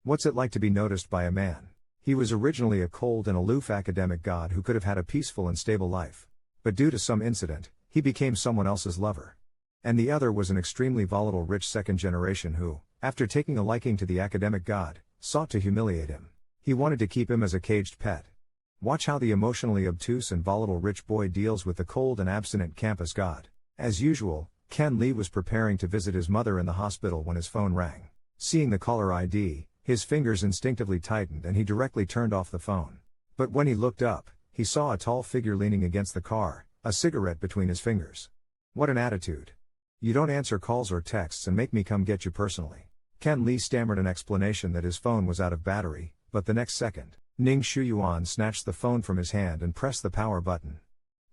What's it like to be noticed by a man? He was originally a cold and aloof academic god who could have had a peaceful and stable life. But due to some incident, he became someone else's lover. And the other was an extremely volatile rich second generation who, after taking a liking to the academic god, sought to humiliate him. He wanted to keep him as a caged pet. Watch how the emotionally obtuse and volatile rich boy deals with the cold and abstinent campus god. As usual, Ken Lee was preparing to visit his mother in the hospital when his phone rang. Seeing the caller ID, his fingers instinctively tightened and he directly turned off the phone. But when he looked up, he saw a tall figure leaning against the car, a cigarette between his fingers. What an attitude. You don't answer calls or texts and make me come get you personally. Ken Lee stammered an explanation that his phone was out of battery, but the next second, Ning Shuyuan snatched the phone from his hand and pressed the power button.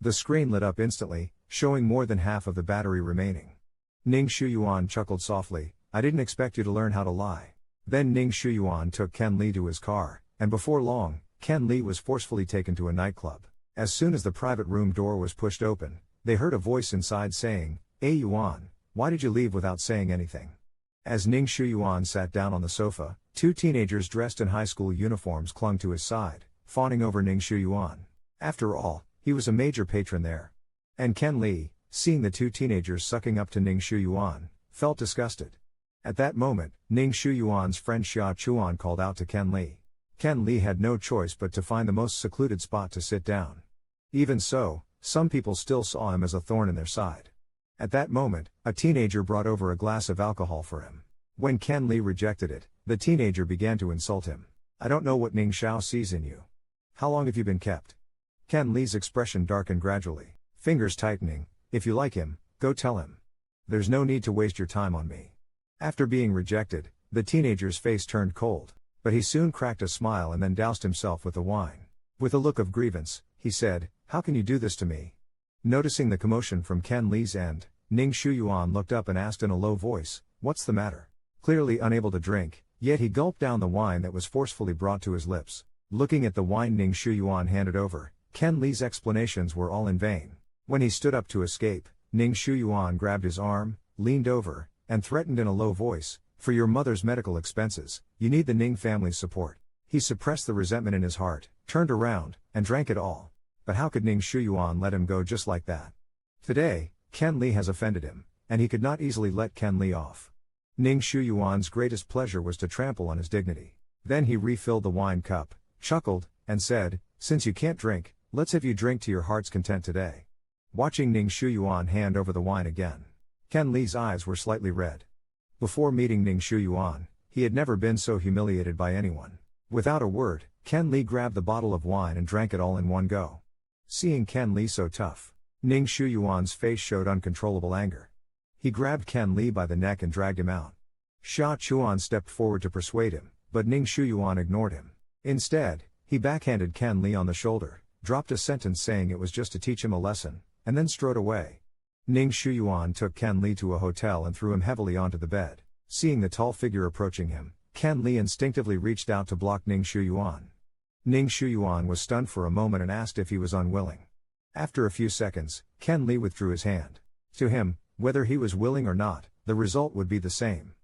The screen lit up instantly, showing more than half of the battery remaining. Ning Shuyuan chuckled softly, "I didn't expect you to learn how to lie." Then Ning Shuyuan took Ken Lee to his car, and before long, Ken Lee was forcefully taken to a nightclub. As soon as the private room door was pushed open, they heard a voice inside saying, "Hey Yuan, why did you leave without saying anything?" As Ning Shuyuan sat down on the sofa, two teenagers dressed in high school uniforms clung to his side, fawning over Ning Shuyuan. After all, he was a major patron there. And Ken Lee, seeing the two teenagers sucking up to Ning Shuyuan, felt disgusted. At that moment, Ning Shuyuan's friend Xia Chuan called out to Ken Lee. Ken Lee had no choice but to find the most secluded spot to sit down. Even so, some people still saw him as a thorn in their side. At that moment, a teenager brought over a glass of alcohol for him. When Ken Lee rejected it, the teenager began to insult him. "I don't know what Ning Xiao sees in you. How long have you been kept?" Ken Lee's expression darkened gradually, fingers tightening. "If you like him, go tell him. There's no need to waste your time on me." After being rejected, the teenager's face turned cold, but he soon cracked a smile and then doused himself with the wine. With a look of grievance, he said, "How can you do this to me?" Noticing the commotion from Ken Lee's end, Ning Shuyuan looked up and asked in a low voice, "What's the matter?" Clearly unable to drink, yet he gulped down the wine that was forcefully brought to his lips. Looking at the wine Ning Shuyuan handed over, Ken Lee's explanations were all in vain. When he stood up to escape, Ning Shuyuan grabbed his arm, leaned over, and threatened in a low voice, "For your mother's medical expenses, you need the Ning family's support." He suppressed the resentment in his heart, turned around, and drank it all. But how could Ning Shuyuan let him go just like that? Today, Ken Lee has offended him, and he could not easily let Ken Lee off. Ning Shuyuan's greatest pleasure was to trample on his dignity. Then he refilled the wine cup, chuckled, and said, "Since you can't drink, let's have you drink to your heart's content today." Watching Ning Shuyuan hand over the wine again, Ken Lee's eyes were slightly red. Before meeting Ning Shuyuan, he had never been so humiliated by anyone. Without a word, Ken Lee grabbed the bottle of wine and drank it all in one go. Seeing Ken Lee so tough, Ning Shuyuan's face showed uncontrollable anger. He grabbed Ken Lee by the neck and dragged him out. Xia Chuan stepped forward to persuade him, but Ning Shuyuan ignored him. Instead, he backhanded Ken Lee on the shoulder, dropped a sentence saying it was just to teach him a lesson, and then strode away. Ning Shuyuan took Ken Lee to a hotel and threw him heavily onto the bed. Seeing the tall figure approaching him, Ken Lee instinctively reached out to block Ning Shuyuan. Ning Shuyuan was stunned for a moment and asked if he was unwilling. After a few seconds, Ken Lee withdrew his hand. To him, whether he was willing or not, the result would be the same.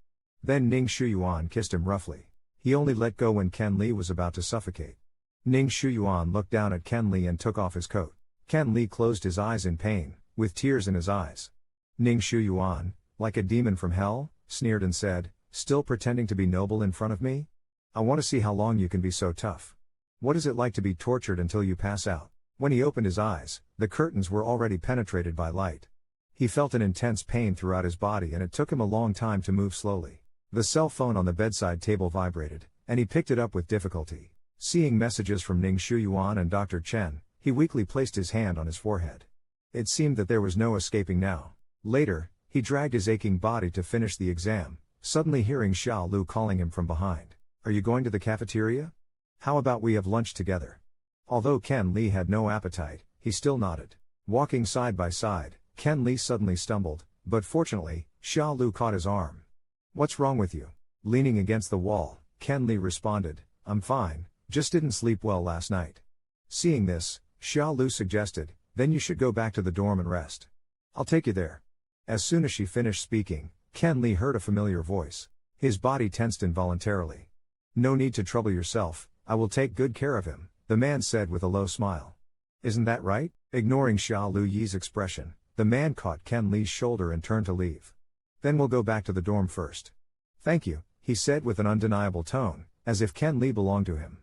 Then Ning Shuyuan kissed him roughly. He only let go when Ken Lee was about to suffocate. Ning Shuyuan looked down at Ken Lee and took off his coat. Ken Lee closed his eyes in pain, with tears in his eyes. Ning Shuyuan, like a demon from hell, sneered and said, "Still pretending to be noble in front of me? I want to see how long you can be so tough. What is it like to be tortured until you pass out?" When he opened his eyes, the curtains were already penetrated by light. He felt an intense pain throughout his body and it took him a long time to move slowly. The cell phone on the bedside table vibrated, and he picked it up with difficulty. Seeing messages from Ning Shuyuan and Dr. Chen, he weakly placed his hand on his forehead. It seemed that there was no escaping now. Later, he dragged his aching body to finish the exam, suddenly hearing Xiao Lu calling him from behind. "Are you going to the cafeteria? How about we have lunch together?" Although Ken Lee had no appetite, he still nodded. Walking side by side, Ken Lee suddenly stumbled, but fortunately, Xiao Lu caught his arm. "What's wrong with you?" Leaning against the wall, Ken Lee responded, "I'm fine, just didn't sleep well last night." Seeing this, Xiao Lu suggested, "Then you should go back to the dorm and rest. I'll take you there." As soon as she finished speaking, Ken Lee heard a familiar voice. His body tensed involuntarily. No need to trouble yourself, I will take good care of him, the man said with a low smile. Isn't that right? Ignoring Xia Lu Yi's expression, the man caught Ken Li's shoulder and turned to leave. Then we'll go back to the dorm first. Thank you, he said with an undeniable tone, as if Ken Li belonged to him.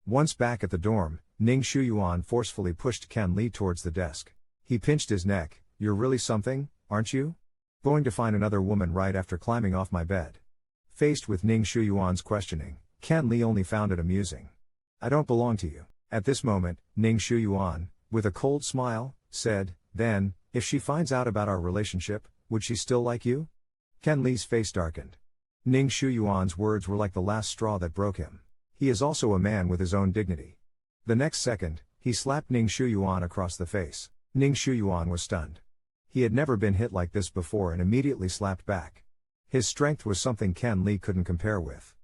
Once back at the dorm, Ning Shuyuan forcefully pushed Ken Li towards the desk. He pinched his neck. You're really something, aren't you? Going to find another woman right after climbing off my bed. Faced with Ning Shuyuan's questioning, Ken Li only found it amusing. I don't belong to you. At this moment, Ning Shuyuan, with a cold smile, said, then, if she finds out about our relationship, would she still like you? Ken Li's face darkened. Ning Shuyuan's words were like the last straw that broke him. He is also a man with his own dignity. The next second, he slapped Ning Shuyuan across the face. Ning Shuyuan was stunned. He had never been hit like this before and immediately slapped back. His strength was something Ken Li couldn't compare with.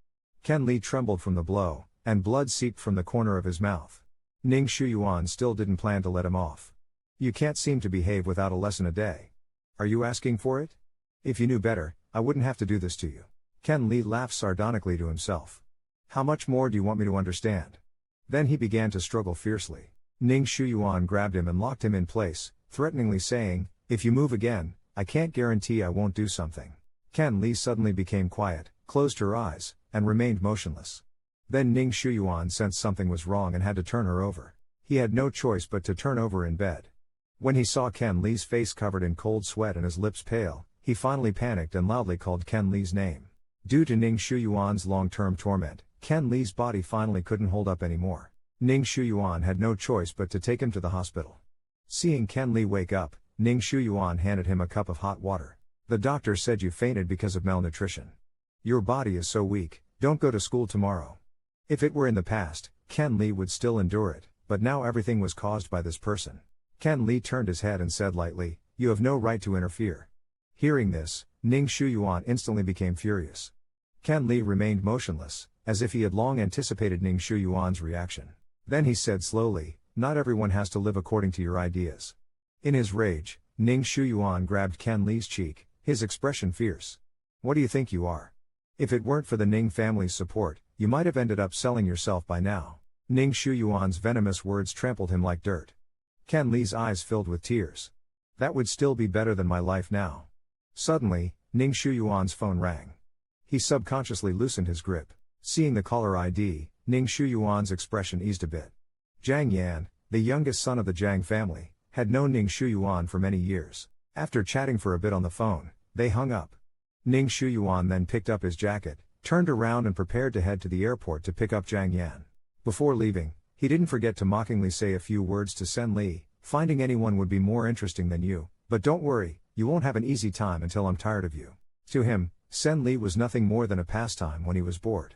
Ken Li trembled from the blow, and blood seeped from the corner of his mouth. Ning Shuyuan still didn't plan to let him off. You can't seem to behave without a lesson a day. Are you asking for it? If you knew better, I wouldn't have to do this to you. Ken Li laughed sardonically to himself. How much more do you want me to understand? Then he began to struggle fiercely. Ning Shuyuan grabbed him and locked him in place, threateningly saying, if you move again, I can't guarantee I won't do something. Ken Li suddenly became quiet, closed her eyes, and remained motionless. Then Ning Shuyuan sensed something was wrong and had to turn her over. He had no choice but to turn over in bed. When he saw Ken Li's face covered in cold sweat and his lips pale, he finally panicked and loudly called Ken Li's name. Due to Ning Shuyuan's long-term torment, Ken Li's body finally couldn't hold up anymore. Ning Shuyuan had no choice but to take him to the hospital. Seeing Ken Li wake up, Ning Shuyuan handed him a cup of hot water. The doctor said you fainted because of malnutrition. Your body is so weak, don't go to school tomorrow. If it were in the past, Ken Li would still endure it, but now everything was caused by this person. Ken Li turned his head and said lightly, you have no right to interfere. Hearing this, Ning Shuyuan instantly became furious. Ken Li remained motionless, as if he had long anticipated Ning Shuyuan's reaction. Then he said slowly, not everyone has to live according to your ideas. In his rage, Ning Shuyuan grabbed Ken Li's cheek, his expression fierce. What do you think you are? If it weren't for the Ning family's support, you might have ended up selling yourself by now. Ning Shuyuan's venomous words trampled him like dirt. Ken Li's eyes filled with tears. That would still be better than my life now. Suddenly, Ning Shuyuan's phone rang. He subconsciously loosened his grip. Seeing the caller ID, Ning Shuyuan's expression eased a bit. Jiang Yan, the youngest son of the Jiang family, had known Ning Shuyuan for many years. After chatting for a bit on the phone, they hung up. Ning Shuyuan then picked up his jacket, turned around and prepared to head to the airport to pick up Jiang Yan. Before leaving, he didn't forget to mockingly say a few words to Sen Li, finding anyone would be more interesting than you, but don't worry, you won't have an easy time until I'm tired of you. To him, Sen Li was nothing more than a pastime when he was bored.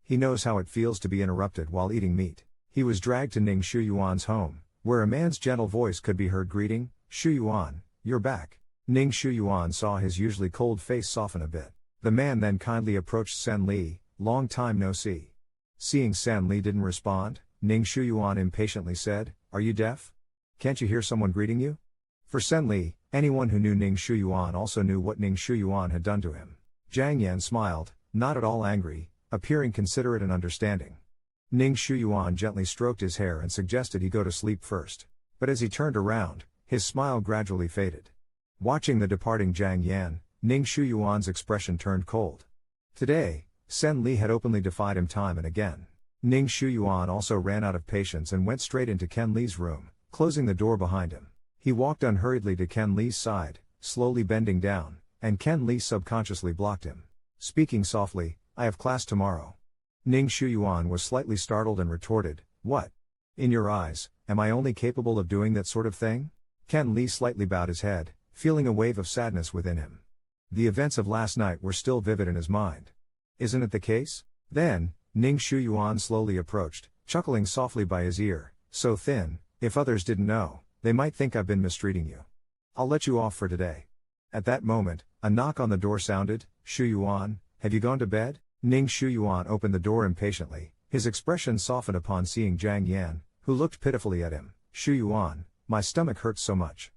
He knows how it feels to be interrupted while eating meat. He was dragged to Ning Shuyuan's home, where a man's gentle voice could be heard greeting, Shuyuan, you're back. Ning Shuyuan saw his usually cold face soften a bit. The man then kindly approached Sen Li, long time no see. Seeing Sen Li didn't respond, Ning Shuyuan impatiently said, are you deaf? Can't you hear someone greeting you? For Sen Li, anyone who knew Ning Shuyuan also knew what Ning Shuyuan had done to him. Jiang Yan smiled, not at all angry, appearing considerate and understanding. Ning Shuyuan gently stroked his hair and suggested he go to sleep first. But as he turned around, his smile gradually faded. Watching the departing Jiang Yan, Ning Shuyuan's expression turned cold. Today, Sen Li had openly defied him time and again. Ning Shuyuan also ran out of patience and went straight into Ken Li's room, closing the door behind him. He walked unhurriedly to Ken Li's side, slowly bending down, and Ken Li subconsciously blocked him. Speaking softly, I have class tomorrow. Ning Shuyuan was slightly startled and retorted, what? In your eyes, am I only capable of doing that sort of thing? Ken Li slightly bowed his head, feeling a wave of sadness within him. The events of last night were still vivid in his mind. Isn't it the case? Then, Ning Shuyuan slowly approached, chuckling softly by his ear, so thin, if others didn't know, they might think I've been mistreating you. I'll let you off for today. At that moment, a knock on the door sounded, Shuyuan, have you gone to bed? Ning Shuyuan opened the door impatiently, his expression softened upon seeing Jiang Yan, who looked pitifully at him. Shuyuan, my stomach hurts so much.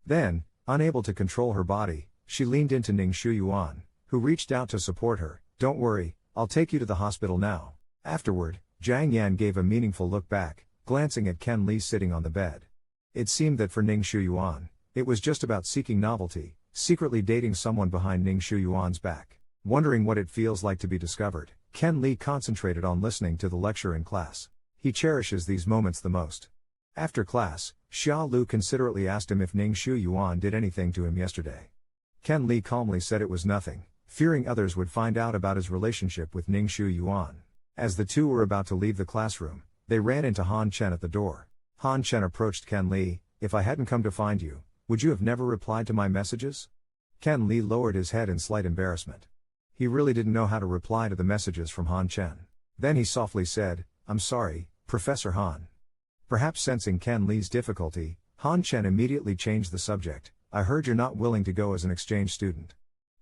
Then, unable to control her body, she leaned into Ning Shuyuan, who reached out to support her. Don't worry, I'll take you to the hospital now. Afterward, Jiang Yan gave a meaningful look back, glancing at Ken Li sitting on the bed. It seemed that for Ning Shuyuan, it was just about seeking novelty, secretly dating someone behind Ning Shuyuan's back. Wondering what it feels like to be discovered, Ken Li concentrated on listening to the lecture in class. He cherishes these moments the most. After class, Xia Lu considerately asked him if Ning Shuyuan did anything to him yesterday. Ken Li calmly said it was nothing, fearing others would find out about his relationship with Ning Shuyuan. As the two were about to leave the classroom, they ran into Han Chen at the door. Han Chen approached Ken Li. If I hadn't come to find you, would you have never replied to my messages? Ken Li lowered his head in slight embarrassment. He really didn't know how to reply to the messages from Han Chen. Then he softly said, I'm sorry, Professor Han. Perhaps sensing Ken Li's difficulty, Han Chen immediately changed the subject. I heard you're not willing to go as an exchange student.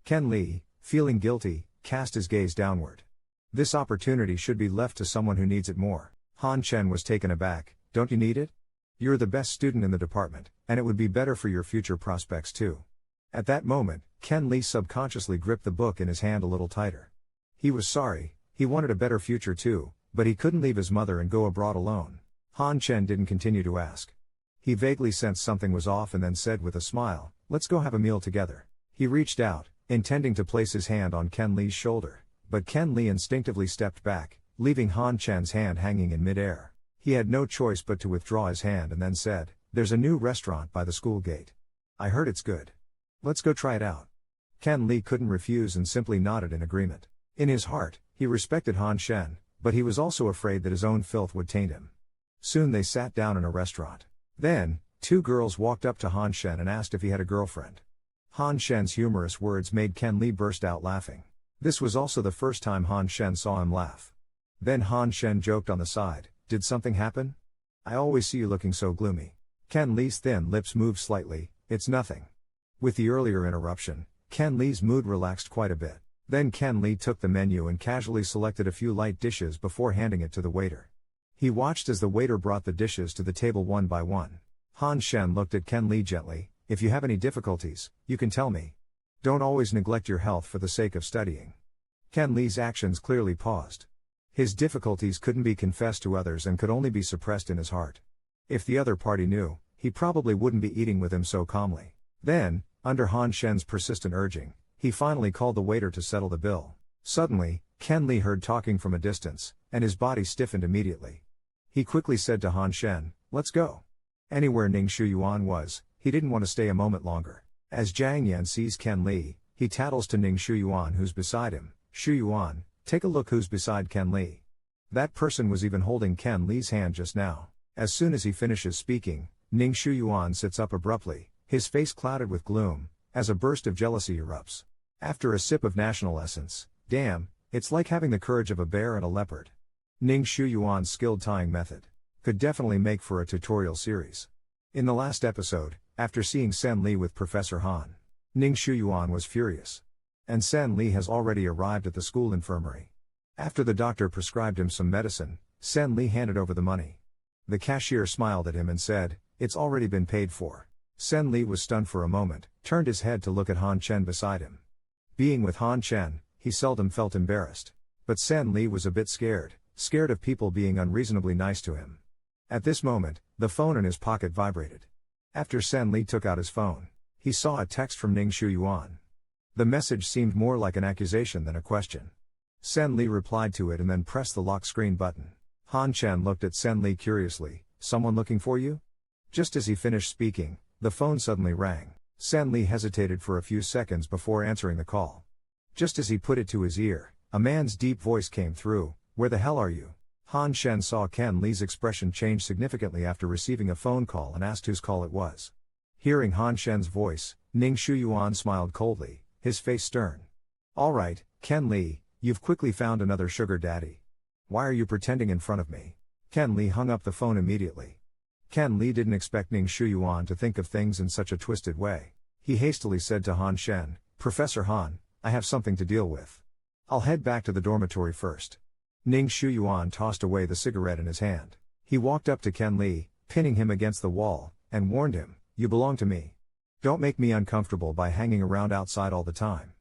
Ken Li, feeling guilty, cast his gaze downward. This opportunity should be left to someone who needs it more. Han Chen was taken aback. Don't you need it? You're the best student in the department, and it would be better for your future prospects too. At that moment, Ken Li subconsciously gripped the book in his hand a little tighter. He was sorry, he wanted a better future too, but he couldn't leave his mother and go abroad alone. Han Chen didn't continue to ask. He vaguely sensed something was off and then said with a smile, let's go have a meal together. He reached out, intending to place his hand on Ken Li's shoulder, but Ken Li instinctively stepped back, leaving Han Chen's hand hanging in midair. He had no choice but to withdraw his hand and then said, there's a new restaurant by the school gate. I heard it's good. Let's go try it out. Ken Li couldn't refuse and simply nodded in agreement. In his heart, he respected Han Chen, but he was also afraid that his own filth would taint him. Soon they sat down in a restaurant. Then, two girls walked up to Han Chen and asked if he had a girlfriend. Han Chen's humorous words made Ken Li burst out laughing. This was also the first time Han Chen saw him laugh. Then Han Chen joked on the side, did something happen? I always see you looking so gloomy. Ken Li's thin lips moved slightly, it's nothing. With the earlier interruption, Ken Li's mood relaxed quite a bit. Then Ken Li took the menu and casually selected a few light dishes before handing it to the waiter. He watched as the waiter brought the dishes to the table one by one. Han Chen looked at Ken Li gently, if you have any difficulties, you can tell me. Don't always neglect your health for the sake of studying. Ken Li's actions clearly paused. His difficulties couldn't be confessed to others and could only be suppressed in his heart. If the other party knew, he probably wouldn't be eating with him so calmly. Then, under Han Chen's persistent urging, he finally called the waiter to settle the bill. Suddenly, Ken Li heard talking from a distance, and his body stiffened immediately. He quickly said to Han Chen, let's go. Anywhere Ning Shuyuan was, he didn't want to stay a moment longer. As Jiang Yan sees Ken Li, he tattles to Ning Shuyuan who's beside him, Shuyuan, take a look who's beside Ken Li. That person was even holding Ken Li's hand just now. As soon as he finishes speaking, Ning Shuyuan sits up abruptly, his face clouded with gloom, as a burst of jealousy erupts. After a sip of national essence, damn, it's like having the courage of a bear and a leopard. Ning Shuyuan's skilled tying method could definitely make for a tutorial series. In the last episode, after seeing Sen Li with Professor Han, Ning Shuyuan was furious. And Sen Li has already arrived at the school infirmary. After the doctor prescribed him some medicine, Sen Li handed over the money. The cashier smiled at him and said, it's already been paid for. Sen Li was stunned for a moment, turned his head to look at Han Chen beside him. Being with Han Chen, he seldom felt embarrassed. But Sen Li was a bit scared of people being unreasonably nice to him. At this moment, the phone in his pocket vibrated. After Sen Li took out his phone, he saw a text from Ning Shuyuan. The message seemed more like an accusation than a question. Sen Li replied to it and then pressed the lock screen button. Han Chen looked at Sen Li curiously, someone looking for you? Just as he finished speaking, the phone suddenly rang. Sen Li hesitated for a few seconds before answering the call. Just as he put it to his ear, a man's deep voice came through, where the hell are you? Han Chen saw Ken Li's expression change significantly after receiving a phone call and asked whose call it was. Hearing Han Chen's voice, Ning Shuyuan smiled coldly, his face stern. All right, Ken Li, you've quickly found another sugar daddy. Why are you pretending in front of me? Ken Li hung up the phone immediately. Ken Li didn't expect Ning Shuyuan to think of things in such a twisted way. He hastily said to Han Chen, Professor Han, I have something to deal with. I'll head back to the dormitory first. Ning Shuyuan tossed away the cigarette in his hand. He walked up to Ken Li, pinning him against the wall, and warned him, you belong to me. Don't make me uncomfortable by hanging around outside all the time.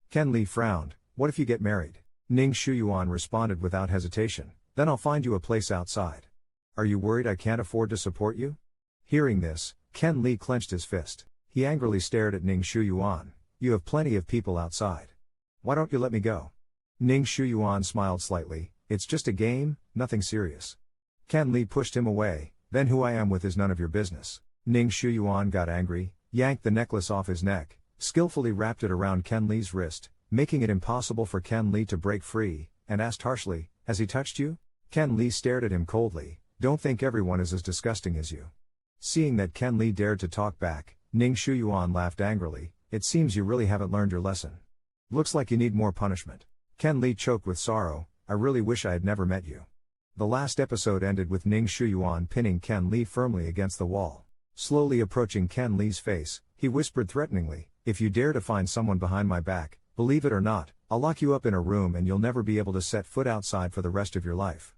Ken Li frowned, what if you get married? Ning Shuyuan responded without hesitation, then I'll find you a place outside. Are you worried I can't afford to support you? Hearing this, Ken Li clenched his fist. He angrily stared at Ning Shuyuan. You have plenty of people outside. Why don't you let me go? Ning Shuyuan smiled slightly. It's just a game, nothing serious. Ken Li pushed him away. Then who I am with is none of your business. Ning Shuyuan got angry, yanked the necklace off his neck, skillfully wrapped it around Ken Li's wrist, making it impossible for Ken Li to break free, and asked harshly, Has he touched you? Ken Li stared at him coldly. Don't think everyone is as disgusting as you. Seeing that Ken Li dared to talk back, Ning Shuyuan laughed angrily. It seems you really haven't learned your lesson. Looks like you need more punishment. Ken Li choked with sorrow. I really wish I had never met you. The last episode ended with Ning Shuyuan pinning Ken Li firmly against the wall. Slowly approaching Ken Li's face, he whispered threateningly, If you dare to find someone behind my back, believe it or not, I'll lock you up in a room and you'll never be able to set foot outside for the rest of your life.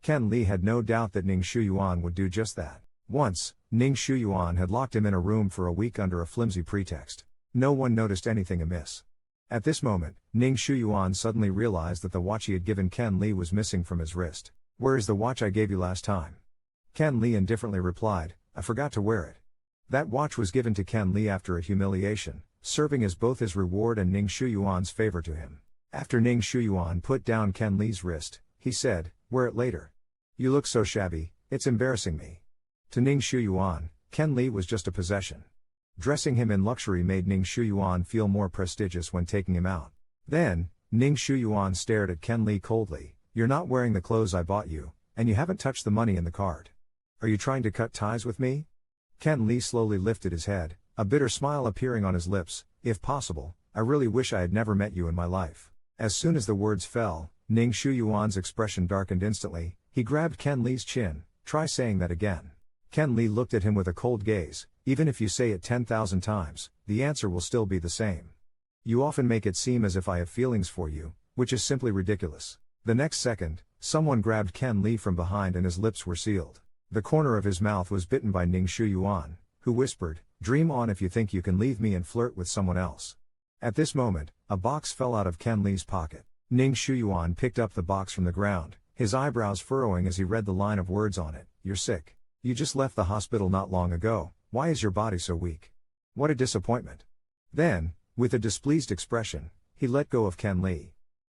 Ken Li had no doubt that Ning Shuyuan would do just that. Once, Ning Shuyuan had locked him in a room for a week under a flimsy pretext. No one noticed anything amiss. At this moment, Ning Shuyuan suddenly realized that the watch he had given Ken Li was missing from his wrist. Where is the watch I gave you last time? Ken Li indifferently replied, I forgot to wear it. That watch was given to Ken Li after a humiliation, serving as both his reward and Ning Shuyuan's favor to him. After Ning Shuyuan put down Ken Li's wrist, he said, Wear it later. You look so shabby, it's embarrassing me. To Ning Shuyuan, Ken Li was just a possession. Dressing him in luxury made Ning Shuyuan feel more prestigious when taking him out. Then, Ning Shuyuan stared at Ken Li coldly. You're not wearing the clothes I bought you, and you haven't touched the money in the card. Are you trying to cut ties with me? Ken Li slowly lifted his head, a bitter smile appearing on his lips. If possible, I really wish I had never met you in my life. As soon as the words fell, Ning Shuyuan's expression darkened instantly. He grabbed Ken Li's chin. Try saying that again. Ken Li looked at him with a cold gaze. Even if you say it 10,000 times, the answer will still be the same. You often make it seem as if I have feelings for you, which is simply ridiculous. The next second, someone grabbed Ken Li from behind and his lips were sealed. The corner of his mouth was bitten by Ning Shuyuan, who whispered, Dream on if you think you can leave me and flirt with someone else. At this moment, a box fell out of Ken Li's pocket. Ning Shuyuan picked up the box from the ground, his eyebrows furrowing as he read the line of words on it. You're sick. You just left the hospital not long ago. Why is your body so weak? What a disappointment. Then, with a displeased expression, he let go of Ken Li.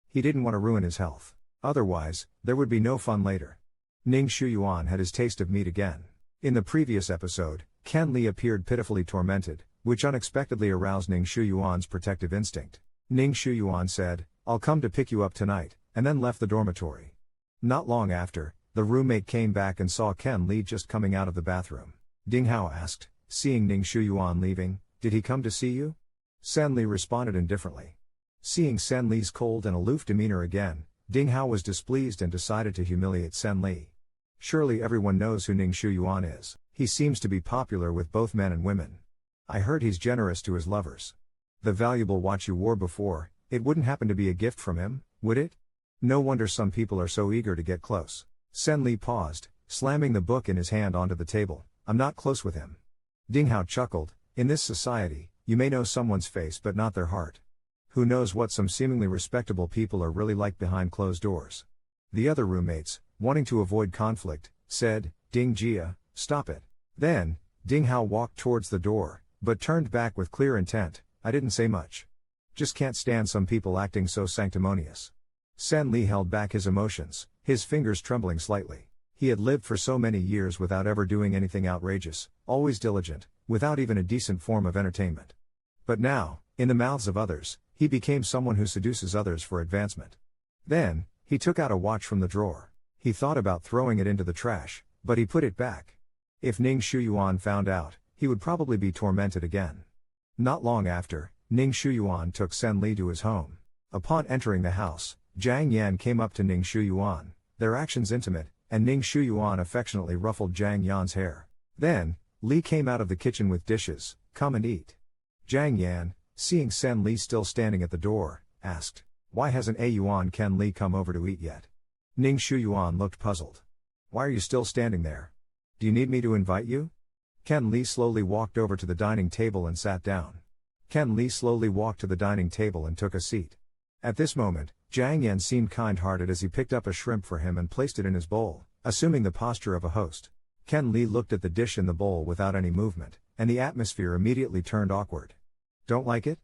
He didn't want to ruin his health. Otherwise, there would be no fun later. Ning Shuyuan had his taste of meat again. In the previous episode, Ken Li appeared pitifully tormented, which unexpectedly aroused Ning Shuyuan's protective instinct. Ning Shuyuan said, I'll come to pick you up tonight, and then left the dormitory. Not long after, the roommate came back and saw Ken Li just coming out of the bathroom. Ding Hao asked, seeing Ning Shuyuan leaving, Did he come to see you? Sen Li responded indifferently. Seeing Sen Li's cold and aloof demeanor again, Ding Hao was displeased and decided to humiliate Sen Li. Surely everyone knows who Ning Shuyuan is. He seems to be popular with both men and women. I heard he's generous to his lovers. The valuable watch you wore before, it wouldn't happen to be a gift from him, would it? No wonder some people are so eager to get close. Sen Li paused, slamming the book in his hand onto the table. I'm not close with him. Ding Hao chuckled. In this society, you may know someone's face but not their heart. Who knows what some seemingly respectable people are really like behind closed doors. The other roommates, wanting to avoid conflict, said, Ding Jia, stop it. Then, Ding Hao walked towards the door, but turned back with clear intent. I didn't say much. Just can't stand some people acting so sanctimonious. Sen Li held back his emotions, his fingers trembling slightly. He had lived for so many years without ever doing anything outrageous, always diligent, without even a decent form of entertainment. But now, in the mouths of others, he became someone who seduces others for advancement. Then, he took out a watch from the drawer. He thought about throwing it into the trash, but he put it back. If Ning Shuyuan found out, he would probably be tormented again. Not long after, Ning Shuyuan took Sen Li to his home. Upon entering the house, Jiang Yan came up to Ning Shuyuan, their actions intimate, and Ning Shuyuan affectionately ruffled Jiang Yan's hair. Then, Li came out of the kitchen with dishes. Come and eat. Jiang Yan, seeing Sen Li still standing at the door, asked, Why hasn't Yuan Ken Li come over to eat yet? Ning Shuyuan looked puzzled. Why are you still standing there? Do you need me to invite you? Ken Li slowly walked over to the dining table and sat down. Ken Li slowly walked to the dining table and took a seat. At this moment, Jiang Yan seemed kind-hearted as he picked up a shrimp for him and placed it in his bowl, assuming the posture of a host. Ken Li looked at the dish in the bowl without any movement, and the atmosphere immediately turned awkward. Don't like it?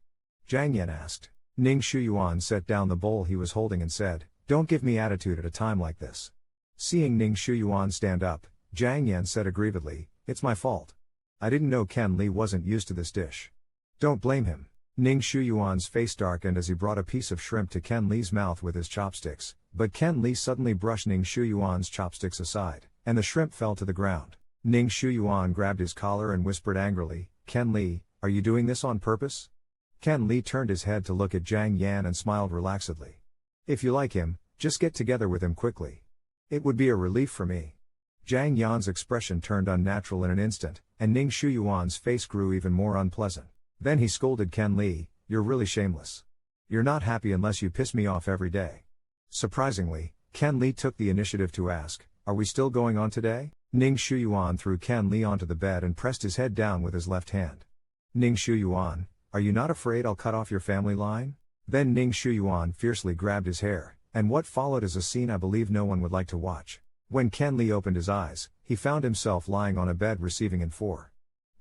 Jiang Yan asked. Ning Shuyuan set down the bowl he was holding and said, Don't give me attitude at a time like this. Seeing Ning Shuyuan stand up, Jiang Yan said aggrievedly, It's my fault. I didn't know Ken Li wasn't used to this dish. Don't blame him. Ning Shuyuan's face darkened as he brought a piece of shrimp to Ken Li's mouth with his chopsticks, but Ken Li suddenly brushed Ning Shuyuan's chopsticks aside, and the shrimp fell to the ground. Ning Shuyuan grabbed his collar and whispered angrily, Ken Li, are you doing this on purpose? Ken Li turned his head to look at Jiang Yan and smiled relaxedly. If you like him, just get together with him quickly. It would be a relief for me. Jiang Yan's expression turned unnatural in an instant, and Ning Shuyuan's face grew even more unpleasant. Then he scolded Ken Li, You're really shameless. You're not happy unless you piss me off every day. Surprisingly, Ken Li took the initiative to ask, Are we still going on today? Ning Shuyuan threw Ken Li onto the bed and pressed his head down with his left hand. Ning Shuyuan, are you not afraid I'll cut off your family line? Then Ning Shuyuan fiercely grabbed his hair, and what followed is a scene I believe no one would like to watch. When Ken Li opened his eyes, he found himself lying on a bed receiving in 4.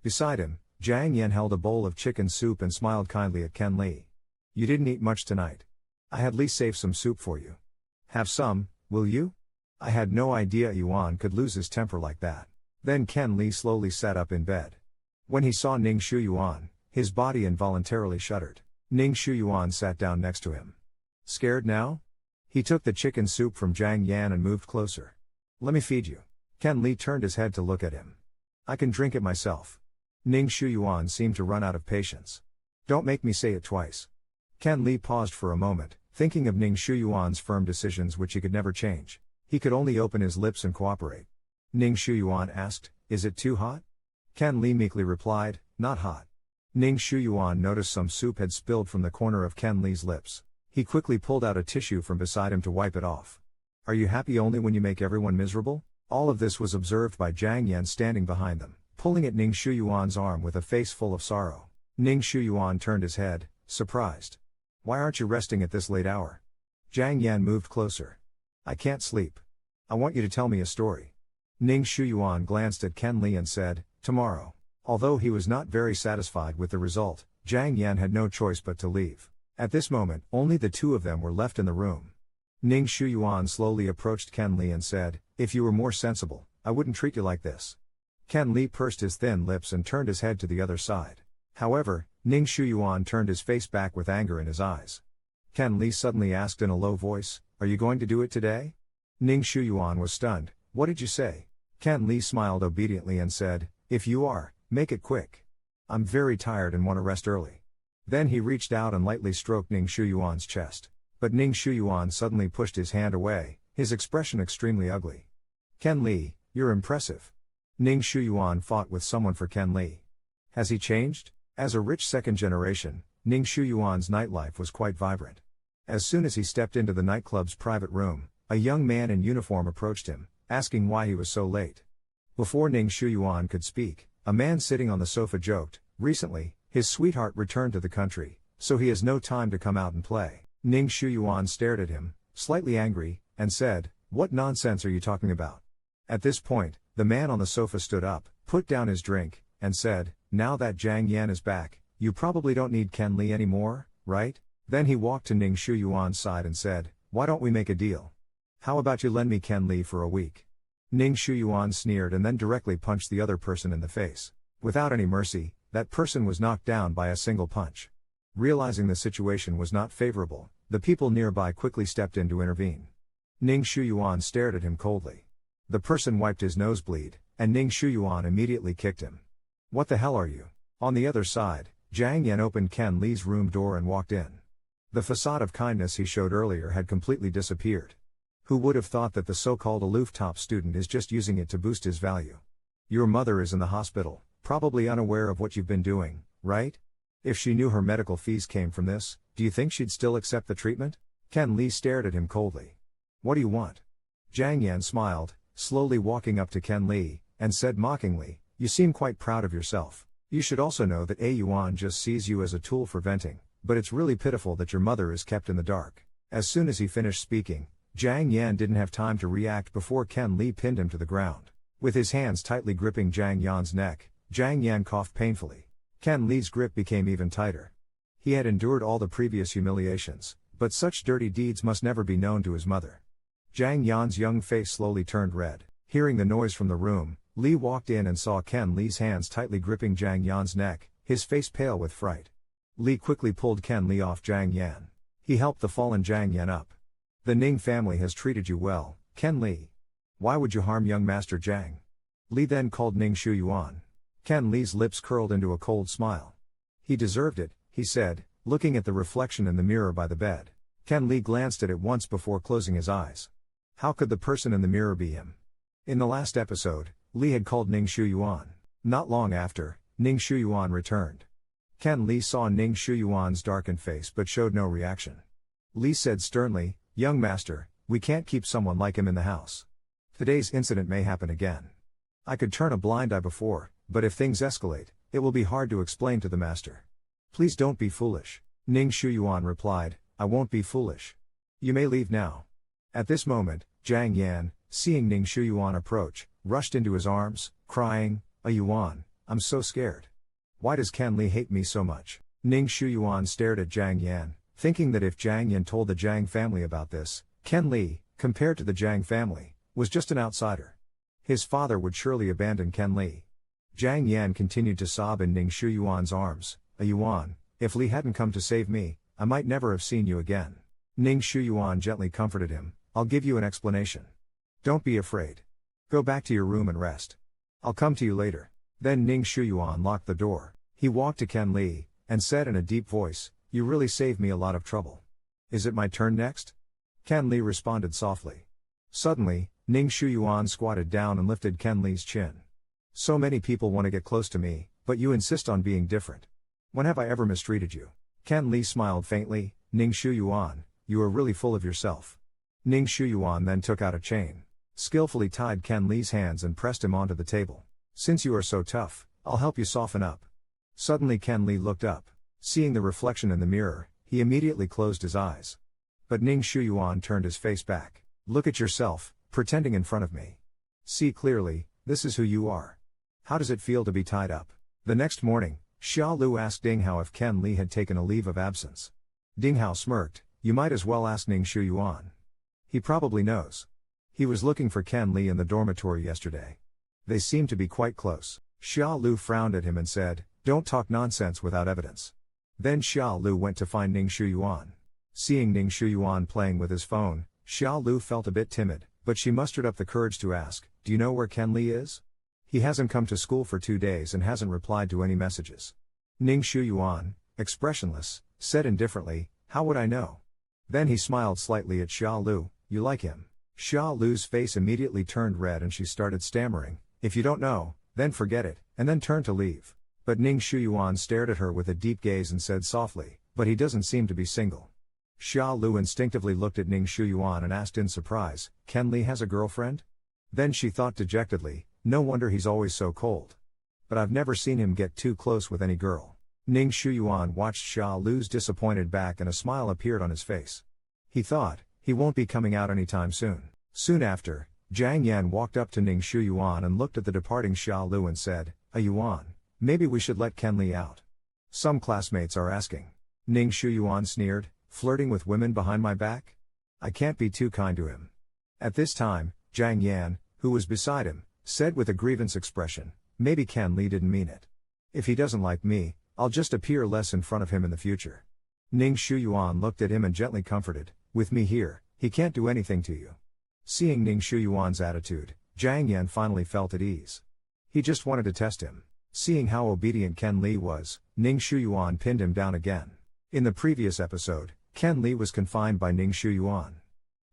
Beside him, Jiang Yan held a bowl of chicken soup and smiled kindly at Ken Li. You didn't eat much tonight. I had Li save some soup for you. Have some, will you? I had no idea Yuan could lose his temper like that. Then Ken Li slowly sat up in bed. When he saw Ning Shuyuan, his body involuntarily shuddered. Ning Shuyuan sat down next to him. Scared now? He took the chicken soup from Jiang Yan and moved closer. Let me feed you. Ken Li turned his head to look at him. I can drink it myself. Ning Shuyuan seemed to run out of patience. Don't make me say it twice. Ken Li paused for a moment, thinking of Ning Shuyuan's firm decisions which he could never change. He could only open his lips and cooperate. Ning Shuyuan asked, Is it too hot? Ken Li meekly replied, Not hot. Ning Shuyuan noticed some soup had spilled from the corner of Ken Li's lips. He quickly pulled out a tissue from beside him to wipe it off. Are you happy only when you make everyone miserable? All of this was observed by Jiang Yan standing behind them, pulling at Ning Shuyuan's arm with a face full of sorrow. Ning Shuyuan turned his head, surprised. Why aren't you resting at this late hour? Jiang Yan moved closer. I can't sleep. I want you to tell me a story. Ning Shuyuan glanced at Ken Li and said, Tomorrow. Although he was not very satisfied with the result, Jiang Yan had no choice but to leave. At this moment, only the two of them were left in the room. Ning Shuyuan slowly approached Ken Li and said, If you were more sensible, I wouldn't treat you like this. Ken Li pursed his thin lips and turned his head to the other side. However, Ning Shuyuan turned his face back with anger in his eyes. Ken Li suddenly asked in a low voice, Are you going to do it today? Ning Shuyuan was stunned. What did you say? Ken Li smiled obediently and said, If you are, make it quick. I'm very tired and want to rest early. Then he reached out and lightly stroked Ning Shuyuan's chest. But Ning Shuyuan suddenly pushed his hand away, his expression extremely ugly. Ken Li, you're impressive. Ning Shuyuan fought with someone for Ken Li. Has he changed? As a rich second generation, Ning Shuyuan's nightlife was quite vibrant. As soon as he stepped into the nightclub's private room, a young man in uniform approached him, asking why he was so late. Before Ning Shuyuan could speak, a man sitting on the sofa joked, Recently, his sweetheart returned to the country, so he has no time to come out and play. Ning Shuyuan stared at him, slightly angry, and said, What nonsense are you talking about? At this point, the man on the sofa stood up, put down his drink, and said, Now that Jiang Yan is back, you probably don't need Ken Li anymore, right? Then he walked to Ning Shuyuan's side and said, Why don't we make a deal? How about you lend me Ken Li for a week? Ning Shuyuan sneered and then directly punched the other person in the face. Without any mercy, that person was knocked down by a single punch. Realizing the situation was not favorable, the people nearby quickly stepped in to intervene. Ning Shuyuan stared at him coldly. The person wiped his nosebleed, and Ning Shuyuan immediately kicked him. What the hell are you? On the other side, Jiang Yan opened Ken Li's room door and walked in. The facade of kindness he showed earlier had completely disappeared. Who would have thought that the so-called aloof top student is just using it to boost his value? Your mother is in the hospital, probably unaware of what you've been doing, right? If she knew her medical fees came from this, do you think she'd still accept the treatment? Ken Li stared at him coldly. What do you want? Jiang Yan smiled, slowly walking up to Ken Li, and said mockingly, You seem quite proud of yourself. You should also know that A Yuan just sees you as a tool for venting, but it's really pitiful that your mother is kept in the dark. As soon as he finished speaking, Jiang Yan didn't have time to react before Ken Li pinned him to the ground. With his hands tightly gripping Jiang Yan's neck, Jiang Yan coughed painfully. Ken Li's grip became even tighter. He had endured all the previous humiliations, but such dirty deeds must never be known to his mother. Jiang Yan's young face slowly turned red. Hearing the noise from the room, Li walked in and saw Ken Li's hands tightly gripping Jiang Yan's neck, his face pale with fright. Li quickly pulled Ken Li off Jiang Yan. He helped the fallen Jiang Yan up. The Ning family has treated you well, Ken Li. Why would you harm young Master Jiang? Li then called Ning Shuyuan. Ken Li's lips curled into a cold smile. He deserved it, he said, looking at the reflection in the mirror by the bed. Ken Li glanced at it once before closing his eyes. How could the person in the mirror be him? In the last episode, Li had called Ning Shuyuan. Not long after, Ning Shuyuan returned. Ken Li saw Ning Shuyuan's darkened face but showed no reaction. Li said sternly, "Young master, we can't keep someone like him in the house. Today's incident may happen again. I could turn a blind eye before, but if things escalate, it will be hard to explain to the master. Please don't be foolish." Ning Shuyuan replied, "I won't be foolish. You may leave now." At this moment, Jiang Yan, seeing Ning Shuyuan approach, rushed into his arms, crying, "A Yuan, I'm so scared. Why does Ken Li hate me so much?" Ning Shuyuan stared at Jiang Yan, thinking that if Jiang Yan told the Jiang family about this, Ken Li, compared to the Jiang family, was just an outsider. His father would surely abandon Ken Li. Jiang Yan continued to sob in Ning Shuyuan's arms, "A Yuan, if Li hadn't come to save me, I might never have seen you again." Ning Shuyuan gently comforted him, "I'll give you an explanation. Don't be afraid. Go back to your room and rest. I'll come to you later." Then Ning Shuyuan locked the door. He walked to Ken Li, and said in a deep voice, "You really saved me a lot of trouble. Is it my turn next?" Ken Li responded softly. Suddenly, Ning Shuyuan squatted down and lifted Ken Li's chin. "So many people want to get close to me, but you insist on being different. When have I ever mistreated you?" Ken Li smiled faintly, "Ning Shuyuan, you are really full of yourself." Ning Shuyuan then took out a chain, skillfully tied Ken Li's hands and pressed him onto the table. "Since you are so tough, I'll help you soften up." Suddenly Ken Li looked up. Seeing the reflection in the mirror, he immediately closed his eyes. But Ning Shuyuan turned his face back. "Look at yourself, pretending in front of me. See clearly, this is who you are. How does it feel to be tied up?" The next morning, Xia Lu asked Ding Hao if Ken Li had taken a leave of absence. Ding Hao smirked, "You might as well ask Ning Shuyuan. He probably knows. He was looking for Ken Li in the dormitory yesterday. They seemed to be quite close." Xia Lu frowned at him and said, "Don't talk nonsense without evidence." Then Xia Lu went to find Ning Shuyuan. Seeing Ning Shuyuan playing with his phone, Xia Lu felt a bit timid, but she mustered up the courage to ask, "Do you know where Ken Li is? He hasn't come to school for 2 days and hasn't replied to any messages." Ning Shuyuan, expressionless, said indifferently, "How would I know?" Then he smiled slightly at Xia Lu, "You like him?" Xia Lu's face immediately turned red and she started stammering, "If you don't know, then forget it," and then turned to leave. But Ning Shuyuan stared at her with a deep gaze and said softly, "But he doesn't seem to be single." Xia Lu instinctively looked at Ning Shuyuan and asked in surprise, "Ken Li has a girlfriend?" Then she thought dejectedly, "No wonder he's always so cold. But I've never seen him get too close with any girl." Ning Shuyuan watched Xia Lu's disappointed back and a smile appeared on his face. He thought, he won't be coming out anytime soon. Soon after, Jiang Yan walked up to Ning Shuyuan and looked at the departing Xia Lu and said, "A Yuan, maybe we should let Ken Li out. Some classmates are asking." Ning Shuyuan sneered, "Flirting with women behind my back? I can't be too kind to him." At this time, Jiang Yan, who was beside him, said with a grievance expression, "Maybe Ken Li didn't mean it. If he doesn't like me, I'll just appear less in front of him in the future." Ning Shuyuan looked at him and gently comforted, "With me here, he can't do anything to you." Seeing Ning Shuyuan's attitude, Jiang Yan finally felt at ease. He just wanted to test him. Seeing how obedient Ken Li was, Ning Shuyuan pinned him down again. In the previous episode, Ken Li was confined by Ning Shuyuan.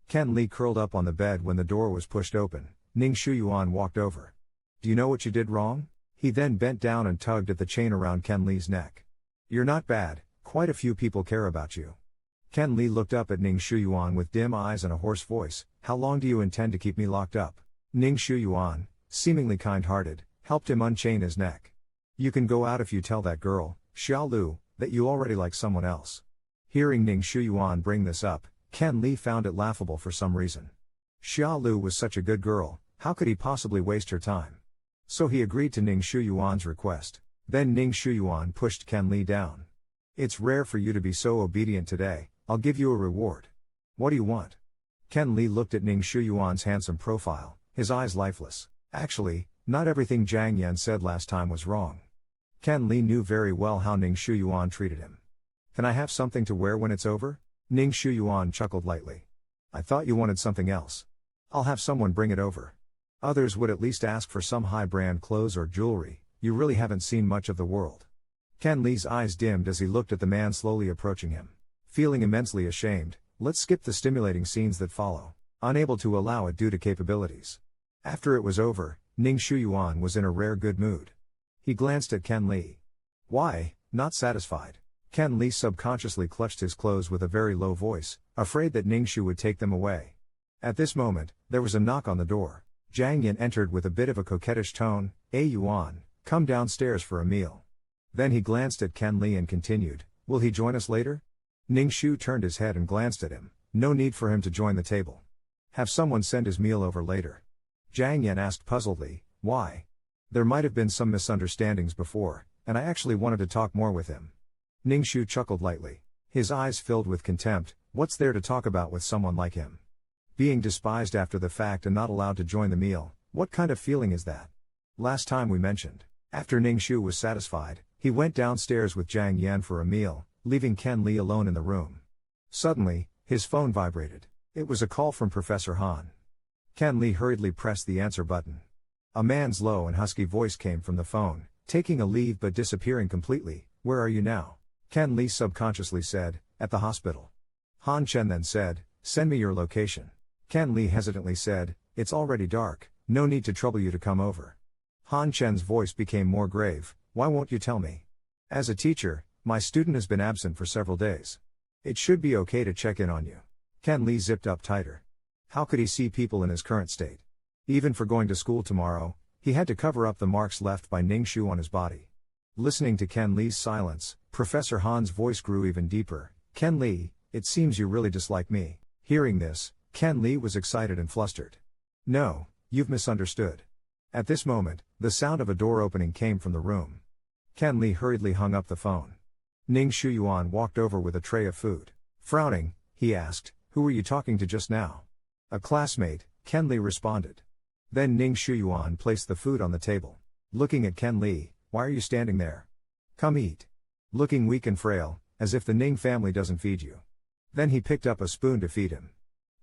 Ken Li curled up on the bed when the door was pushed open. Ning Shuyuan walked over. "Do you know what you did wrong?" He then bent down and tugged at the chain around Ken Li's neck. "You're not bad, quite a few people care about you." Ken Li looked up at Ning Shuyuan with dim eyes and a hoarse voice, "How long do you intend to keep me locked up?" Ning Shuyuan, seemingly kind-hearted, helped him unchain his neck. "You can go out if you tell that girl, Xia Lu, that you already like someone else." Hearing Ning Shuyuan bring this up, Ken Li found it laughable for some reason. Xia Lu was such a good girl, how could he possibly waste her time? So he agreed to Ning Shuyuan's request. Then Ning Shuyuan pushed Ken Li down. It's rare for you to be so obedient today, I'll give you a reward. What do you want? Ken Li looked at Ning Shuyuan's handsome profile, his eyes lifeless. Actually, not everything Zhang Yan said last time was wrong. Ken Li knew very well how Ning Shuyuan treated him. Can I have something to wear when it's over? Ning Shuyuan chuckled lightly. I thought you wanted something else. I'll have someone bring it over. Others would at least ask for some high-brand clothes or jewelry. You really haven't seen much of the world. Ken Li's eyes dimmed as he looked at the man slowly approaching him. Feeling immensely ashamed, let's skip the stimulating scenes that follow, unable to allow it due to capabilities. After it was over, Ning Shuyuan was in a rare good mood. He glanced at Ken Li. Why, not satisfied? Ken Li subconsciously clutched his clothes with a very low voice, afraid that Ning Shu would take them away. At this moment, there was a knock on the door. Zhang Yan entered with a bit of a coquettish tone, Yuan, come downstairs for a meal. Then he glanced at Ken Li and continued, will he join us later? Ning Shu turned his head and glanced at him, no need for him to join the table. Have someone send his meal over later. Zhang Yan asked puzzledly, why? There might have been some misunderstandings before, and I actually wanted to talk more with him. Ning Shu chuckled lightly. His eyes filled with contempt, what's there to talk about with someone like him? Being despised after the fact and not allowed to join the meal, what kind of feeling is that? Last time we mentioned. After Ning Shu was satisfied, he went downstairs with Zhang Yan for a meal, leaving Ken Li alone in the room. Suddenly, his phone vibrated. It was a call from Professor Han. Ken Li hurriedly pressed the answer button. A man's low and husky voice came from the phone, taking a leave but disappearing completely. Where are you now? Ken Li subconsciously said, at the hospital. Han Chen then said, send me your location. Ken Li hesitantly said, it's already dark, no need to trouble you to come over. Han Chen's voice became more grave, why won't you tell me? As a teacher, my student has been absent for several days. It should be okay to check in on you. Ken Li zipped up tighter. How could he see people in his current state? Even for going to school tomorrow, he had to cover up the marks left by Ning Shu on his body. Listening to Ken Li's silence, Professor Han's voice grew even deeper. Ken Li, it seems you really dislike me. Hearing this, Ken Li was excited and flustered. No, you've misunderstood. At this moment, the sound of a door opening came from the room. Ken Li hurriedly hung up the phone. Ning Shuyuan walked over with a tray of food. Frowning, he asked, who were you talking to just now? A classmate, Ken Li responded. Then Ning Shuyuan placed the food on the table. Looking at Ken Li, why are you standing there? Come eat. Looking weak and frail, as if the Ning family doesn't feed you. Then he picked up a spoon to feed him.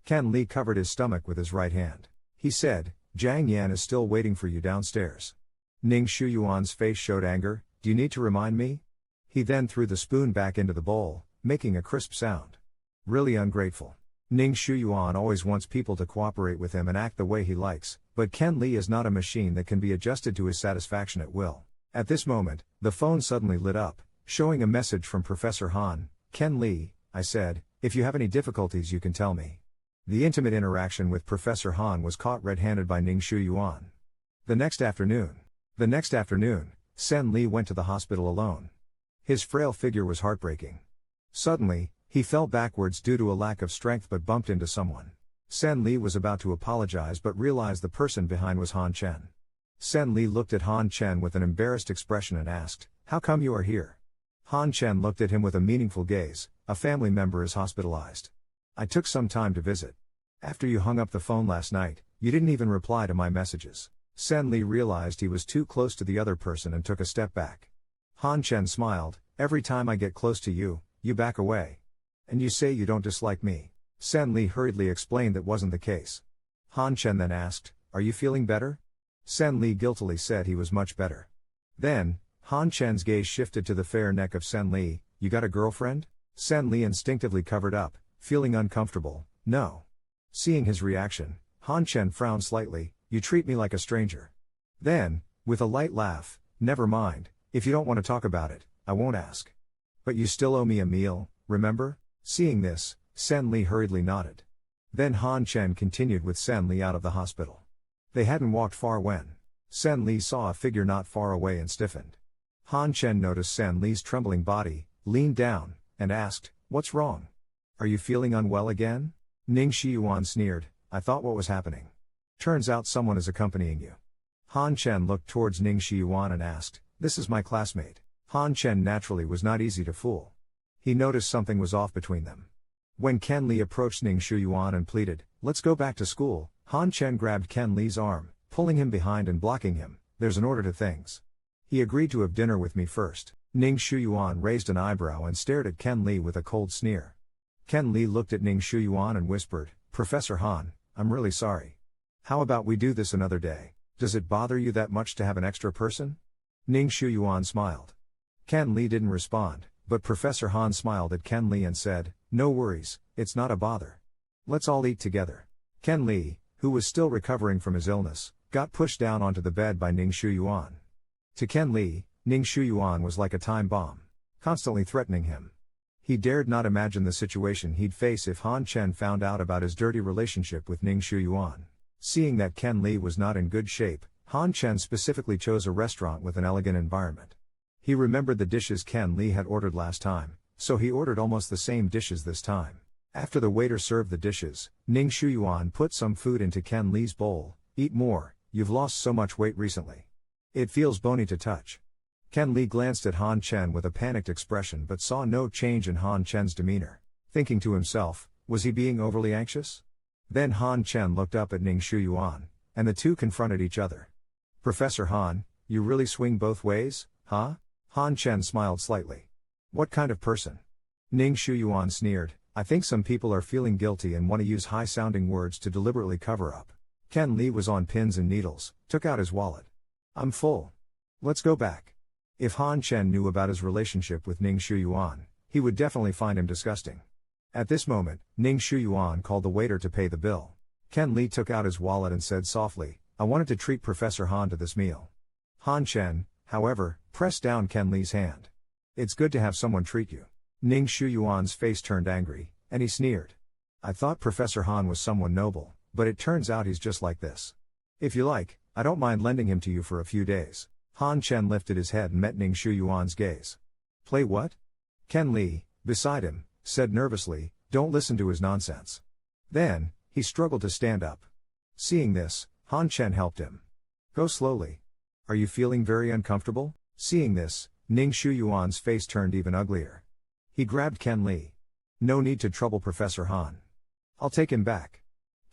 Ken Li covered his stomach with his right hand. He said, Zhang Yan is still waiting for you downstairs. Ning Shuyuan's face showed anger, do you need to remind me? He then threw the spoon back into the bowl, making a crisp sound. Really ungrateful. Ning Shuyuan always wants people to cooperate with him and act the way he likes, but Ken Li is not a machine that can be adjusted to his satisfaction at will. At this moment, the phone suddenly lit up, showing a message from Professor Han. Ken Li, I said, if you have any difficulties you can tell me. The intimate interaction with Professor Han was caught red-handed by Ning Shuyuan. The next afternoon, Sen Li went to the hospital alone. His frail figure was heartbreaking. Suddenly, he fell backwards due to a lack of strength but bumped into someone. Sen Li was about to apologize but realized the person behind was Han Chen. Sen Li looked at Han Chen with an embarrassed expression and asked, how come you are here? Han Chen looked at him with a meaningful gaze, a family member is hospitalized. I took some time to visit. After you hung up the phone last night, you didn't even reply to my messages. Sen Li realized he was too close to the other person and took a step back. Han Chen smiled, every time I get close to you, you back away. And you say you don't dislike me. Sen Li hurriedly explained that wasn't the case. Han Chen then asked, are you feeling better? Sen Li guiltily said he was much better. Then, Han Chen's gaze shifted to the fair neck of Sen Li, you got a girlfriend? Sen Li instinctively covered up, feeling uncomfortable, no. Seeing his reaction, Han Chen frowned slightly, you treat me like a stranger. Then, with a light laugh, never mind, if you don't want to talk about it, I won't ask. But you still owe me a meal, remember? Seeing this, Sen Li hurriedly nodded. Then Han Chen continued with Sen Li out of the hospital. They hadn't walked far when Sen Li saw a figure not far away and stiffened. Han Chen noticed Sen Li's trembling body, leaned down, and asked, what's wrong? Are you feeling unwell again? Ning Shiyuan sneered, I thought what was happening. Turns out someone is accompanying you. Han Chen looked towards Ning Shiyuan and asked, this is my classmate. Han Chen naturally was not easy to fool. He noticed something was off between them. When Ken Li approached Ning Shiyuan and pleaded, let's go back to school, Han Chen grabbed Ken Li's arm, pulling him behind and blocking him, there's an order to things. He agreed to have dinner with me first. Ning Shiyuan raised an eyebrow and stared at Ken Li with a cold sneer. Ken Li looked at Ning Shiyuan and whispered, Professor Han, I'm really sorry. How about we do this another day? Does it bother you that much to have an extra person? Ning Shiyuan smiled. Ken Li didn't respond, but Professor Han smiled at Ken Li and said, no worries, it's not a bother. Let's all eat together. Ken Li, who was still recovering from his illness, got pushed down onto the bed by Ning Shiyuan. To Ken Li, Ning Shiyuan was like a time bomb, constantly threatening him. He dared not imagine the situation he'd face if Han Chen found out about his dirty relationship with Ning Shiyuan. Seeing that Ken Li was not in good shape, Han Chen specifically chose a restaurant with an elegant environment. He remembered the dishes Ken Li had ordered last time, so he ordered almost the same dishes this time. After the waiter served the dishes, Ning Shiyuan put some food into Ken Li's bowl. Eat more, you've lost so much weight recently. It feels bony to touch. Ken Li glanced at Han Chen with a panicked expression but saw no change in Han Chen's demeanor. Thinking to himself, was he being overly anxious? Then Han Chen looked up at Ning Shiyuan, and the two confronted each other. Professor Han, you really swing both ways, huh? Han Chen smiled slightly. What kind of person? Ning Shiyuan sneered, I think some people are feeling guilty and want to use high-sounding words to deliberately cover up. Ken Li was on pins and needles, took out his wallet. I'm full. Let's go back. If Han Chen knew about his relationship with Ning Shiyuan, he would definitely find him disgusting. At this moment, Ning Shiyuan called the waiter to pay the bill. Ken Li took out his wallet and said softly, I wanted to treat Professor Han to this meal. Han Chen, however, pressed down Ken Li's hand. It's good to have someone treat you. Ning Shiyuan's face turned angry, and he sneered. I thought Professor Han was someone noble, but it turns out he's just like this. If you like, I don't mind lending him to you for a few days. Han Chen lifted his head and met Ning Shiyuan's gaze. Play what? Ken Li, beside him, said nervously, don't listen to his nonsense. Then, he struggled to stand up. Seeing this, Han Chen helped him. Go slowly. Are you feeling very uncomfortable? Seeing this, Ning Shiyuan's face turned even uglier. He grabbed Ken Li. No need to trouble Professor Han. I'll take him back.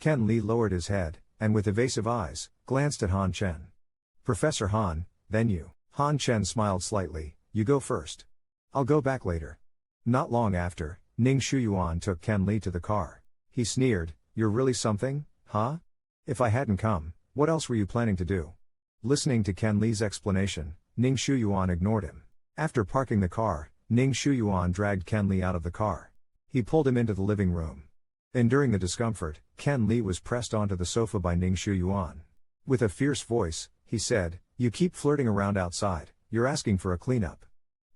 Ken Li lowered his head, and with evasive eyes, glanced at Han Chen. Professor Han, then you. Han Chen smiled slightly, you go first. I'll go back later. Not long after, Ning Shiyuan took Ken Li to the car. He sneered, you're really something, huh? If I hadn't come, what else were you planning to do? Listening to Ken Li's explanation, Ning Shiyuan ignored him. After parking the car, Ning Shiyuan dragged Ken Li out of the car. He pulled him into the living room. Enduring the discomfort, Ken Li was pressed onto the sofa by Ning Shiyuan. With a fierce voice, he said, you keep flirting around outside, you're asking for a cleanup.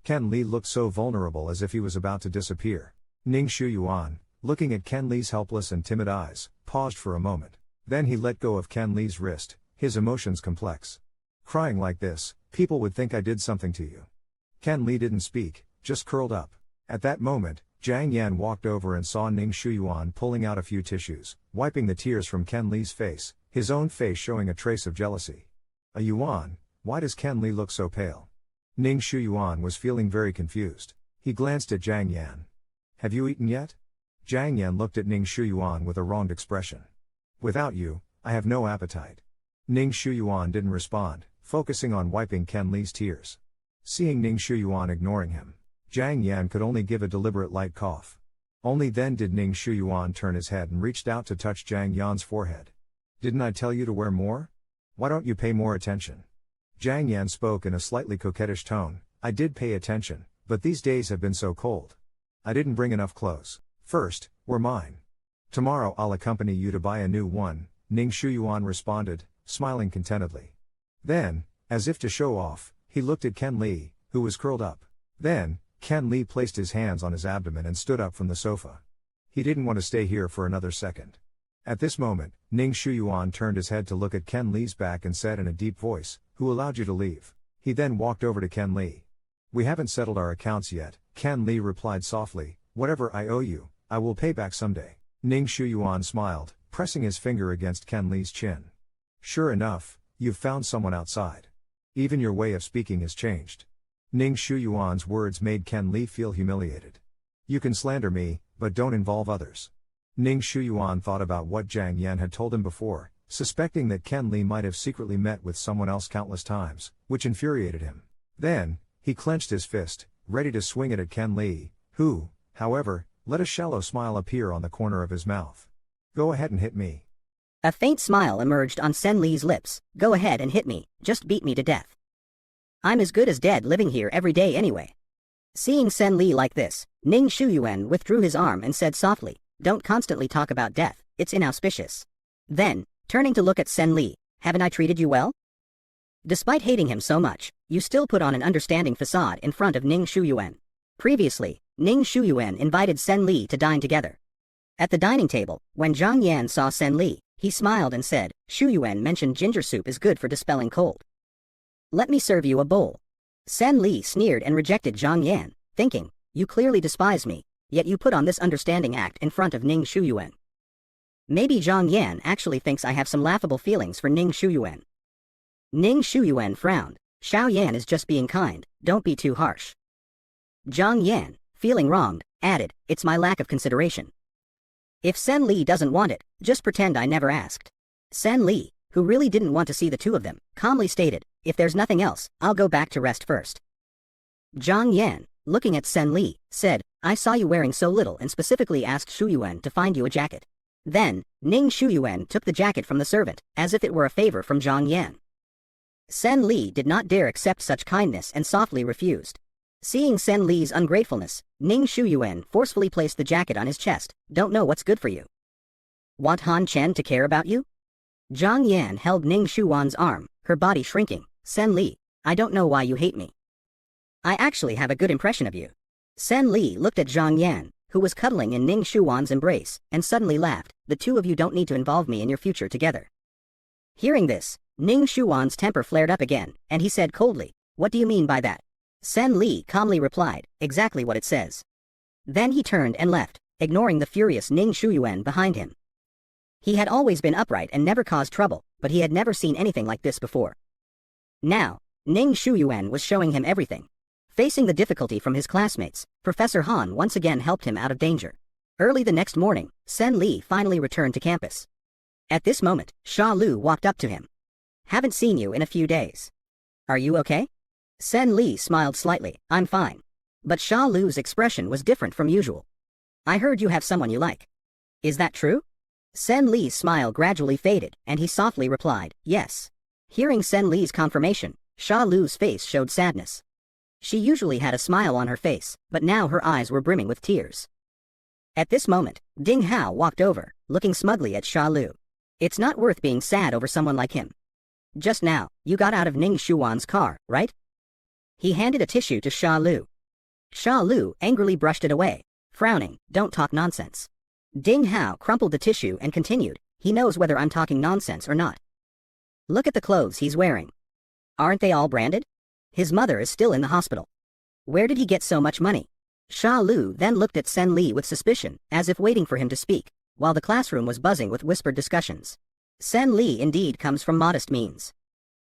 Ken Li looked so vulnerable as if he was about to disappear. Ning Shiyuan, looking at Ken Li's helpless and timid eyes, paused for a moment. Then he let go of Ken Li's wrist, his emotions complex. Crying like this, people would think I did something to you. Ken Li didn't speak, just curled up. At that moment, Jiang Yan walked over and saw Ning Shiyuan pulling out a few tissues, wiping the tears from Ken Li's face, his own face showing a trace of jealousy. A Yuan, why does Ken Li look so pale? Ning Shiyuan was feeling very confused. He glanced at Jiang Yan. Have you eaten yet? Jiang Yan looked at Ning Shiyuan with a wronged expression. Without you, I have no appetite. Ning Shiyuan didn't respond, focusing on wiping Ken Li's tears. Seeing Ning Shiyuan ignoring him, Jiang Yan could only give a deliberate light cough. Only then did Ning Shiyuan turn his head and reached out to touch Jiang Yan's forehead. Didn't I tell you to wear more? Why don't you pay more attention? Jiang Yan spoke in a slightly coquettish tone. I did pay attention, but these days have been so cold. I didn't bring enough clothes. First, we're mine. Tomorrow I'll accompany you to buy a new one, Ning Shiyuan responded, smiling contentedly. Then, as if to show off, he looked at Ken Li, who was curled up. Then, Ken Li placed his hands on his abdomen and stood up from the sofa. He didn't want to stay here for another second. At this moment, Ning Shiyuan turned his head to look at Ken Li's back and said in a deep voice, who allowed you to leave? He then walked over to Ken Li. We haven't settled our accounts yet, Ken Li replied softly, whatever I owe you, I will pay back someday. Ning Shuyuan smiled, pressing his finger against Ken Li's chin. Sure enough, you've found someone outside. Even your way of speaking has changed. Ning Shuyuan's words made Ken Li feel humiliated. You can slander me, but don't involve others. Ning Shuyuan thought about what Jiang Yan had told him before, suspecting that Ken Li might have secretly met with someone else countless times, which infuriated him. Then, he clenched his fist, ready to swing it at Ken Li, who, however, let a shallow smile appear on the corner of his mouth. Go ahead and hit me. A faint smile emerged on Sen Li's lips. Go ahead and hit me, just beat me to death. I'm as good as dead living here every day anyway. Seeing Sen Li like this, Ning Shuyuan withdrew his arm and said softly, don't constantly talk about death, it's inauspicious. Then, turning to look at Sen Li, haven't I treated you well? Despite hating him so much, you still put on an understanding facade in front of Ning Shuyuan. Previously, Ning Shuyuan invited Sen Li to dine together. At the dining table, when Jiang Yan saw Sen Li, he smiled and said, Shuyuan mentioned ginger soup is good for dispelling cold. Let me serve you a bowl. Sen Li sneered and rejected Jiang Yan, thinking, you clearly despise me, yet you put on this understanding act in front of Ning Shuyuan. Maybe Jiang Yan actually thinks I have some laughable feelings for Ning Shuyuan. Ning Shuyuan frowned. Xiao Yan is just being kind, don't be too harsh. Jiang Yan, feeling wronged, added, it's my lack of consideration. If Sen Li doesn't want it, just pretend I never asked. Sen Li, who really didn't want to see the two of them, calmly stated, if there's nothing else, I'll go back to rest first. Jiang Yan, looking at Sen Li, said, I saw you wearing so little and specifically asked Shuyuan to find you a jacket. Then, Ning Shuyuan took the jacket from the servant, as if it were a favor from Jiang Yan. Sen Li did not dare accept such kindness and softly refused. Seeing Sen Li's ungratefulness, Ning Shuyuan forcefully placed the jacket on his chest. Don't know what's good for you. Want Han Chen to care about you? Jiang Yan held Ning Shuyuan's arm, her body shrinking. Sen Li, I don't know why you hate me. I actually have a good impression of you. Sen Li looked at Jiang Yan, who was cuddling in Ning Shuyuan's embrace, and suddenly laughed. The two of you don't need to involve me in your future together. Hearing this, Ning Shuyuan's temper flared up again, and he said coldly, what do you mean by that? Sen Li calmly replied, exactly what it says. Then he turned and left, ignoring the furious Ning Shuyuan behind him. He had always been upright and never caused trouble, but he had never seen anything like this before. Now, Ning Shuyuan was showing him everything. Facing the difficulty from his classmates, Professor Han once again helped him out of danger. Early the next morning, Sen Li finally returned to campus. At this moment, Sha Lu walked up to him. Haven't seen you in a few days. Are you okay? Sen Li smiled slightly, I'm fine. But Sha Lu's expression was different from usual. I heard you have someone you like. Is that true? Sen Li's smile gradually faded, and he softly replied, yes. Hearing Sen Li's confirmation, Sha Lu's face showed sadness. She usually had a smile on her face, but now her eyes were brimming with tears. At this moment, Ding Hao walked over, looking smugly at Sha Lu. It's not worth being sad over someone like him. Just now, you got out of Ning Shuyuan's car, right? He handed a tissue to Sha Lu. Sha Lu angrily brushed it away, frowning, don't talk nonsense. Ding Hao crumpled the tissue and continued, he knows whether I'm talking nonsense or not. Look at the clothes he's wearing. Aren't they all branded? His mother is still in the hospital. Where did he get so much money? Sha Lu then looked at Sen Li with suspicion, as if waiting for him to speak, while the classroom was buzzing with whispered discussions. Sen Li indeed comes from modest means.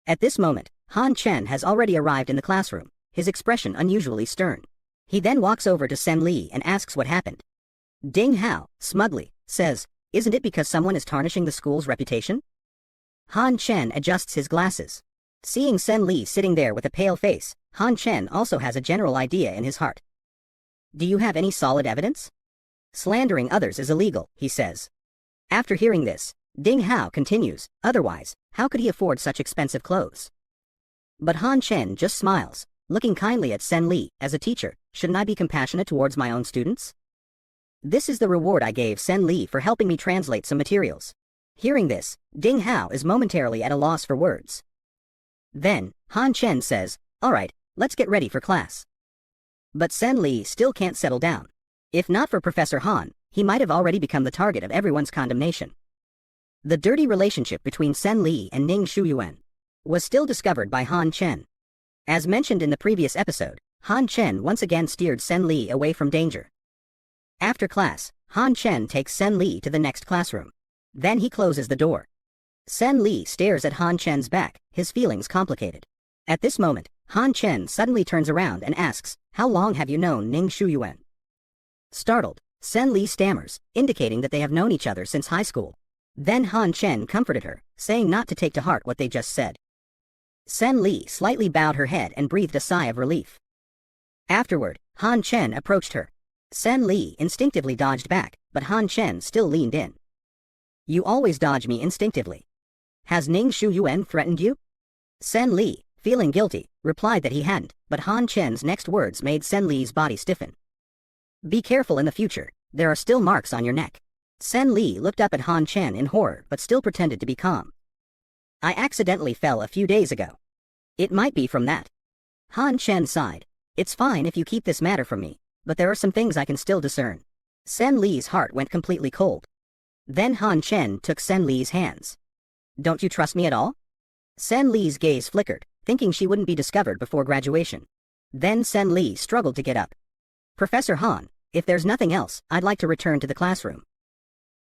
At this moment, Han Chen has already arrived in the classroom, his expression unusually stern. He then walks over to Sen Li and asks what happened. Ding Hao, smugly, says, isn't it because someone is tarnishing the school's reputation? Han Chen adjusts his glasses. Seeing Sen Li sitting there with a pale face, Han Chen also has a general idea in his heart. Do you have any solid evidence? Slandering others is illegal, he says. After hearing this, Ding Hao continues, otherwise, how could he afford such expensive clothes? But Han Chen just smiles, looking kindly at Sen Li. As a teacher, shouldn't I be compassionate towards my own students? This is the reward I gave Sen Li for helping me translate some materials. Hearing this, Ding Hao is momentarily at a loss for words. Then, Han Chen says, alright, let's get ready for class. But Sen Li still can't settle down. If not for Professor Han, he might have already become the target of everyone's condemnation. The dirty relationship between Sen Li and Ning Shuyuan was still discovered by Han Chen. As mentioned in the previous episode, Han Chen once again steered Sen Li away from danger. After class, Han Chen takes Sen Li to the next classroom. Then he closes the door. Sen Li stares at Han Chen's back, his feelings complicated. At this moment, Han Chen suddenly turns around and asks, "How long have you known Ning Shuyuan?" Startled, Sen Li stammers, indicating that they have known each other since high school. Then Han Chen comforted her, saying not to take to heart what they just said. Sen Li slightly bowed her head and breathed a sigh of relief. Afterward, Han Chen approached her. Sen Li instinctively dodged back, but Han Chen still leaned in. "You always dodge me instinctively. Has Ning Shuyuan threatened you?" Sen Li, feeling guilty, replied that he hadn't, but Han Chen's next words made Sen Li's body stiffen. "Be careful in the future, there are still marks on your neck." Sen Li looked up at Han Chen in horror but still pretended to be calm. "I accidentally fell a few days ago. It might be from that." Han Chen sighed. "It's fine if you keep this matter from me, but there are some things I can still discern." Sen Li's heart went completely cold. Then Han Chen took Sen Li's hands. "Don't you trust me at all?" Sen Li's gaze flickered, thinking she wouldn't be discovered before graduation. Then Sen Li struggled to get up. "Professor Han, if there's nothing else, I'd like to return to the classroom."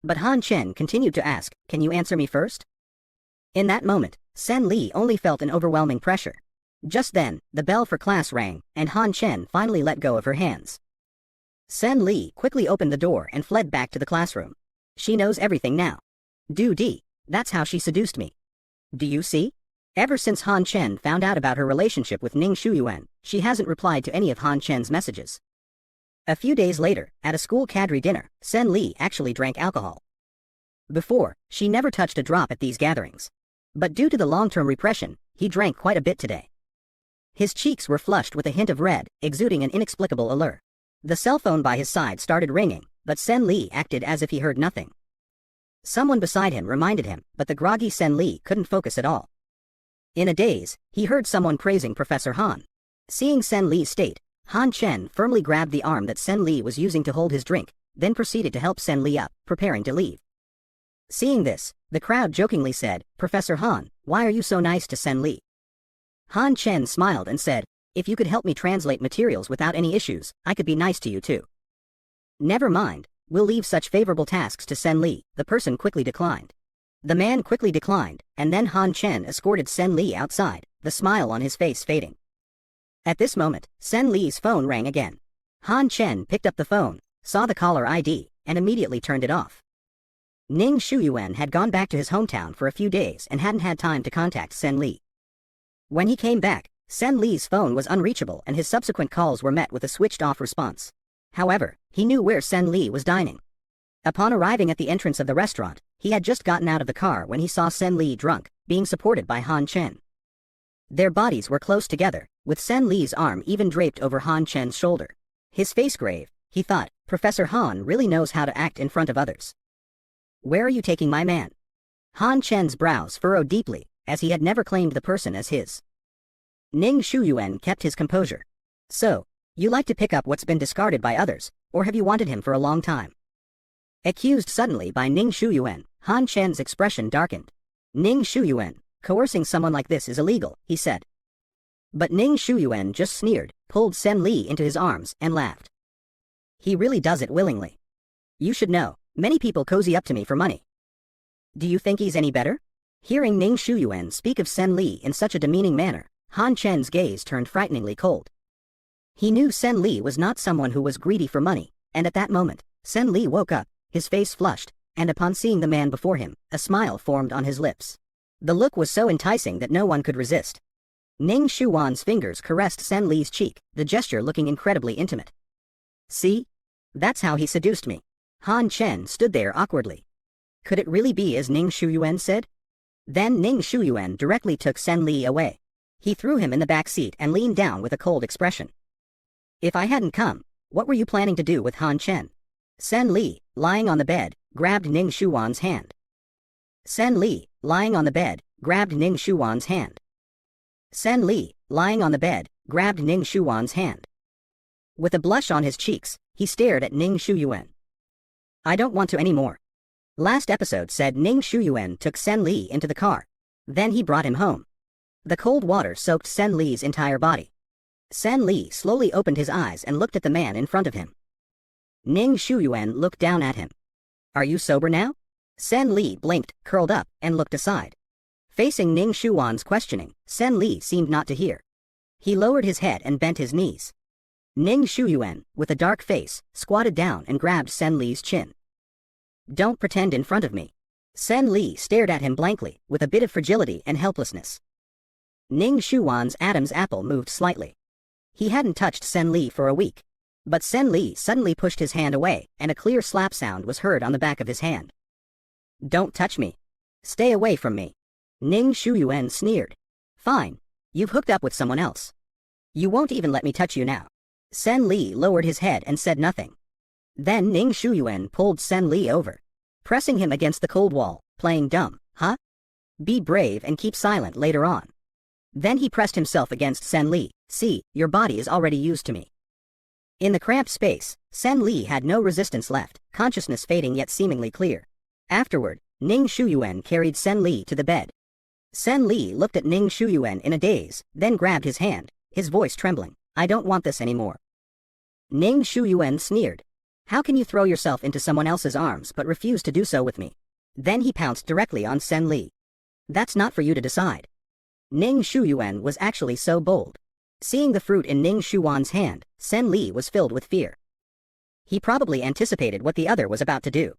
But Han Chen continued to ask, "Can you answer me first?" In that moment, Sen Li only felt an overwhelming pressure. Just then, the bell for class rang, and Han Chen finally let go of her hands. Sen Li quickly opened the door and fled back to the classroom. She knows everything now. That's how she seduced me. Do you see? Ever since Han Chen found out about her relationship with Ning Shuyuan, she hasn't replied to any of Han Chen's messages. A few days later, at a school cadre dinner, Sen Li actually drank alcohol. Before, she never touched a drop at these gatherings. But due to the long-term repression, he drank quite a bit today. His cheeks were flushed with a hint of red, exuding an inexplicable allure. The cell phone by his side started ringing, but Sen Li acted as if he heard nothing. Someone beside him reminded him, but the groggy Sen Li couldn't focus at all. In a daze, he heard someone praising Professor Han. Seeing Sen Li's state, Han Chen firmly grabbed the arm that Sen Li was using to hold his drink, then proceeded to help Sen Li up, preparing to leave. Seeing this, the crowd jokingly said, "Professor Han, why are you so nice to Sen Li?" Han Chen smiled and said, "If you could help me translate materials without any issues, I could be nice to you too." "Never mind, we'll leave such favorable tasks to Sen Li," the person quickly declined. The man quickly declined, and then Han Chen escorted Sen Li outside, the smile on his face fading. At this moment, Sen Li's phone rang again. Han Chen picked up the phone, saw the caller ID, and immediately turned it off. Ning Shuyuan had gone back to his hometown for a few days and hadn't had time to contact Sen Li. When he came back, Sen Li's phone was unreachable and his subsequent calls were met with a switched-off response. However, he knew where Sen Li was dining. Upon arriving at the entrance of the restaurant, he had just gotten out of the car when he saw Sen Li drunk, being supported by Han Chen. Their bodies were close together, with Sen Li's arm even draped over Han Chen's shoulder. His face grave, he thought, Professor Han really knows how to act in front of others. "Where are you taking my man?" Han Chen's brows furrowed deeply, as he had never claimed the person as his. Ning Shuyuan kept his composure. "So, you like to pick up what's been discarded by others, or have you wanted him for a long time?" Accused suddenly by Ning Shuyuan, Han Chen's expression darkened. "Ning Shuyuan, coercing someone like this is illegal," he said. But Ning Shuyuan just sneered, pulled Sen Li into his arms, and laughed. "He really does it willingly. You should know, many people cozy up to me for money. Do you think he's any better?" Hearing Ning Shuyuan speak of Sen Li in such a demeaning manner, Han Chen's gaze turned frighteningly cold. He knew Sen Li was not someone who was greedy for money, and at that moment, Sen Li woke up, his face flushed, and upon seeing the man before him, a smile formed on his lips. The look was so enticing that no one could resist. Ning Shuyuan's fingers caressed Sen Li's cheek, the gesture looking incredibly intimate. "See? That's how he seduced me." Han Chen stood there awkwardly. Could it really be as Ning Shuyuan said? Then Ning Shuyuan directly took Sen Li away. He threw him in the back seat and leaned down with a cold expression. "If I hadn't come, what were you planning to do with Han Chen?" Sen Li, lying on the bed, grabbed Ning Shuyuan's hand. Sen Li, lying on the bed, grabbed Ning Shuyuan's hand. Sen Li, lying on the bed, grabbed Ning Shuyuan's hand. With a blush on his cheeks, he stared at Ning Shuyuan. "I don't want to anymore." Last episode said Ning Shuyuan took Sen Li into the car. Then he brought him home. The cold water soaked Sen Li's entire body. Sen Li slowly opened his eyes and looked at the man in front of him. Ning Shuyuan looked down at him. Are you sober now? Sen Li blinked, curled up, and looked aside. Facing Ning Shuwan's questioning, Sen Li seemed not to hear. He lowered his head and bent his knees. Ning Shuyuan, with a dark face, squatted down and grabbed Sen Li's chin. Don't pretend in front of me. Sen Li stared at him blankly, with a bit of fragility and helplessness. Ning Shuwan's Adam's apple moved slightly. He hadn't touched Sen Li for a week. But Sen Li suddenly pushed his hand away, and a clear slap sound was heard on the back of his hand. Don't touch me. Stay away from me. Ning Shuyuan sneered. Fine. You've hooked up with someone else. You won't even let me touch you now. Sen Li lowered his head and said nothing. Then Ning Shuyuan pulled Sen Li over, pressing him against the cold wall, playing dumb, huh? Be brave and keep silent later on. Then he pressed himself against Sen Li. See, your body is already used to me. In the cramped space, Sen Li had no resistance left, consciousness fading yet seemingly clear. Afterward, Ning Shuyuan carried Sen Li to the bed. Sen Li looked at Ning Shuyuan in a daze, then grabbed his hand, his voice trembling. I don't want this anymore. Ning Shuyuan sneered. How can you throw yourself into someone else's arms but refuse to do so with me? Then he pounced directly on Sen Li. That's not for you to decide. Ning Shuyuan was actually so bold. Seeing the fruit in Ning Shuwan's hand, Sen Li was filled with fear. He probably anticipated what the other was about to do.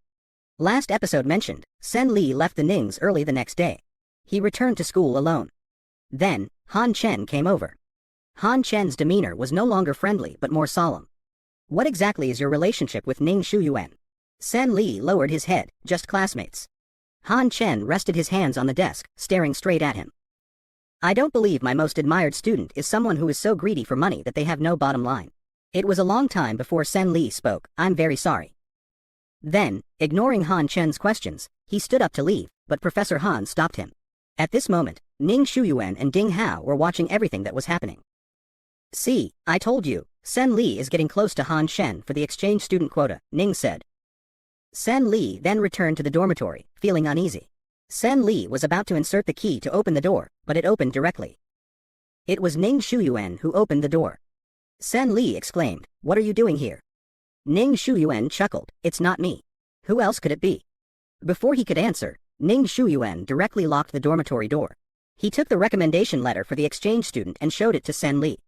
Last episode mentioned, Sen Li left the Nings early the next day. He returned to school alone. Then, Han Chen came over. Han Chen's demeanor was no longer friendly but more solemn. What exactly is your relationship with Ning Shuyuan? Sen Li lowered his head, just classmates. Han Chen rested his hands on the desk, staring straight at him. I don't believe my most admired student is someone who is so greedy for money that they have no bottom line. It was a long time before Sen Li spoke. I'm very sorry. Then, ignoring Han Chen's questions, he stood up to leave, but Professor Han stopped him. At this moment, Ning Shuyuan and Ding Hao were watching everything that was happening. See, I told you, Sen Li is getting close to Han Chen for the exchange student quota, Ning said. Sen Li then returned to the dormitory, feeling uneasy. Sen Li was about to insert the key to open the door, but it opened directly. It was Ning Shuyuan who opened the door. Sen Li exclaimed, What are you doing here? Ning Shuyuan chuckled, It's not me. Who else could it be? Before he could answer, Ning Shuyuan directly locked the dormitory door. He took the recommendation letter for the exchange student and showed it to Sen Li.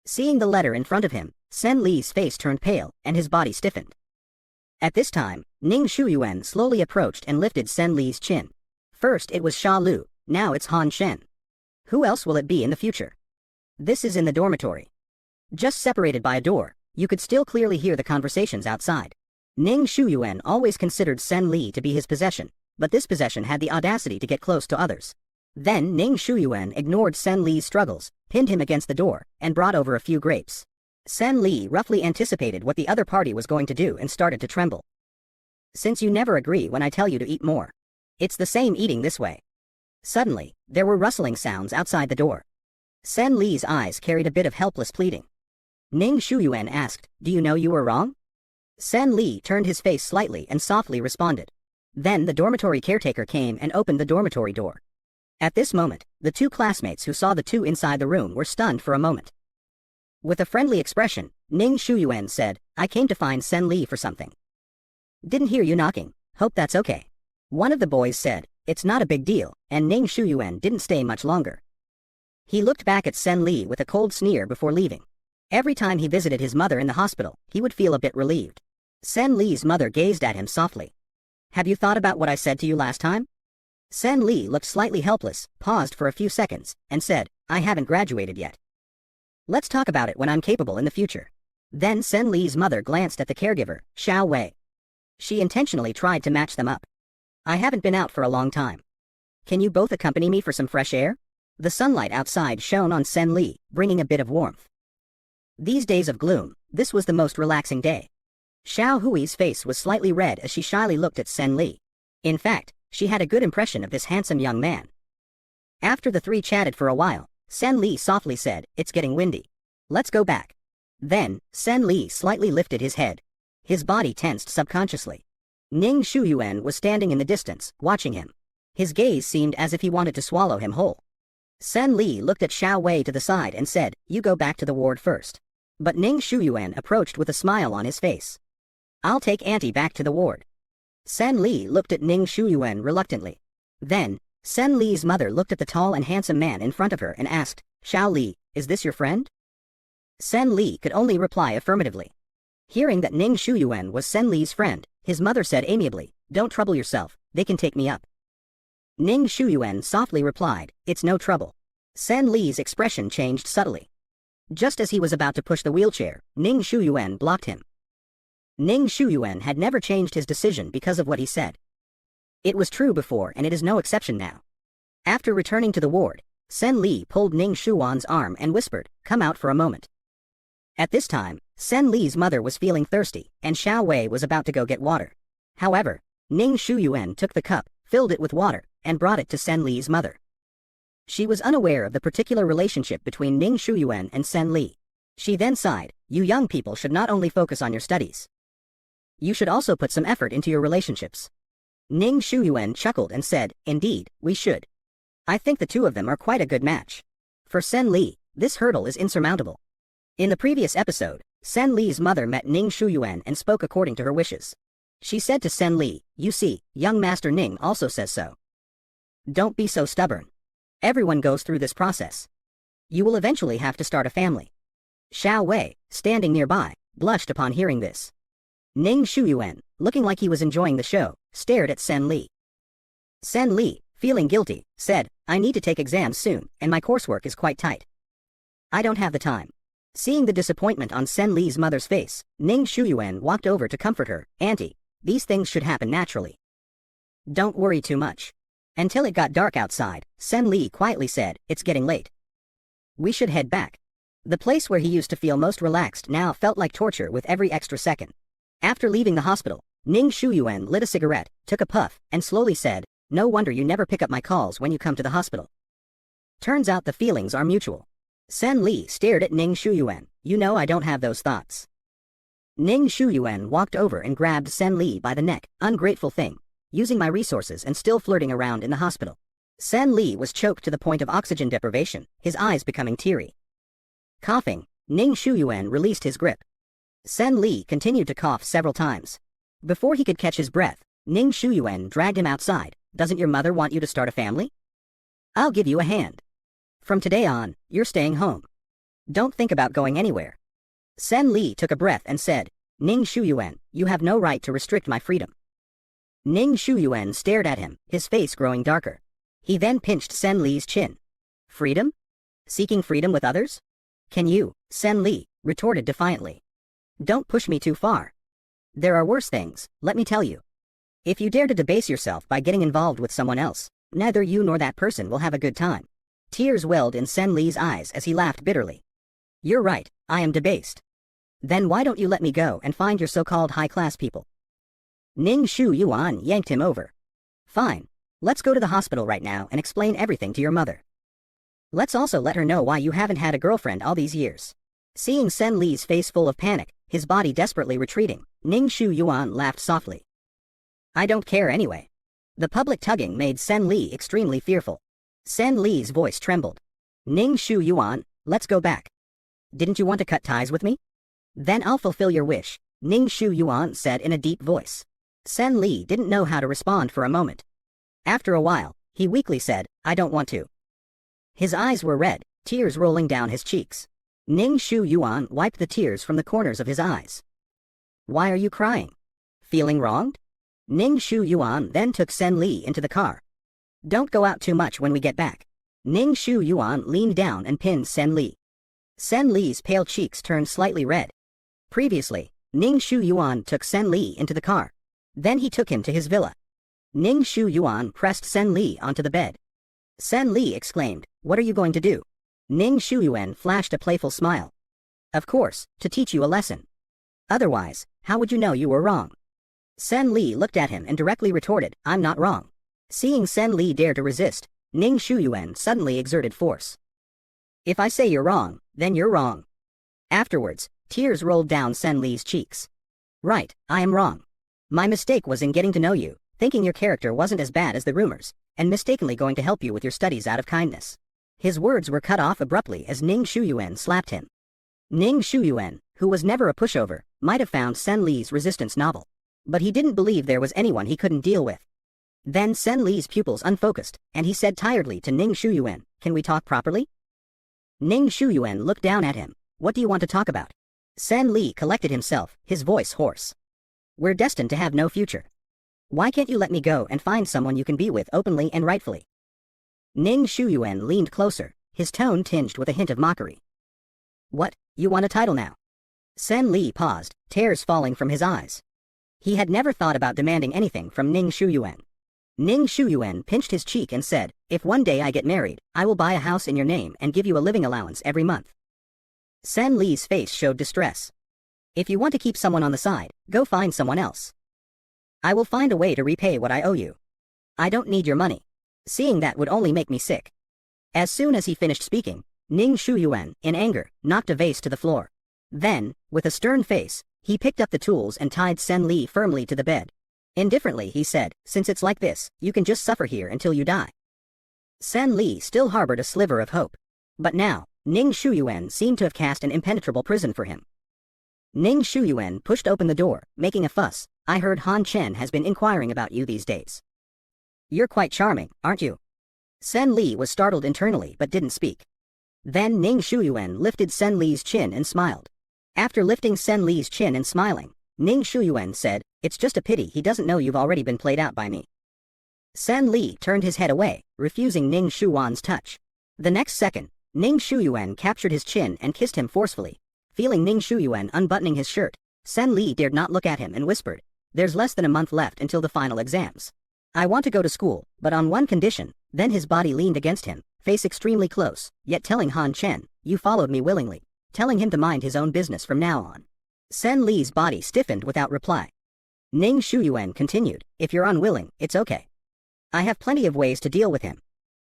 Seeing the letter in front of him, Sen Li's face turned pale, and his body stiffened. At this time, Ning Shuyuan slowly approached and lifted Sen Li's chin. First it was Sha Lu, now it's Han Chen. Who else will it be in the future? This is in the dormitory. Just separated by a door, you could still clearly hear the conversations outside. Ning Shuyuan always considered Sen Li to be his possession, but this possession had the audacity to get close to others. Then Ning Shuyuan ignored Sen Li's struggles, pinned him against the door, and brought over a few grapes. Sen Li roughly anticipated what the other party was going to do and started to tremble. Since you never agree when I tell you to eat more. It's the same eating this way. Suddenly, there were rustling sounds outside the door. Sen Li's eyes carried a bit of helpless pleading. Ning Shuyuan asked, Do you know you were wrong? Sen Li turned his face slightly and softly responded. Then the dormitory caretaker came and opened the dormitory door. At this moment, the two classmates who saw the two inside the room were stunned for a moment. With a friendly expression, Ning Shuyuan said, I came to find Sen Li for something. Didn't hear you knocking, hope that's okay. One of the boys said, It's not a big deal, and Ning Shuyuan didn't stay much longer. He looked back at Sen Li with a cold sneer before leaving. Every time he visited his mother in the hospital, he would feel a bit relieved. Sen Li's mother gazed at him softly. Have you thought about what I said to you last time? Sen Li looked slightly helpless, paused for a few seconds, and said, I haven't graduated yet. Let's talk about it when I'm capable in the future. Then Sen Li's mother glanced at the caregiver, Xiao Wei. She intentionally tried to match them up. I haven't been out for a long time. Can you both accompany me for some fresh air? The sunlight outside shone on Sen Li, bringing a bit of warmth. These days of gloom, this was the most relaxing day. Xiao Hui's face was slightly red as she shyly looked at Sen Li. In fact, she had a good impression of this handsome young man. After the three chatted for a while, Sen Li softly said, It's getting windy. Let's go back. Then, Sen Li slightly lifted his head. His body tensed subconsciously. Ning Shuyuan was standing in the distance, watching him. His gaze seemed as if he wanted to swallow him whole. Sen Li looked at Xiao Wei to the side and said, You go back to the ward first. But Ning Shuyuan approached with a smile on his face. I'll take Auntie back to the ward. Sen Li looked at Ning Shuyuan reluctantly. Then, Sen Li's mother looked at the tall and handsome man in front of her and asked, Xiao Li, is this your friend? Sen Li could only reply affirmatively. Hearing that Ning Shuyuan was Sen Li's friend, his mother said amiably, don't trouble yourself, they can take me up. Ning Shuyuan softly replied, it's no trouble. Sen Li's expression changed subtly. Just as he was about to push the wheelchair, Ning Shuyuan blocked him. Ning Shuyuan had never changed his decision because of what he said. It was true before and it is no exception now. After returning to the ward, Sen Li pulled Ning Shuyuan's arm and whispered, come out for a moment. At this time, Sen Li's mother was feeling thirsty, and Xiao Wei was about to go get water. However, Ning Shuyuan took the cup, filled it with water, and brought it to Sen Li's mother. She was unaware of the particular relationship between Ning Shuyuan and Sen Li. She then sighed, you young people should not only focus on your studies. You should also put some effort into your relationships. Ning Shuyuan chuckled and said, indeed, we should. I think the two of them are quite a good match. For Sen Li, this hurdle is insurmountable. In the previous episode, Sen Li's mother met Ning Shuyuan and spoke according to her wishes. She said to Sen Li, you see, young Master Ning also says so. Don't be so stubborn. Everyone goes through this process. You will eventually have to start a family. Xiao Wei, standing nearby, blushed upon hearing this. Ning Shuyuan, looking like he was enjoying the show, stared at Sen Li. Sen Li, feeling guilty, said, I need to take exams soon, and my coursework is quite tight. I don't have the time. Seeing the disappointment on Sen Li's mother's face, Ning Shuyuan walked over to comfort her, Auntie, these things should happen naturally. Don't worry too much. Until it got dark outside, Sen Li quietly said, it's getting late. We should head back. The place where he used to feel most relaxed now felt like torture with every extra second. After leaving the hospital, Ning Shuyuan lit a cigarette, took a puff, and slowly said, no wonder you never pick up my calls when you come to the hospital. Turns out the feelings are mutual. Sen Li stared at Ning Shuyuan, you know I don't have those thoughts. Ning Shuyuan walked over and grabbed Sen Li by the neck, ungrateful thing, using my resources and still flirting around in the hospital. Sen Li was choked to the point of oxygen deprivation, his eyes becoming teary. Coughing, Ning Shuyuan released his grip. Sen Li continued to cough several times. Before he could catch his breath, Ning Shuyuan dragged him outside. Doesn't your mother want you to start a family? I'll give you a hand. From today on, you're staying home. Don't think about going anywhere. Sen Li took a breath and said, Ning Shuyuan, you have no right to restrict my freedom. Ning Shuyuan stared at him, his face growing darker. He then pinched Sen Li's chin. Freedom? Seeking freedom with others? Can you, Sen Li, retorted defiantly. Don't push me too far. There are worse things, let me tell you. If you dare to debase yourself by getting involved with someone else, neither you nor that person will have a good time. Tears welled in Sen Li's eyes as he laughed bitterly. You're right, I am debased. Then why don't you let me go and find your so-called high-class people? Ning Shuyuan yanked him over. Fine. Let's go to the hospital right now and explain everything to your mother. Let's also let her know why you haven't had a girlfriend all these years. Seeing Sen Li's face full of panic, his body desperately retreating, Ning Shuyuan laughed softly. I don't care anyway. The public tugging made Sen Li extremely fearful. Sen Li's voice trembled. Ning Shuyuan, let's go back. Didn't you want to cut ties with me? Then I'll fulfill your wish, Ning Shuyuan said in a deep voice. Sen Li didn't know how to respond for a moment. After a while, he weakly said, I don't want to. His eyes were red, tears rolling down his cheeks. Ning Shuyuan wiped the tears from the corners of his eyes. Why are you crying? Feeling wronged? Ning Shuyuan then took Sen Li into the car. Don't go out too much when we get back. Ning Shuyuan leaned down and pinned Sen Li. Sen Li's pale cheeks turned slightly red. Previously, Ning Shuyuan took Sen Li into the car. Then he took him to his villa. Ning Shuyuan pressed Sen Li onto the bed. Sen Li exclaimed, what are you going to do? Ning Shuyuan flashed a playful smile. Of course, to teach you a lesson. Otherwise, how would you know you were wrong? Sen Li looked at him and directly retorted, I'm not wrong. Seeing Sen Li dare to resist, Ning Shuyuan suddenly exerted force. If I say you're wrong, then you're wrong. Afterwards, tears rolled down Sen Li's cheeks. Right, I am wrong. My mistake was in getting to know you, thinking your character wasn't as bad as the rumors, and mistakenly going to help you with your studies out of kindness. His words were cut off abruptly as Ning Shuyuan slapped him. Ning Shuyuan, who was never a pushover, might have found Sen Li's resistance novel. But he didn't believe there was anyone he couldn't deal with. Then Sen Li's pupils unfocused, and he said tiredly to Ning Shuyuan, "Can we talk properly?" Ning Shuyuan looked down at him. "What do you want to talk about?" Sen Li collected himself, his voice hoarse. "We're destined to have no future. Why can't you let me go and find someone you can be with openly and rightfully?" Ning Shuyuan leaned closer, his tone tinged with a hint of mockery. "What, you want a title now?" Sen Li paused, tears falling from his eyes. He had never thought about demanding anything from Ning Shuyuan. Ning Shuyuan pinched his cheek and said, "If one day I get married, I will buy a house in your name and give you a living allowance every month." Sen Li's face showed distress. "If you want to keep someone on the side, go find someone else. I will find a way to repay what I owe you. I don't need your money. Seeing that would only make me sick." As soon as he finished speaking, Ning Shuyuan, in anger, knocked a vase to the floor. Then, with a stern face, he picked up the tools and tied Sen Li firmly to the bed. Indifferently he said, "Since it's like this, you can just suffer here until you die." Sen Li still harbored a sliver of hope. But now, Ning Shuyuan seemed to have cast an impenetrable prison for him. Ning Shuyuan pushed open the door, making a fuss. "I heard Han Chen has been inquiring about you these days. You're quite charming, aren't you?" Sen Li was startled internally but didn't speak. Then Ning Shuyuan lifted Sen Li's chin and smiled. After lifting Sen Li's chin and smiling, Ning Shuyuan said, "It's just a pity he doesn't know you've already been played out by me." Sen Li turned his head away, refusing Ning Shuyuan's touch. The next second, Ning Shuyuan captured his chin and kissed him forcefully. Feeling Ning Shuyuan unbuttoning his shirt, Sen Li dared not look at him and whispered, "There's less than a month left until the final exams. I want to go to school, but on one condition." Then his body leaned against him, face extremely close, yet telling Han Chen, "You followed me willingly," telling him to mind his own business from now on. Sen Li's body stiffened without reply. Ning Shuyuan continued, "If you're unwilling, it's okay. I have plenty of ways to deal with him."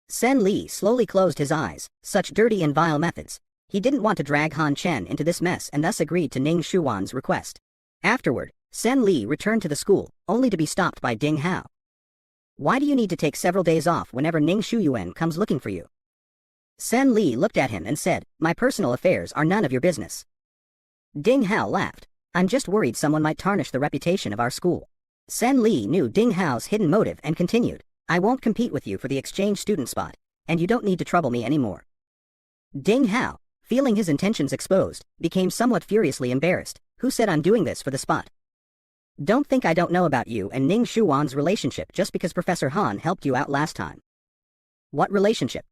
Sen Li slowly closed his eyes. Such dirty and vile methods. He didn't want to drag Han Chen into this mess and thus agreed to Ning Shuyuan's request. Afterward, Sen Li returned to the school, only to be stopped by Ding Hao. "Why do you need to take several days off whenever Ning Shuyuan comes looking for you?" Sen Li looked at him and said, "My personal affairs are none of your business." Ding Hao laughed. "I'm just worried someone might tarnish the reputation of our school." Sen Li knew Ding Hao's hidden motive and continued, "I won't compete with you for the exchange student spot, and you don't need to trouble me anymore." Ding Hao, feeling his intentions exposed, became somewhat furiously embarrassed. "Who said I'm doing this for the spot? Don't think I don't know about you and Ning Shuyuan's relationship just because Professor Han helped you out last time." "What relationship?"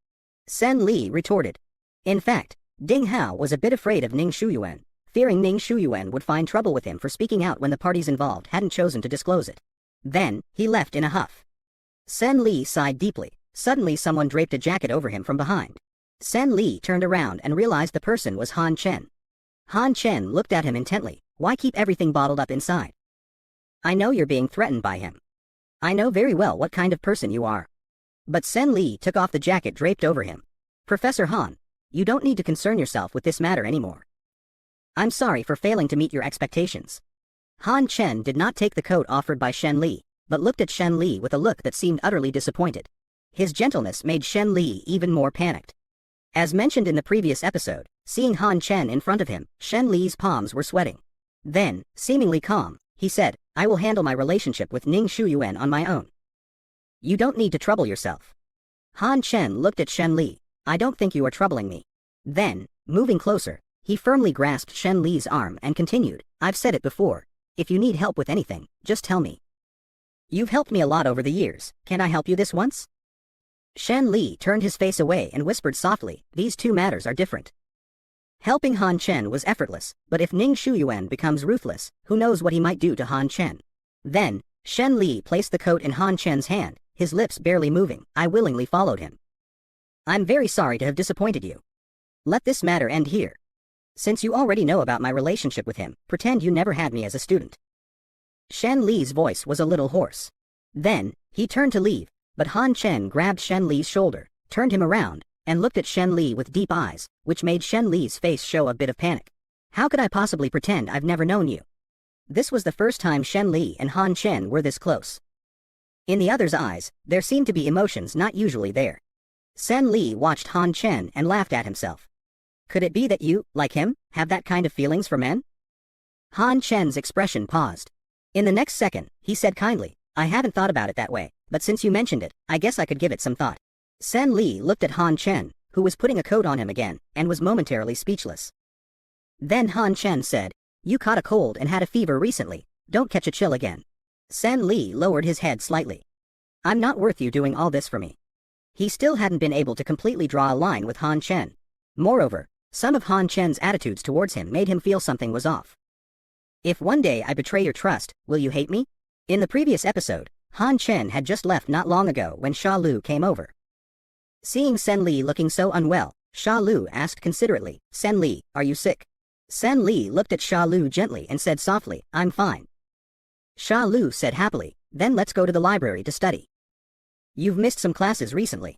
Sen Li retorted. In fact, Ding Hao was a bit afraid of Ning Shuyuan, fearing Ning Shuyuan would find trouble with him for speaking out when the parties involved hadn't chosen to disclose it. Then, he left in a huff. Sen Li sighed deeply. Suddenly someone draped a jacket over him from behind. Sen Li turned around and realized the person was Han Chen. Han Chen looked at him intently. "Why keep everything bottled up inside? I know you're being threatened by him. I know very well what kind of person you are." But Sen Li took off the jacket draped over him. "Professor Han, you don't need to concern yourself with this matter anymore. I'm sorry for failing to meet your expectations." Han Chen did not take the coat offered by Shen Li, but looked at Shen Li with a look that seemed utterly disappointed. His gentleness made Shen Li even more panicked. As mentioned in the previous episode, seeing Han Chen in front of him, Shen Li's palms were sweating. Then, seemingly calm, he said, "I will handle my relationship with Ning Shuyuan on my own. You don't need to trouble yourself." Han Chen looked at Shen Li. "I don't think you are troubling me." Then, moving closer, he firmly grasped Shen Li's arm and continued, "I've said it before. If you need help with anything, just tell me. You've helped me a lot over the years. Can I help you this once?" Shen Li turned his face away and whispered softly, "These two matters are different. Helping Han Chen was effortless, but if Ning Shuyuan becomes ruthless, who knows what he might do to Han Chen." Then, Shen Li placed the coat in Han Chen's hand, his lips barely moving. "I willingly followed him. I'm very sorry to have disappointed you. Let this matter end here. Since you already know about my relationship with him, pretend you never had me as a student." Shen Li's voice was a little hoarse. Then, he turned to leave, but Han Chen grabbed Shen Li's shoulder, turned him around, and looked at Shen Li with deep eyes, which made Shen Li's face show a bit of panic. "How could I possibly pretend I've never known you?" This was the first time Shen Li and Han Chen were this close. In the other's eyes, there seemed to be emotions not usually there. Sen Li watched Han Chen and laughed at himself. Could it be that you, like him, have that kind of feelings for men? Han Chen's expression paused. In the next second, he said kindly, I haven't thought about it that way, but since you mentioned it, I guess I could give it some thought. Sen Li looked at Han Chen, who was putting a coat on him again, and was momentarily speechless. Then Han Chen said, you caught a cold and had a fever recently, don't catch a chill again. Sen Li lowered his head slightly. I'm not worth you doing all this for me. He still hadn't been able to completely draw a line with Han Chen. Moreover, some of Han Chen's attitudes towards him made him feel something was off. If one day I betray your trust, will you hate me? In the previous episode, Han Chen had just left not long ago when Sha Lu came over. Seeing Sen Li looking so unwell, Sha Lu asked considerately, Sen Li, are you sick? Sen Li looked at Sha Lu gently and said softly, I'm fine. Sha Lu said happily, then let's go to the library to study. You've missed some classes recently.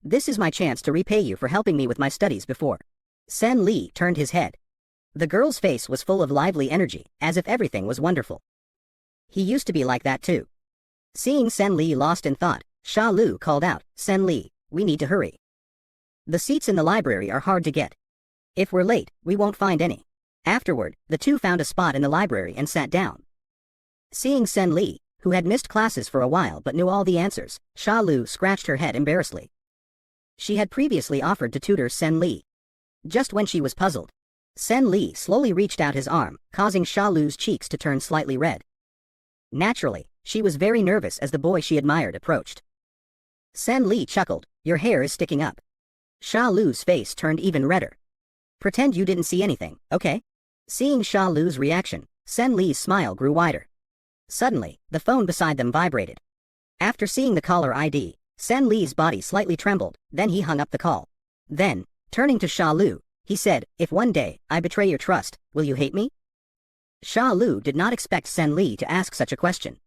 This is my chance to repay you for helping me with my studies before. Sen Li turned his head. The girl's face was full of lively energy, as if everything was wonderful. He used to be like that too. Seeing Sen Li lost in thought, Sha Lu called out, Sen Li, we need to hurry. The seats in the library are hard to get. If we're late, we won't find any. Afterward, the two found a spot in the library and sat down. Seeing Sen Li, who had missed classes for a while but knew all the answers, Sha Lu scratched her head embarrassedly. She had previously offered to tutor Sen Li. Just when she was puzzled, Sen Li slowly reached out his arm, causing Sha Lu's cheeks to turn slightly red. Naturally, she was very nervous as the boy she admired approached. Sen Li chuckled, your hair is sticking up. Sha Lu's face turned even redder. Pretend you didn't see anything, okay? Seeing Sha Lu's reaction, Sen Li's smile grew wider. Suddenly, the phone beside them vibrated. After seeing the caller ID, Sen Li's body slightly trembled, then he hung up the call. Then, turning to Sha Lu, he said, if one day I betray your trust, will you hate me? Sha Lu did not expect Sen Li to ask such a question.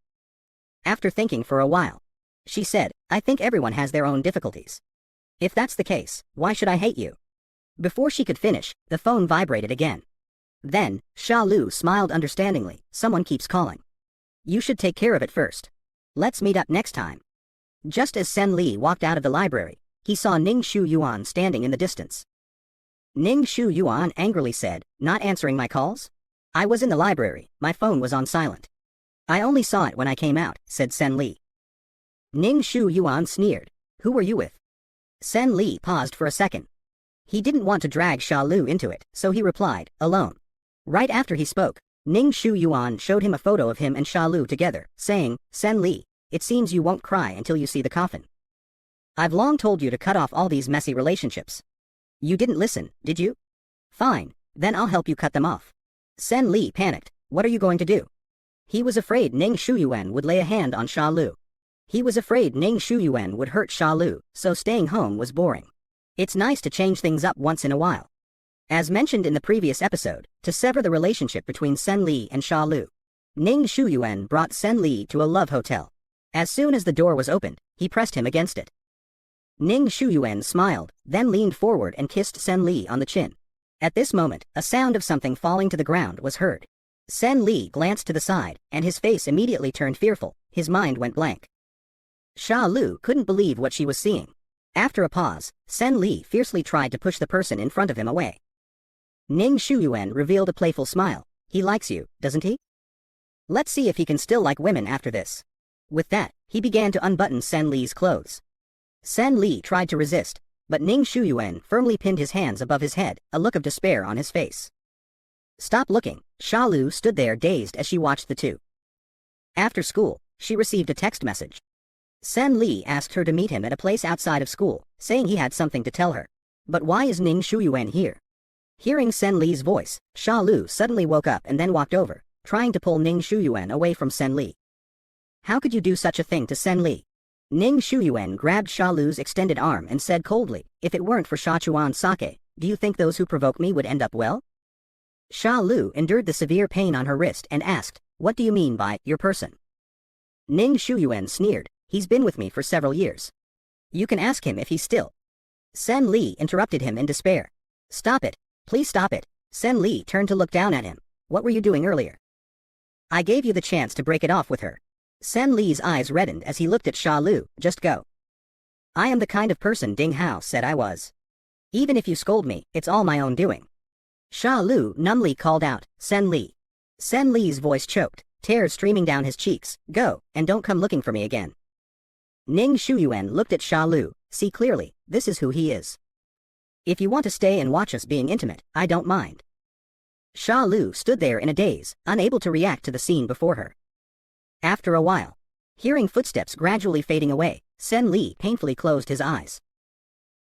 After thinking for a while, she said, I think everyone has their own difficulties. If that's the case, why should I hate you? Before she could finish, the phone vibrated again. Then, Sha Lu smiled understandingly, someone keeps calling. You should take care of it first. Let's meet up next time. Just as Sen Li walked out of the library, he saw Ning Shu Yuan standing in the distance. Ning Shu Yuan angrily said, not answering my calls? I was in the library, my phone was on silent. I only saw it when I came out, said Sen Li. Ning Shu Yuan sneered, who were you with? Sen Li paused for a second. He didn't want to drag Sha Lu into it, so he replied, alone. Right after he spoke, Ning Shu Yuan showed him a photo of him and Sha Lu together, saying, Sen Li, it seems you won't cry until you see the coffin. I've long told you to cut off all these messy relationships. You didn't listen, did you? Fine, then I'll help you cut them off. Sen Li panicked, what are you going to do? He was afraid Ning Shuyuan would lay a hand on Sha Lu. He was afraid Ning Shuyuan would hurt Sha Lu, so staying home was boring. It's nice to change things up once in a while. As mentioned in the previous episode, to sever the relationship between Sen Li and Sha Lu, Ning Shuyuan brought Sen Li to a love hotel. As soon as the door was opened, he pressed him against it. Ning Shuyuan smiled, then leaned forward and kissed Sen Li on the chin. At this moment, a sound of something falling to the ground was heard. Sen Li glanced to the side, and his face immediately turned fearful, his mind went blank. Sha Lu couldn't believe what she was seeing. After a pause, Sen Li fiercely tried to push the person in front of him away. Ning Shuyuan revealed a playful smile. He likes you, doesn't he? Let's see if he can still like women after this. With that, he began to unbutton Sen Li's clothes. Sen Li tried to resist, but Ning Shuyuan firmly pinned his hands above his head, a look of despair on his face. Stop looking. Sha Lu stood there dazed as she watched the two. After school, she received a text message. Sen Li asked her to meet him at a place outside of school, saying he had something to tell her. But why is Ning Shuyuan here? Hearing Sen Li's voice, Sha Lu suddenly woke up and then walked over, trying to pull Ning Shuyuan away from Sen Li. How could you do such a thing to Sen Li? Ning Shuyuan grabbed Sha Lu's extended arm and said coldly, if it weren't for Sha Chuan's sake, do you think those who provoke me would end up well? Sha Lu endured the severe pain on her wrist and asked, what do you mean by, your person? Ning Shuyuan sneered, he's been with me for several years. You can ask him if he's still. Sen Li interrupted him in despair. Stop it, please stop it. Sen Li turned to look down at him. What were you doing earlier? I gave you the chance to break it off with her. Sen Li's eyes reddened as he looked at Sha Lu, just go. I am the kind of person Ding Hao said I was. Even if you scold me, it's all my own doing. Sha Lu numbly called out, Sen Li. Sen Li's voice choked, tears streaming down his cheeks. Go, and don't come looking for me again. Ning Shuyuan looked at Sha Lu. See clearly, this is who he is. If you want to stay and watch us being intimate, I don't mind. Sha Lu stood there in a daze, unable to react to the scene before her. After a while, hearing footsteps gradually fading away, Sen Li painfully closed his eyes.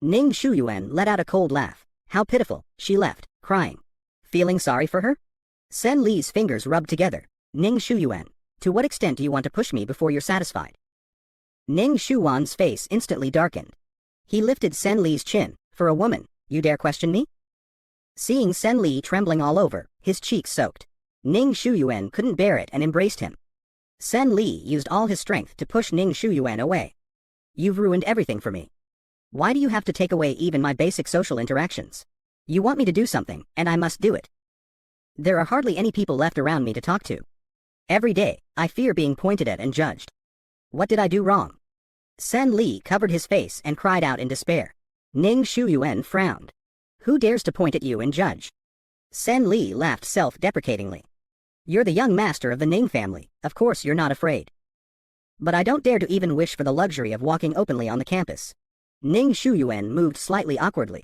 Ning Shuyuan let out a cold laugh. How pitiful, she left, crying. Feeling sorry for her? Sen Li's fingers rubbed together. Ning Shuyuan, to what extent do you want to push me before you're satisfied? Ning Shuwan's face instantly darkened. He lifted Sen Li's chin. For a woman, you dare question me? Seeing Sen Li trembling all over, his cheeks soaked, Ning Shuyuan couldn't bear it and embraced him. Sen Li used all his strength to push Ning Shuyuan away. You've ruined everything for me. Why do you have to take away even my basic social interactions? You want me to do something, and I must do it. There are hardly any people left around me to talk to. Every day, I fear being pointed at and judged. What did I do wrong? Sen Li covered his face and cried out in despair. Ning Shuyuan frowned. Who dares to point at you and judge? Sen Li laughed self-deprecatingly. You're the young master of the Ning family, of course you're not afraid. But I don't dare to even wish for the luxury of walking openly on the campus. Ning Shuyuan moved slightly awkwardly.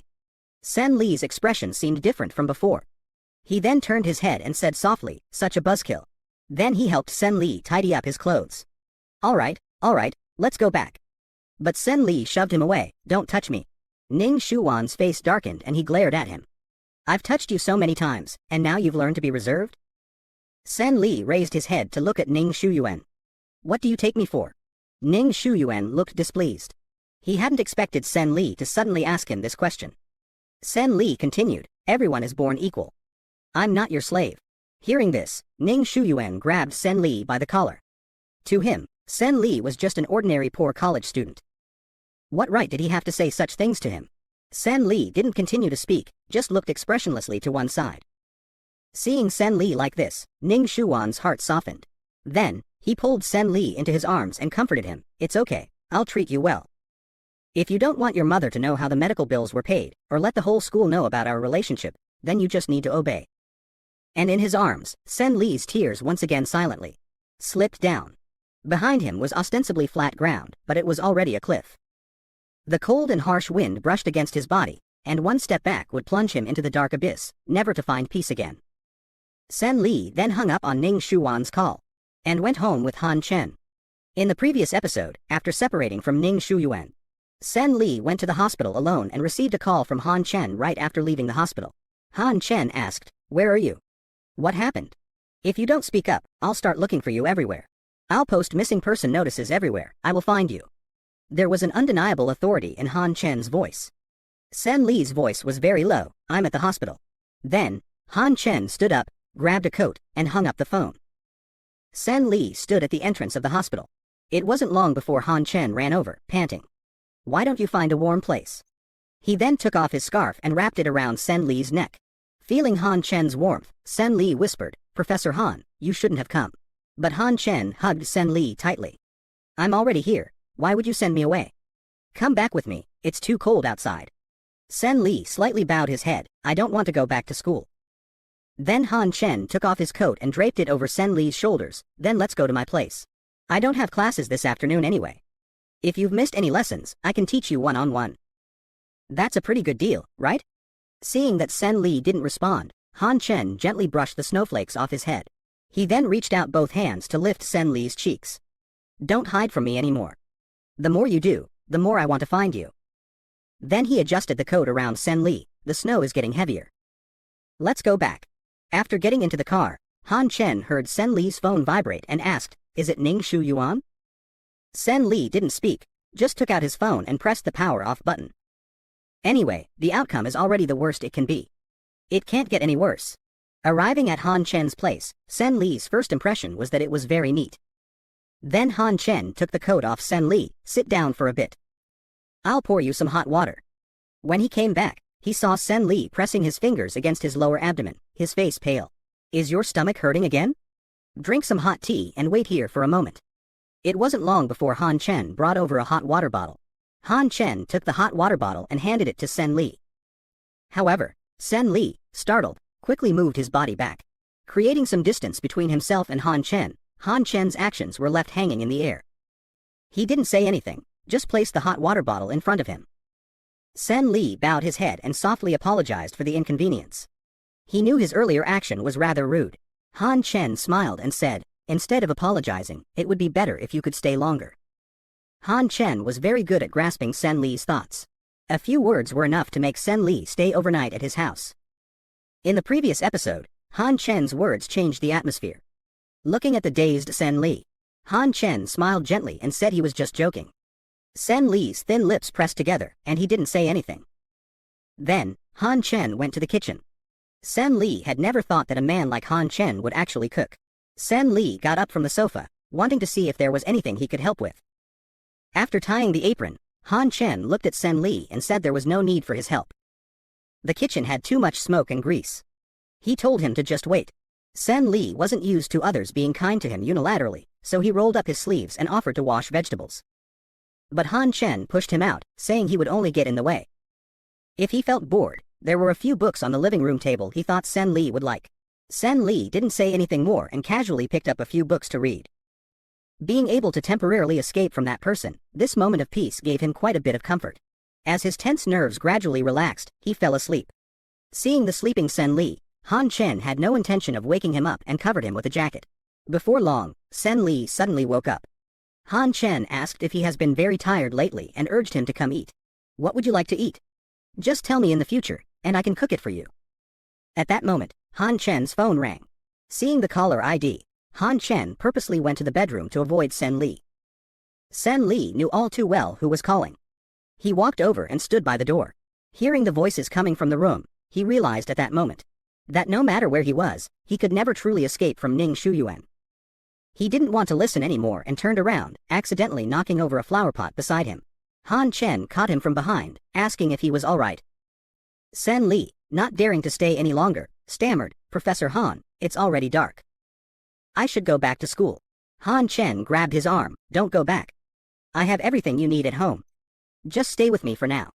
Sen Li's expression seemed different from before. He then turned his head and said softly, such a buzzkill. Then he helped Sen Li tidy up his clothes. All right, let's go back. But Sen Li shoved him away. Don't touch me. Ning Shuwan's face darkened and he glared at him. I've touched you so many times, and now you've learned to be reserved? Sen Li raised his head to look at Ning Shuyuan. What do you take me for? Ning Shuyuan looked displeased. He hadn't expected Sen Li to suddenly ask him this question. Sen Li continued, everyone is born equal. I'm not your slave. Hearing this, Ning Shuyuan grabbed Sen Li by the collar. To him, Sen Li was just an ordinary poor college student. What right did he have to say such things to him? Sen Li didn't continue to speak, just looked expressionlessly to one side. Seeing Sen Li like this, Ning Shuwan's heart softened. Then, he pulled Sen Li into his arms and comforted him. It's okay, I'll treat you well. If you don't want your mother to know how the medical bills were paid, or let the whole school know about our relationship, then you just need to obey. And in his arms, Sen Li's tears once again silently slipped down. Behind him was ostensibly flat ground, but it was already a cliff. The cold and harsh wind brushed against his body, and one step back would plunge him into the dark abyss, never to find peace again. Sen Li then hung up on Ning Shuwan's call, and went home with Han Chen. In the previous episode, after separating from Ning Shuyuan, Sen Li went to the hospital alone and received a call from Han Chen right after leaving the hospital. Han Chen asked, "Where are you? What happened? If you don't speak up, I'll start looking for you everywhere. I'll post missing person notices everywhere. I will find you." There was an undeniable authority in Han Chen's voice. Sen Li's voice was very low. "I'm at the hospital." Then, Han Chen stood up, grabbed a coat, and hung up the phone. Sen Li stood at the entrance of the hospital. It wasn't long before Han Chen ran over, panting. "Why don't you find a warm place?" He then took off his scarf and wrapped it around Sen Li's neck. Feeling Han Chen's warmth, Sen Li whispered, "Professor Han, you shouldn't have come." But Han Chen hugged Sen Li tightly. "I'm already here. Why would you send me away? Come back with me, it's too cold outside." Sen Li slightly bowed his head. "I don't want to go back to school." Then Han Chen took off his coat and draped it over Sen Li's shoulders. "Then let's go to my place. I don't have classes this afternoon anyway. If you've missed any lessons, I can teach you one-on-one. That's a pretty good deal, right?" Seeing that Sen Li didn't respond, Han Chen gently brushed the snowflakes off his head. He then reached out both hands to lift Sen Li's cheeks. "Don't hide from me anymore. The more you do, the more I want to find you." Then he adjusted the coat around Sen Li. "The snow is getting heavier. Let's go back." After getting into the car, Han Chen heard Sen Li's phone vibrate and asked, "Is it Ning Shuyuan?" Sen Li didn't speak, just took out his phone and pressed the power off button. Anyway, the outcome is already the worst it can be. It can't get any worse. Arriving at Han Chen's place, Sen Li's first impression was that it was very neat. Then Han Chen took the coat off Sen Li. "Sit down for a bit. I'll pour you some hot water." When he came back, he saw Sen Li pressing his fingers against his lower abdomen, his face pale. "Is your stomach hurting again? Drink some hot tea and wait here for a moment." It wasn't long before Han Chen brought over a hot water bottle. Han Chen took the hot water bottle and handed it to Sen Li. However, Sen Li, startled, quickly moved his body back. Creating some distance between himself and Han Chen, Han Chen's actions were left hanging in the air. He didn't say anything, just placed the hot water bottle in front of him. Sen Li bowed his head and softly apologized for the inconvenience. He knew his earlier action was rather rude. Han Chen smiled and said, "Instead of apologizing, it would be better if you could stay longer." Han Chen was very good at grasping Sen Li's thoughts. A few words were enough to make Sen Li stay overnight at his house. In the previous episode, Han Chen's words changed the atmosphere. Looking at the dazed Sen Li, Han Chen smiled gently and said he was just joking. Sen Li's thin lips pressed together, and he didn't say anything. Then, Han Chen went to the kitchen. Sen Li had never thought that a man like Han Chen would actually cook. Sen Li got up from the sofa, wanting to see if there was anything he could help with. After tying the apron, Han Chen looked at Sen Li and said there was no need for his help. The kitchen had too much smoke and grease. He told him to just wait. Sen Li wasn't used to others being kind to him unilaterally, so he rolled up his sleeves and offered to wash vegetables. But Han Chen pushed him out, saying he would only get in the way. If he felt bored, there were a few books on the living room table he thought Sen Li would like. Sen Li didn't say anything more and casually picked up a few books to read. Being able to temporarily escape from that person, this moment of peace gave him quite a bit of comfort. As his tense nerves gradually relaxed, he fell asleep. Seeing the sleeping Sen Li, Han Chen had no intention of waking him up and covered him with a jacket. Before long, Sen Li suddenly woke up. Han Chen asked if he has been very tired lately and urged him to come eat. "What would you like to eat? Just tell me in the future, and I can cook it for you." At that moment, Han Chen's phone rang. Seeing the caller ID, Han Chen purposely went to the bedroom to avoid Sen Li. Sen Li knew all too well who was calling. He walked over and stood by the door. Hearing the voices coming from the room, he realized at that moment that no matter where he was, he could never truly escape from Ning Shuyuan. He didn't want to listen anymore and turned around, accidentally knocking over a flower pot beside him. Han Chen caught him from behind, asking if he was all right. Sen Li, not daring to stay any longer, stammered, "Professor Han, it's already dark. I should go back to school." Han Chen grabbed his arm, "Don't go back. I have everything you need at home. Just stay with me for now."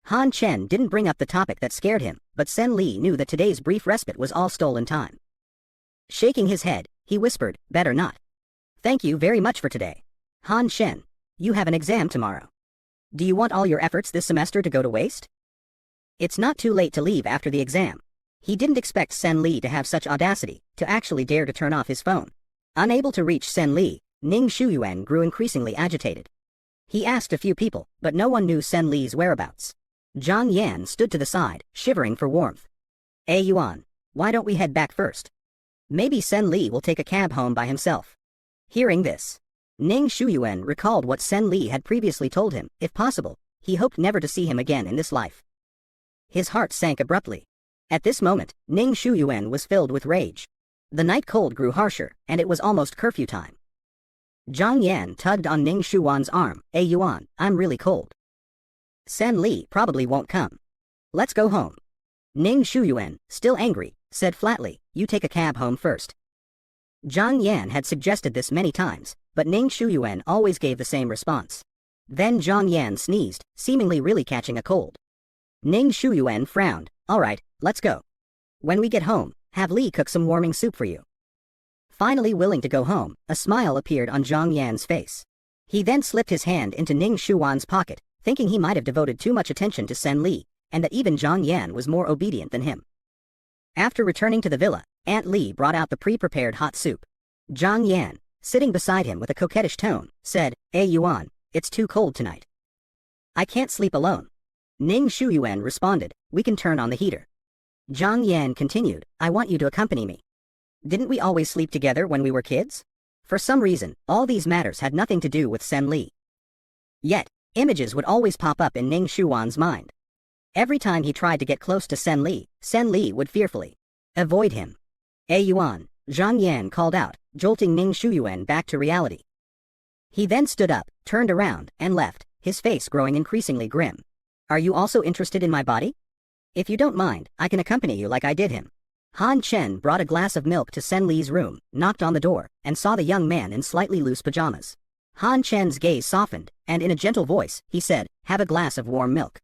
Han Chen didn't bring up the topic that scared him, but Sen Li knew that today's brief respite was all stolen time. Shaking his head, he whispered, "Better not. Thank you very much for today. Han Chen, you have an exam tomorrow. Do you want all your efforts this semester to go to waste?" It's not too late to leave after the exam. He didn't expect Sen Li to have such audacity, to actually dare to turn off his phone. Unable to reach Sen Li, Ning Shuyuan grew increasingly agitated. He asked a few people, but no one knew Sen Li's whereabouts. Zhang Yan stood to the side, shivering for warmth. "Hey Yuan, why don't we head back first? Maybe Sen Li will take a cab home by himself." Hearing this, Ning Shuyuan recalled what Sen Li had previously told him. If possible, he hoped never to see him again in this life. His heart sank abruptly. At this moment, Ning Shuyuan was filled with rage. The night cold grew harsher, and it was almost curfew time. Zhang Yan tugged on Ning Shuyuan's arm. "Hey Yuan, I'm really cold. Sen Li probably won't come. Let's go home." Ning Shuyuan, still angry, said flatly, "You take a cab home first." Zhang Yan had suggested this many times, but Ning Shuyuan always gave the same response. Then Zhang Yan sneezed, seemingly really catching a cold. Ning Shuyuan frowned. "All right, let's go. When we get home, have Li cook some warming soup for you." Finally willing to go home, a smile appeared on Zhang Yan's face. He then slipped his hand into Ning Shuyuan's pocket, thinking he might have devoted too much attention to Sen Li, and that even Zhang Yan was more obedient than him. After returning to the villa, Aunt Li brought out the pre-prepared hot soup. Zhang Yan, sitting beside him with a coquettish tone, said, "Hey Yuan, it's too cold tonight. I can't sleep alone." Ning Shuyuan responded, "We can turn on the heater." Zhang Yan continued, "I want you to accompany me. Didn't we always sleep together when we were kids?" For some reason, all these matters had nothing to do with Sen Li. Yet, images would always pop up in Ning Shuyuan's mind. Every time he tried to get close to Sen Li would fearfully avoid him. "Hey Yuan," Zhang Yan called out, jolting Ning Shuyuan back to reality. He then stood up, turned around, and left, his face growing increasingly grim. "Are you also interested in my body? If you don't mind, I can accompany you like I did him." Han Chen brought a glass of milk to Sen Li's room, knocked on the door, and saw the young man in slightly loose pajamas. Han Chen's gaze softened, and in a gentle voice, he said, "Have a glass of warm milk.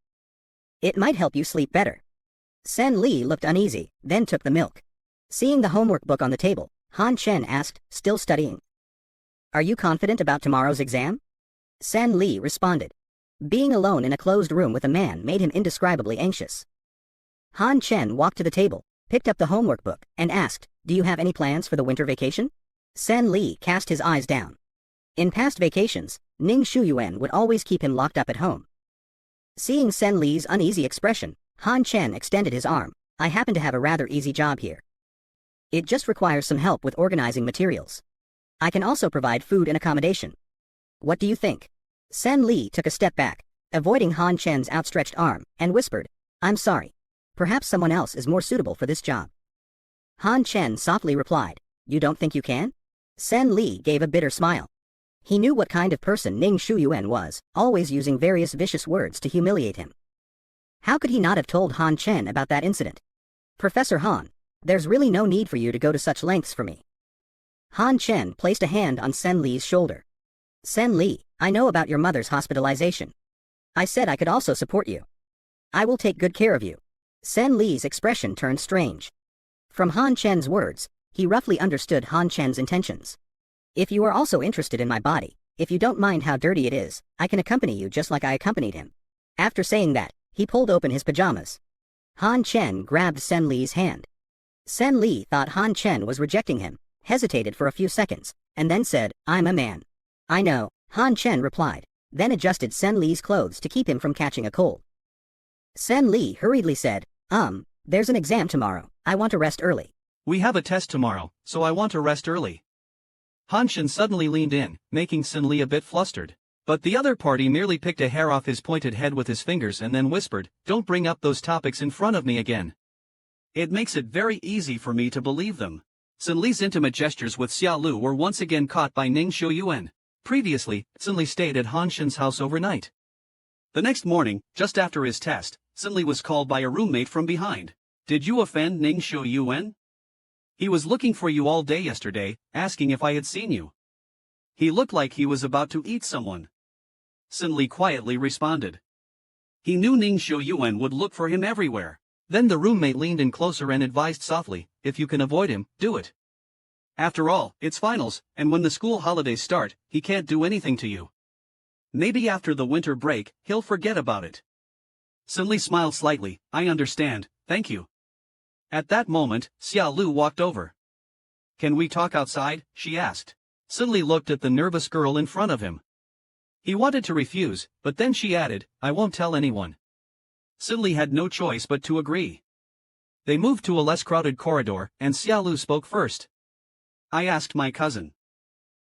It might help you sleep better." Sen Li looked uneasy, then took the milk. Seeing the homework book on the table, Han Chen asked, still studying. Are you confident about tomorrow's exam? Sen Li responded. Being alone in a closed room with a man made him indescribably anxious. Han Chen walked to the table, picked up the homework book, and asked, do you have any plans for the winter vacation? Sen Li cast his eyes down. In past vacations, Ning Shuyuan would always keep him locked up at home. Seeing Sen Li's uneasy expression, Han Chen extended his arm. I happen to have a rather easy job here. It just requires some help with organizing materials. I can also provide food and accommodation. What do you think? Sen Li took a step back, avoiding Han Chen's outstretched arm, and whispered, I'm sorry. Perhaps someone else is more suitable for this job. Han Chen softly replied, you don't think you can? Sen Li gave a bitter smile. He knew what kind of person Ning Shuyuan was, always using various vicious words to humiliate him. How could he not have told Han Chen about that incident? Professor Han, there's really no need for you to go to such lengths for me. Han Chen placed a hand on Sen Li's shoulder. Sen Li, I know about your mother's hospitalization. I said I could also support you. I will take good care of you. Sen Li's expression turned strange. From Han Chen's words, he roughly understood Han Chen's intentions. If you are also interested in my body, if you don't mind how dirty it is, I can accompany you just like I accompanied him. After saying that, he pulled open his pajamas. Han Chen grabbed Sen Li's hand. Sen Li thought Han Chen was rejecting him, hesitated for a few seconds, and then said, I'm a man. I know, Han Chen replied, then adjusted Sen Li's clothes to keep him from catching a cold. Sen Li hurriedly said, there's an exam tomorrow, I want to rest early. We have a test tomorrow, so I want to rest early. Han Chen suddenly leaned in, making Sen Li a bit flustered. But the other party merely picked a hair off his pointed head with his fingers and then whispered, don't bring up those topics in front of me again. It makes it very easy for me to believe them. Sen Li's intimate gestures with Xia Lu were once again caught by Ning Shuyuan. Previously, Sen Li stayed at Han Chen's house overnight. The next morning, just after his test, Sen Li was called by a roommate from behind. Did you offend Ning Shuyuan? He was looking for you all day yesterday, asking if I had seen you. He looked like he was about to eat someone. Sen Li quietly responded. He knew Ning Shuyuan would look for him everywhere. Then the roommate leaned in closer and advised softly, if you can avoid him, do it. After all, it's finals, and when the school holidays start, he can't do anything to you. Maybe after the winter break, he'll forget about it. Sen Li smiled slightly, I understand, thank you. At that moment, Xia Lu walked over. Can we talk outside? She asked. Sen Li looked at the nervous girl in front of him. He wanted to refuse, but then she added, I won't tell anyone. Sen Li had no choice but to agree. They moved to a less crowded corridor, and Xia Lu spoke first. I asked my cousin.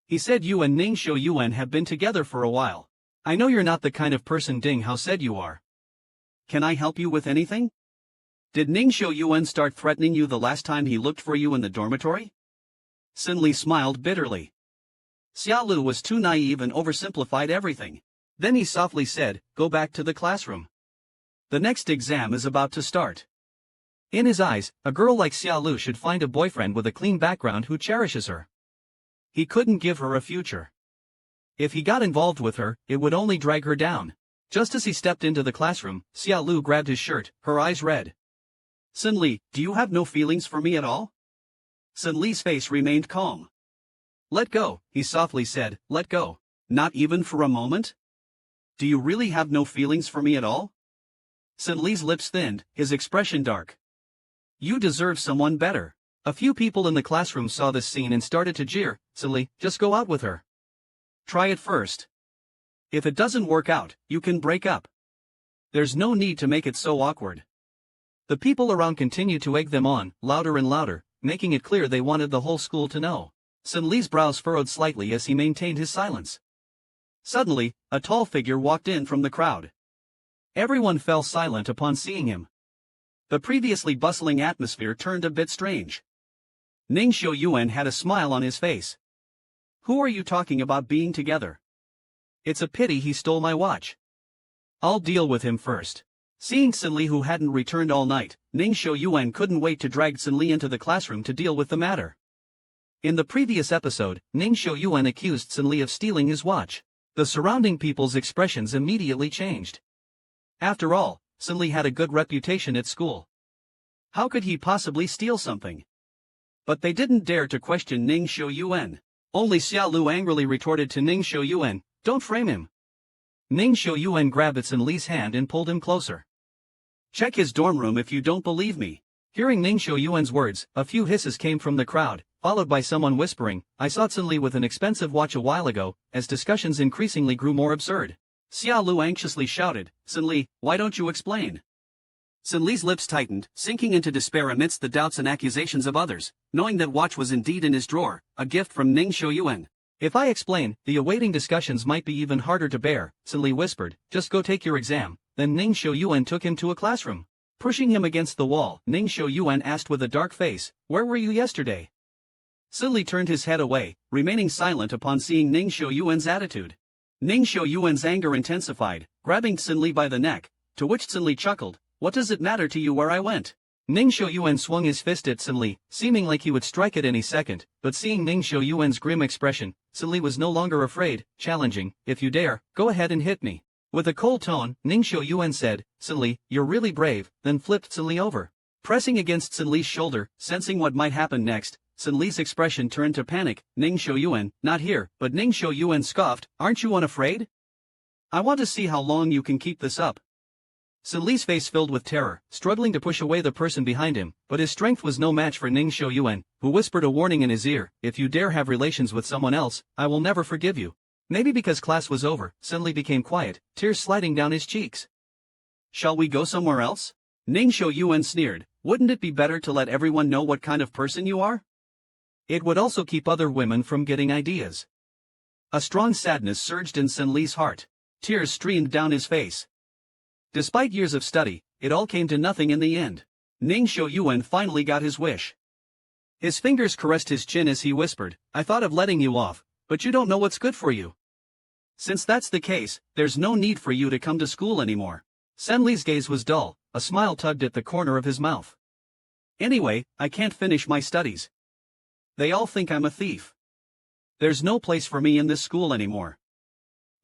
He said you and Ning Shuyuan have been together for a while. I know you're not the kind of person Ding Hao said you are. Can I help you with anything? Did Ning Shuyuan start threatening you the last time he looked for you in the dormitory? Sen Li smiled bitterly. Xia Lu was too naive and oversimplified everything. Then he softly said, go back to the classroom. The next exam is about to start. In his eyes, a girl like Xia Lu should find a boyfriend with a clean background who cherishes her. He couldn't give her a future. If he got involved with her, it would only drag her down. Just as he stepped into the classroom, Xia Lu grabbed his shirt, her eyes red. Sen Li, do you have no feelings for me at all? Sen Li's face remained calm. Let go, he softly said, let go. Not even for a moment? Do you really have no feelings for me at all? Sen Li's lips thinned, his expression dark. You deserve someone better. A few people in the classroom saw this scene and started to jeer, Sen Li, just go out with her. Try it first. If it doesn't work out, you can break up. There's no need to make it so awkward. The people around continued to egg them on, louder and louder, making it clear they wanted the whole school to know. Sen Li's brows furrowed slightly as he maintained his silence. Suddenly, a tall figure walked in from the crowd. Everyone fell silent upon seeing him. The previously bustling atmosphere turned a bit strange. Ning Shuyuan had a smile on his face. Who are you talking about being together? It's a pity he stole my watch. I'll deal with him first. Seeing Sen Li who hadn't returned all night, Ning Shuyuan couldn't wait to drag Sen Li into the classroom to deal with the matter. In the previous episode, Ning Shuyuan accused Sen Li of stealing his watch. The surrounding people's expressions immediately changed. After all, Sen Li had a good reputation at school. How could he possibly steal something? But they didn't dare to question Ning Xiuyuan. Only Xia Lu angrily retorted to Ning Xiuyuan, "Don't frame him." Ning Xiuyuan grabbed Sun Li's hand and pulled him closer. "Check his dorm room if you don't believe me." Hearing Ning Xiuyuan's words, a few hisses came from the crowd, followed by someone whispering, "I saw Sun Li with an expensive watch a while ago," as discussions increasingly grew more absurd. Xia Lu anxiously shouted, "Sun Li, why don't you explain?" Sun Li's lips tightened, sinking into despair amidst the doubts and accusations of others, knowing that watch was indeed in his drawer, a gift from Ning Xiuyuan. "If I explain, the awaiting discussions might be even harder to bear," Sun Li whispered, "just go take your exam." Then Ning Xiuyuan took him to a classroom. Pushing him against the wall, Ning Xiuyuan asked with a dark face, "Where were you yesterday?" Sun Li turned his head away, remaining silent upon seeing Ning Xiuyuan's attitude. Ning Xiuyuan's anger intensified, grabbing Sun Li by the neck, to which Sun Li chuckled, "What does it matter to you where I went?" Ning Xiuyuan swung his fist at Sun Li, seeming like he would strike at any second, but seeing Ning Xiuyuan's grim expression, Sun Li was no longer afraid, challenging, "If you dare, go ahead and hit me." With a cold tone, Ning Xiuyuan said, "Sun Li, you're really brave," then flipped Sun Li over. Pressing against Sun Li's shoulder, sensing what might happen next, Sun Li's expression turned to panic. "Ning Xiuyuan, not here," but Ning Xiuyuan scoffed, "Aren't you unafraid? I want to see how long you can keep this up." Sun Li's face filled with terror, struggling to push away the person behind him, but his strength was no match for Ning Xiuyuan, who whispered a warning in his ear, "If you dare have relations with someone else, I will never forgive you." Maybe because class was over, Sun Li became quiet, tears sliding down his cheeks. "Shall we go somewhere else?" Ning Xiuyuan sneered, "Wouldn't it be better to let everyone know what kind of person you are? It would also keep other women from getting ideas." A strong sadness surged in Sun Li's heart. Tears streamed down his face. Despite years of study, it all came to nothing in the end. Ning Xiuyuan finally got his wish. His fingers caressed his chin as he whispered, "I thought of letting you off, but you don't know what's good for you. Since that's the case, there's no need for you to come to school anymore." Sun Li's gaze was dull, a smile tugged at the corner of his mouth. "Anyway, I can't finish my studies. They all think I'm a thief. There's no place for me in this school anymore."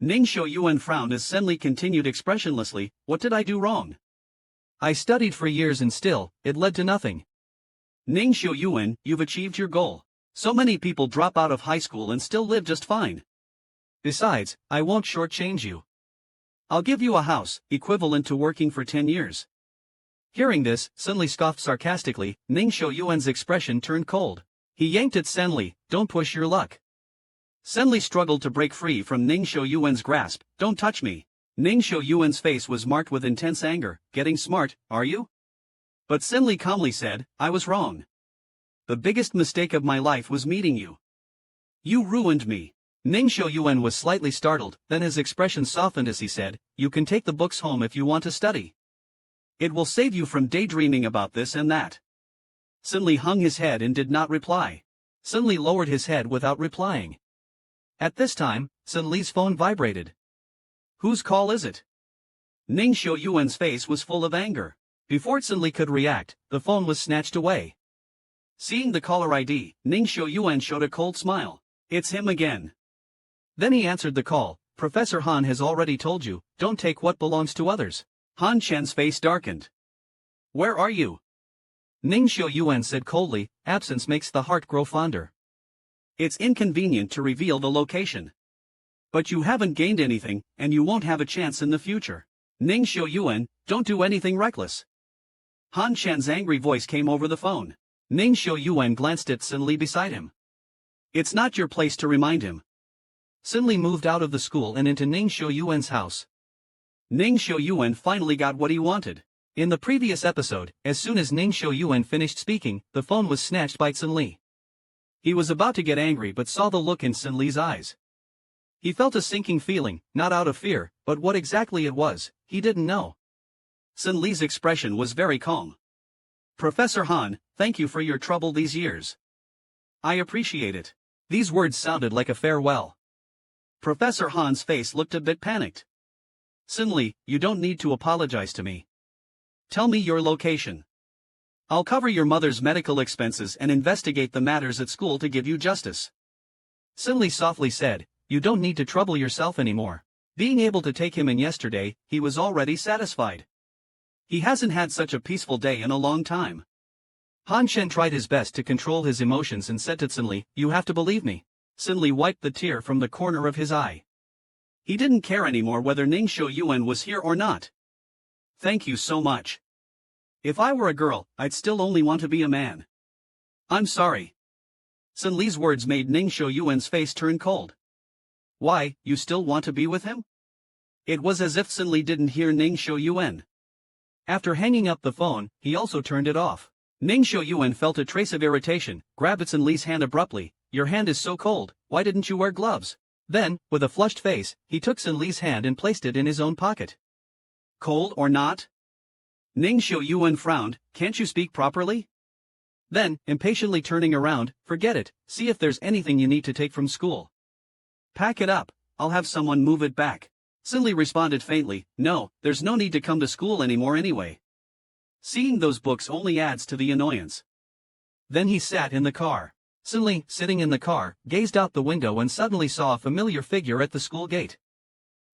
Ning Xiuyuan frowned as Sun Li continued expressionlessly, "What did I do wrong? I studied for years and still, it led to nothing." "Ning Xiuyuan, you've achieved your goal. So many people drop out of high school and still live just fine. Besides, I won't shortchange you. I'll give you a house, equivalent to working for 10 years. Hearing this, Sun Li scoffed sarcastically. Ning Xiuyuan's expression turned cold. He yanked at Sun Li, "Don't push your luck." Sun Li struggled to break free from Ning Xiuyuan's grasp. "Don't touch me." Ning Xiuyuan's face was marked with intense anger. "Getting smart, are you?" But Sun Li calmly said, "I was wrong. The biggest mistake of my life was meeting you. You ruined me." Ning Xiuyuan was slightly startled, then his expression softened as he said, "You can take the books home if you want to study. It will save you from daydreaming about this and that." Sun Li hung his head and did not reply. Sun Li lowered his head without replying. At this time, Sun Li's phone vibrated. "Whose call is it?" Ning Xiuyuan's face was full of anger. Before Sun Li could react, the phone was snatched away. Seeing the caller ID, Ning Xiuyuan showed a cold smile. "It's him again." Then he answered the call. "Professor Han has already told you, don't take what belongs to others." Han Chen's face darkened. "Where are you?" Ning Xiuyuan said coldly, "Absence makes the heart grow fonder. It's inconvenient to reveal the location. But you haven't gained anything, and you won't have a chance in the future. Ning Xiuyuan, don't do anything reckless." Han Chen's angry voice came over the phone. Ning Xiuyuan glanced at Sun Li beside him. "It's not your place to remind him." Sun Li moved out of the school and into Ning Xiuyuan's house. Ning Xiuyuan finally got what he wanted. In the previous episode, as soon as Ning Xiuyuan finished speaking, the phone was snatched by Sun Li. He was about to get angry but saw the look in Sun Li's eyes. He felt a sinking feeling, not out of fear, but what exactly it was, he didn't know. Sun Li's expression was very calm. "Professor Han, thank you for your trouble these years. I appreciate it." These words sounded like a farewell. Professor Han's face looked a bit panicked. "Sun Li, you don't need to apologize to me. Tell me your location. I'll cover your mother's medical expenses and investigate the matters at school to give you justice." Sun Li softly said, "You don't need to trouble yourself anymore." Being able to take him in yesterday, he was already satisfied. He hasn't had such a peaceful day in a long time. Han Shen tried his best to control his emotions and said to Cinli, "You have to believe me." Cinli wiped the tear from the corner of his eye. He didn't care anymore whether Ningxiu Yuan was here or not. "Thank you so much. If I were a girl, I'd still only want to be a man. I'm sorry." Cinli's words made Ningxiu Yuan's face turn cold. "Why, you still want to be with him?" It was as if Cinli didn't hear Ningxiu Yuan. After hanging up the phone, he also turned it off. Ningxiu Yuan felt a trace of irritation, grabbed Cinli's hand abruptly. "Your hand is so cold, why didn't you wear gloves?" Then, with a flushed face, he took Cinli's hand and placed it in his own pocket. "Cold or not?" Ningxiu Yuan frowned. "Can't you speak properly?" Then, impatiently turning around, "Forget it, see if there's anything you need to take from school." "Pack it up, I'll have someone move it back." Cinli responded faintly, "No, there's no need to come to school anymore anyway. Seeing those books only adds to the annoyance." Then he sat in the car. Cinli, sitting in the car, gazed out the window and suddenly saw a familiar figure at the school gate.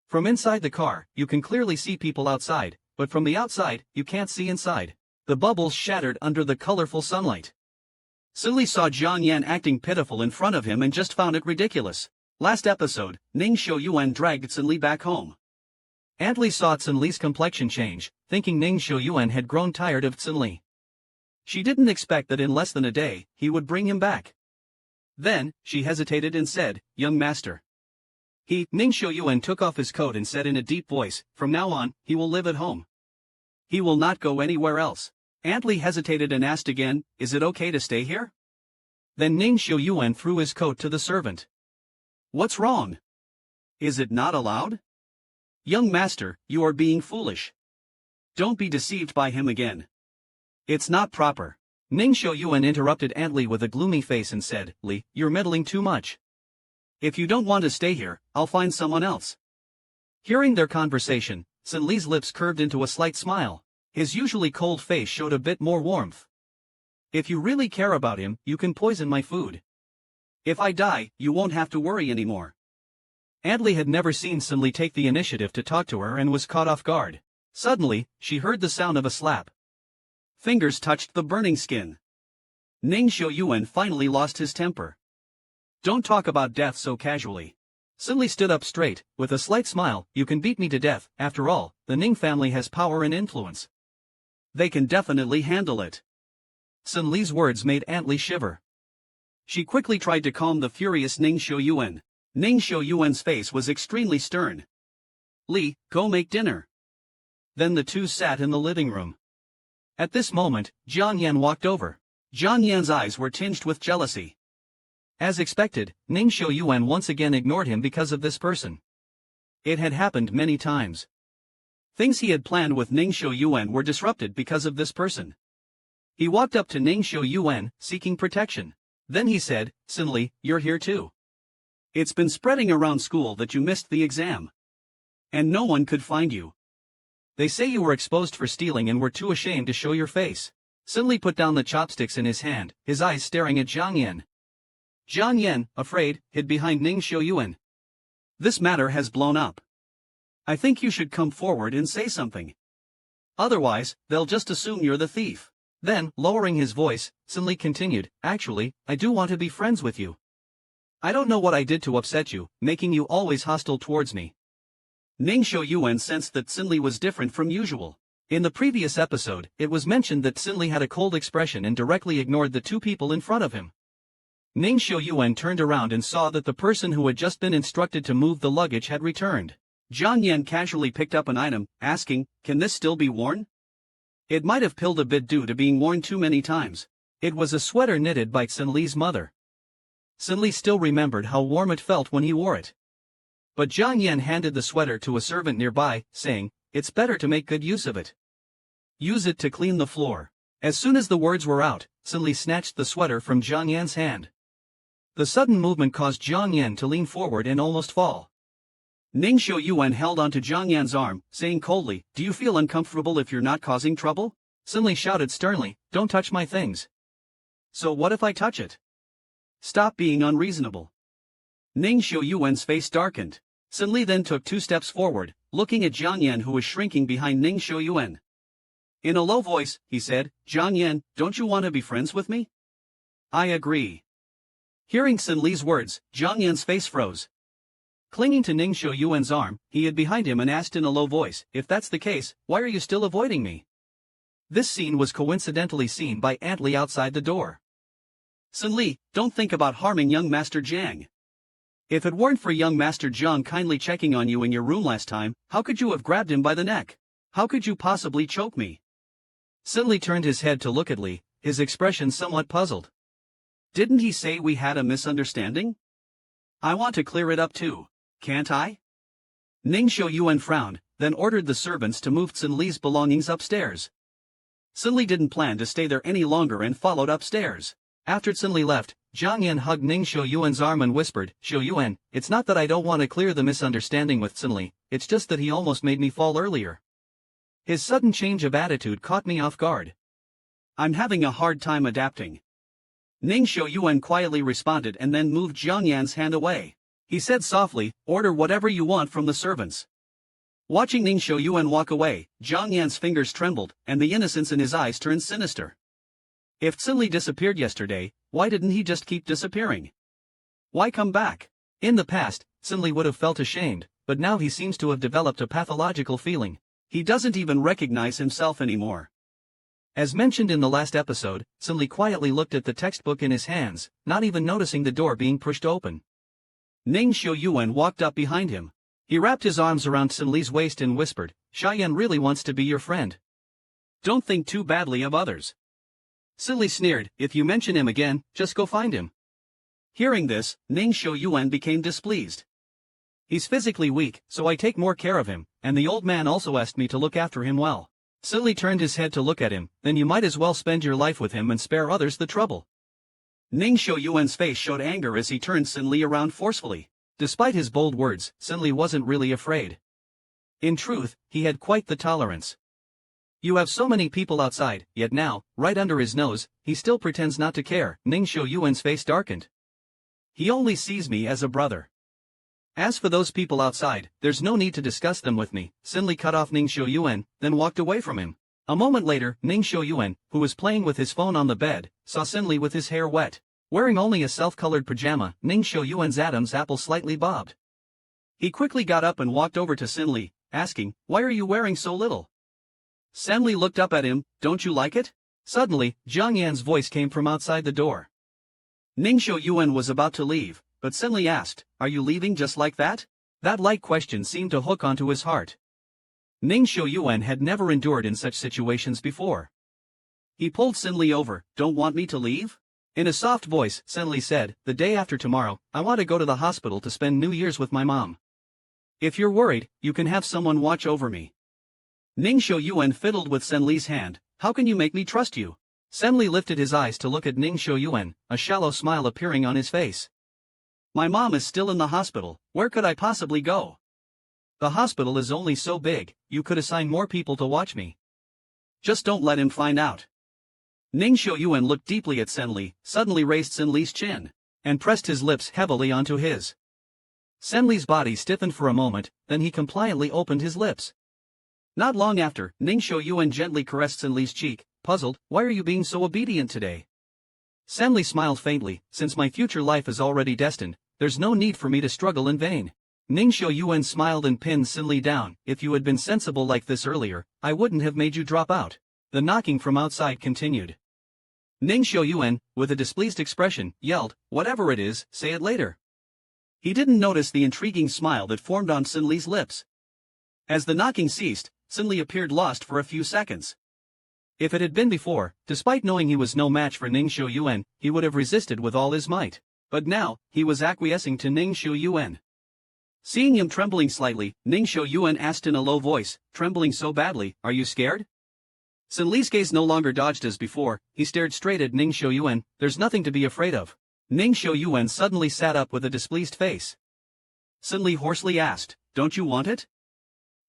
From inside the car, you can clearly see people outside, but from the outside, you can't see inside. The bubbles shattered under the colorful sunlight. Cinli saw Jiang Yan acting pitiful in front of him and just found it ridiculous. Last episode, Ningxiu Yuan dragged Cinli back home. Aunt Li saw Cinli's complexion change, thinking Ningxiu Yuan had grown tired of Cinli. She didn't expect that in less than a day, he would bring him back. Then, she hesitated and said, "Young master." Ningxiu Yuan took off his coat and said in a deep voice, "From now on, he will live at home. He will not go anywhere else." Aunt Li hesitated and asked again, "Is it okay to stay here?" Then Ningxiu Yuan threw his coat to the servant. "What's wrong? Is it not allowed?" "Young master, you are being foolish. Don't be deceived by him again. It's not proper." Ningxiu Yuan interrupted Aunt Li with a gloomy face and said, "Li, you're meddling too much. If you don't want to stay here, I'll find someone else." Hearing their conversation, Cinli's lips curved into a slight smile. His usually cold face showed a bit more warmth. "If you really care about him, you can poison my food. If I die, you won't have to worry anymore." Aunt Li had never seen Cinli take the initiative to talk to her and was caught off guard. Suddenly, she heard the sound of a slap. Fingers touched the burning skin. Ningxiu Yuan finally lost his temper. "Don't talk about death so casually." Cinli stood up straight, with a slight smile. "You can beat me to death, after all, the Ning family has power and influence. They can definitely handle it." Cinli's words made Aunt Li shiver. She quickly tried to calm the furious Ningxiu Yuan. Ningxiu Yuan's face was extremely stern. "Li, go make dinner." Then the two sat in the living room. At this moment, Jiang Yan walked over. Jiang Yan's eyes were tinged with jealousy. As expected, Ningxiu Yuan once again ignored him because of this person. It had happened many times. Things he had planned with Ningxiu Yuan were disrupted because of this person. He walked up to Ningxiu Yuan, seeking protection. Then he said, "Cinli, you're here too. It's been spreading around school that you missed the exam. And no one could find you. They say you were exposed for stealing and were too ashamed to show your face." Cinli put down the chopsticks in his hand, his eyes staring at Jiang Yan. Jiang Yan, afraid, hid behind Ningxiu Yuan. "This matter has blown up. I think you should come forward and say something. Otherwise, they'll just assume you're the thief." Then, lowering his voice, Cinli continued, "Actually, I do want to be friends with you. I don't know what I did to upset you, making you always hostile towards me." Ningxiu Yuan sensed that Cinli was different from usual. In the previous episode, it was mentioned that Cinli had a cold expression and directly ignored the two people in front of him. Ningxiu Yuan turned around and saw that the person who had just been instructed to move the luggage had returned. Jiang Yan casually picked up an item, asking, "Can this still be worn?" It might have pilled a bit due to being worn too many times. It was a sweater knitted by Cinli's mother. Cinli still remembered how warm it felt when he wore it. But Jiang Yan handed the sweater to a servant nearby, saying, "It's better to make good use of it. Use it to clean the floor." As soon as the words were out, Cinli snatched the sweater from Jiang Yan's hand. The sudden movement caused Jiang Yan to lean forward and almost fall. Ningxiu Yuan held onto Jiang Yan's arm, saying coldly, "Do you feel uncomfortable if you're not causing trouble?" Cinli shouted sternly, "Don't touch my things." "So what if I touch it?" "Stop being unreasonable." Ningxiu Yuan's face darkened. Cinli then took 2 steps forward, looking at Jiang Yan who was shrinking behind Ningxiu Yuan. In a low voice, he said, Zhang Yan, don't you want to be friends with me? I agree. Hearing Sin Li's words, Zhang Yan's face froze. Clinging to Ning Shouyuan's arm, he hid behind him and asked in a low voice, if that's the case, why are you still avoiding me? This scene was coincidentally seen by Aunt Li outside the door. Sin Li, don't think about harming young Master Jiang. If it weren't for young Master Jiang kindly checking on you in your room last time, how could you have grabbed him by the neck? How could you possibly choke me? Sin Li turned his head to look at Li, his expression somewhat puzzled. Didn't he say we had a misunderstanding? I want to clear it up too, can't I? Ning Shouyuan frowned, then ordered the servants to move Sin Li's belongings upstairs. Sin Li didn't plan to stay there any longer and followed upstairs. After Sin Li left, Zhang Yan hugged Ning Shouyuan's arm and whispered, Shouyuan, it's not that I don't want to clear the misunderstanding with Sin Li, it's just that he almost made me fall earlier. His sudden change of attitude caught me off guard. I'm having a hard time adapting. Ning Shouyuan quietly responded and then moved Zhang Yan's hand away. He said softly, order whatever you want from the servants. Watching Ning Shouyuan walk away, Zhang Yan's fingers trembled, and the innocence in his eyes turned sinister. If Sin Li disappeared yesterday, why didn't he just keep disappearing? Why come back? In the past, Sin Li would have felt ashamed, but now he seems to have developed a pathological feeling. He doesn't even recognize himself anymore. As mentioned in the last episode, Sin Li quietly looked at the textbook in his hands, not even noticing the door being pushed open. Ning Shouyuan walked up behind him. He wrapped his arms around Sin Li's waist and whispered, Xiaoyan really wants to be your friend. Don't think too badly of others. Sin Li sneered, if you mention him again, just go find him. Hearing this, Ning Shouyuan became displeased. He's physically weak, so I take more care of him, and the old man also asked me to look after him well. Sin Li turned his head to look at him, then you might as well spend your life with him and spare others the trouble. Ning Shouyuan's face showed anger as he turned Sin Li around forcefully. Despite his bold words, Sin Li wasn't really afraid. In truth, he had quite the tolerance. You have so many people outside, yet now, right under his nose, he still pretends not to care. Ning Shouyuan's face darkened. He only sees me as a brother. As for those people outside, there's no need to discuss them with me. Sin Li cut off Ning Shouyuan, then walked away from him. A moment later, Ning Shouyuan, who was playing with his phone on the bed, saw Sin Li with his hair wet. Wearing only a self-colored pajama, Ning Shouyuan's Adam's apple slightly bobbed. He quickly got up and walked over to Sin Li, asking, why are you wearing so little? Sin Li looked up at him, don't you like it? Suddenly, Zhang Yan's voice came from outside the door. Ning Shouyuan was about to leave, but Sin Li asked, are you leaving just like that? That light question seemed to hook onto his heart. Ning Shouyuan had never endured in such situations before. He pulled Sin Li over, don't want me to leave? In a soft voice, Sin Li said, the day after tomorrow, I want to go to the hospital to spend New Year's with my mom. If you're worried, you can have someone watch over me. Ning Shouyuan fiddled with Sin Li's hand, how can you make me trust you? Sin Li lifted his eyes to look at Ning Shouyuan, a shallow smile appearing on his face. My mom is still in the hospital, where could I possibly go? The hospital is only so big, you could assign more people to watch me. Just don't let him find out. Ning Shouyuan looked deeply at Sin Li, suddenly raised Sin Li's chin, and pressed his lips heavily onto his. Sin Li's body stiffened for a moment, then he compliantly opened his lips. Not long after, Ning Shouyuan gently caressed Sin Li's cheek, puzzled, why are you being so obedient today? Sin Li smiled faintly, since my future life is already destined, there's no need for me to struggle in vain. Ning Shouyuan smiled and pinned Sin Li down, if you had been sensible like this earlier, I wouldn't have made you drop out. The knocking from outside continued. Ning Shouyuan, with a displeased expression, yelled, whatever it is, say it later. He didn't notice the intriguing smile that formed on Sin Li's lips. As the knocking ceased, Sin Li appeared lost for a few seconds. If it had been before, despite knowing he was no match for Ning Shouyuan, he would have resisted with all his might. But now, he was acquiescing to Ning Shouyuan. Seeing him trembling slightly, Ning Shouyuan asked in a low voice, trembling so badly, are you scared? Sin Li's gaze no longer dodged as before, he stared straight at Ning Shouyuan, there's nothing to be afraid of. Ning Shouyuan suddenly sat up with a displeased face. Sin Li hoarsely asked, don't you want it?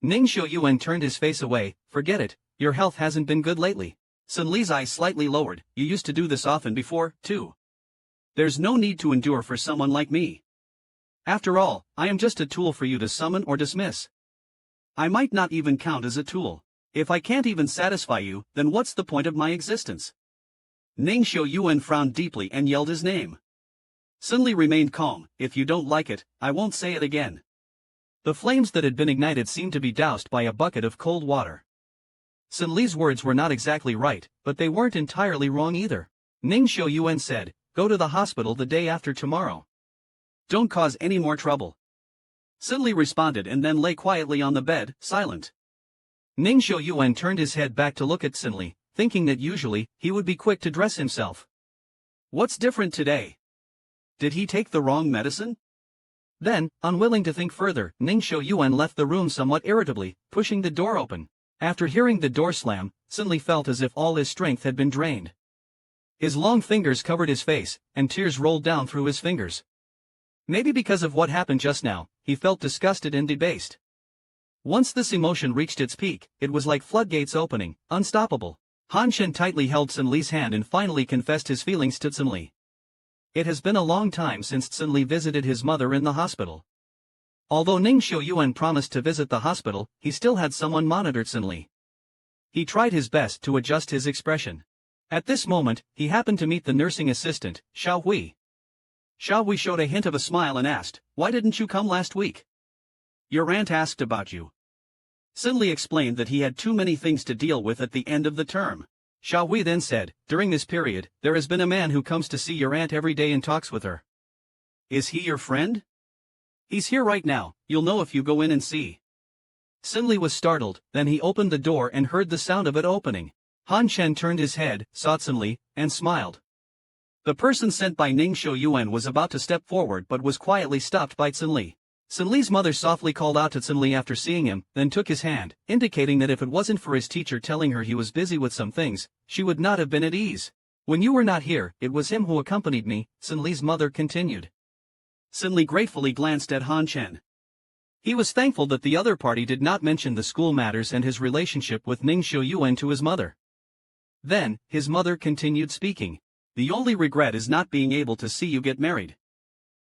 Ning Shouyuan turned his face away, forget it, your health hasn't been good lately. Sin Li's eyes slightly lowered, you used to do this often before, too. There's no need to endure for someone like me. After all, I am just a tool for you to summon or dismiss. I might not even count as a tool. If I can't even satisfy you, then what's the point of my existence? Ning Xiuyuan frowned deeply and yelled his name. Sinli remained calm. If you don't like it, I won't say it again. The flames that had been ignited seemed to be doused by a bucket of cold water. Sinli's words were not exactly right, but they weren't entirely wrong either. Ning Xiuyuan said, go to the hospital the day after tomorrow. Don't cause any more trouble. Sinli responded and then lay quietly on the bed, silent. Ning Xiuyuan turned his head back to look at Sinli, thinking that usually, he would be quick to dress himself. What's different today? Did he take the wrong medicine? Then, unwilling to think further, Ning Xiuyuan left the room somewhat irritably, pushing the door open. After hearing the door slam, Sinli felt as if all his strength had been drained. His long fingers covered his face, and tears rolled down through his fingers. Maybe because of what happened just now, he felt disgusted and debased. Once this emotion reached its peak, it was like floodgates opening, unstoppable. Han Shen tightly held Sinli's hand and finally confessed his feelings to Sinli. It has been a long time since Sinli visited his mother in the hospital. Although Ning Xiuyuan promised to visit the hospital, he still had someone monitor Sinli. He tried his best to adjust his expression. At this moment, he happened to meet the nursing assistant, Xiao Hui. Xiao Hui showed a hint of a smile and asked, why didn't you come last week? Your aunt asked about you. Sinli explained that he had too many things to deal with at the end of the term. Xiao Hui then said, during this period, there has been a man who comes to see your aunt every day and talks with her. Is he your friend? He's here right now, you'll know if you go in and see. Sinli was startled, then he opened the door and heard the sound of it opening. Han Shen turned his head, saw Sinli, and smiled. The person sent by Ning Xiuyuan was about to step forward but was quietly stopped by Sinli. Sinli's mother softly called out to Sinli after seeing him, then took his hand, indicating that if it wasn't for his teacher telling her he was busy with some things, she would not have been at ease. When you were not here, it was him who accompanied me, Sinli's mother continued. Sinli gratefully glanced at Han Shen. He was thankful that the other party did not mention the school matters and his relationship with Ning Xiuyuan to his mother. Then, his mother continued speaking. The only regret is not being able to see you get married.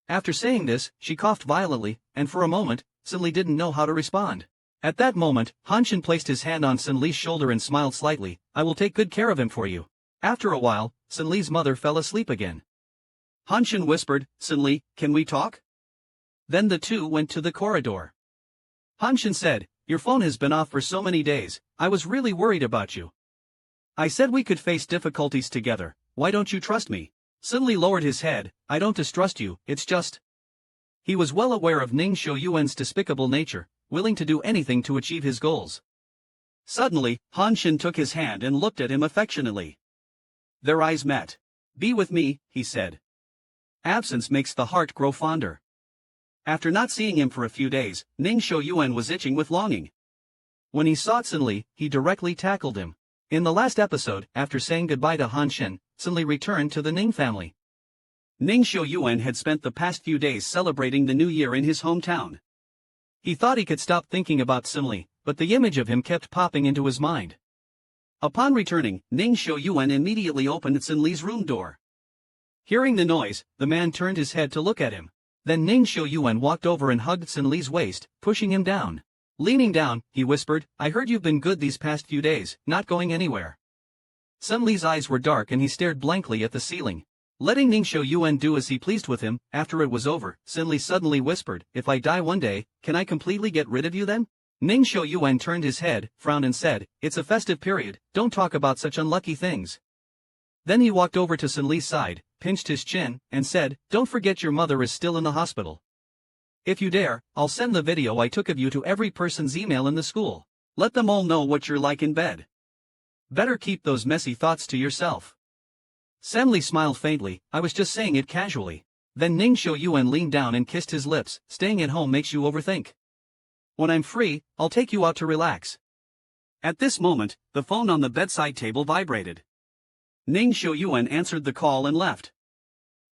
After saying this, she coughed violently, and for a moment, Sinli didn't know how to respond. At that moment, Han Shen placed his hand on Sinli's shoulder and smiled slightly. I will take good care of him for you. After a while, Sinli's mother fell asleep again. Han Shen whispered, Sinli, can we talk? Then the two went to the corridor. Han Shen said, your phone has been off for so many days, I was really worried about you. I said we could face difficulties together, why don't you trust me? Sinli lowered his head, I don't distrust you, it's just. He was well aware of Ning Xiuyuan's despicable nature, willing to do anything to achieve his goals. Suddenly, Han Shen took his hand and looked at him affectionately. Their eyes met. Be with me, he said. Absence makes the heart grow fonder. After not seeing him for a few days, Ning Xiuyuan was itching with longing. When he saw Sinli, he directly tackled him. In the last episode, after saying goodbye to Han Shen, Sinli returned to the Ning family. Ning Xiuyuan had spent the past few days celebrating the new year in his hometown. He thought he could stop thinking about Sinli, but the image of him kept popping into his mind. Upon returning, Ning Xiuyuan immediately opened Sinli's room door. Hearing the noise, the man turned his head to look at him. Then Ning Xiuyuan walked over and hugged Sinli's waist, pushing him down. Leaning down, he whispered, I heard you've been good these past few days, not going anywhere. Sinli's eyes were dark and he stared blankly at the ceiling. Letting Ning Xiuyuan do as he pleased with him, after it was over, Sinli suddenly whispered, if I die one day, can I completely get rid of you then? Ning Xiuyuan turned his head, frowned and said, it's a festive period, don't talk about such unlucky things. Then he walked over to Sinli's side, pinched his chin, and said, don't forget your mother is still in the hospital. If you dare, I'll send the video I took of you to every person's email in the school. Let them all know what you're like in bed. Better keep those messy thoughts to yourself. Sinli smiled faintly, I was just saying it casually. Then Ning Xiuyuan leaned down and kissed his lips, staying at home makes you overthink. When I'm free, I'll take you out to relax. At this moment, the phone on the bedside table vibrated. Ning Xiuyuan answered the call and left.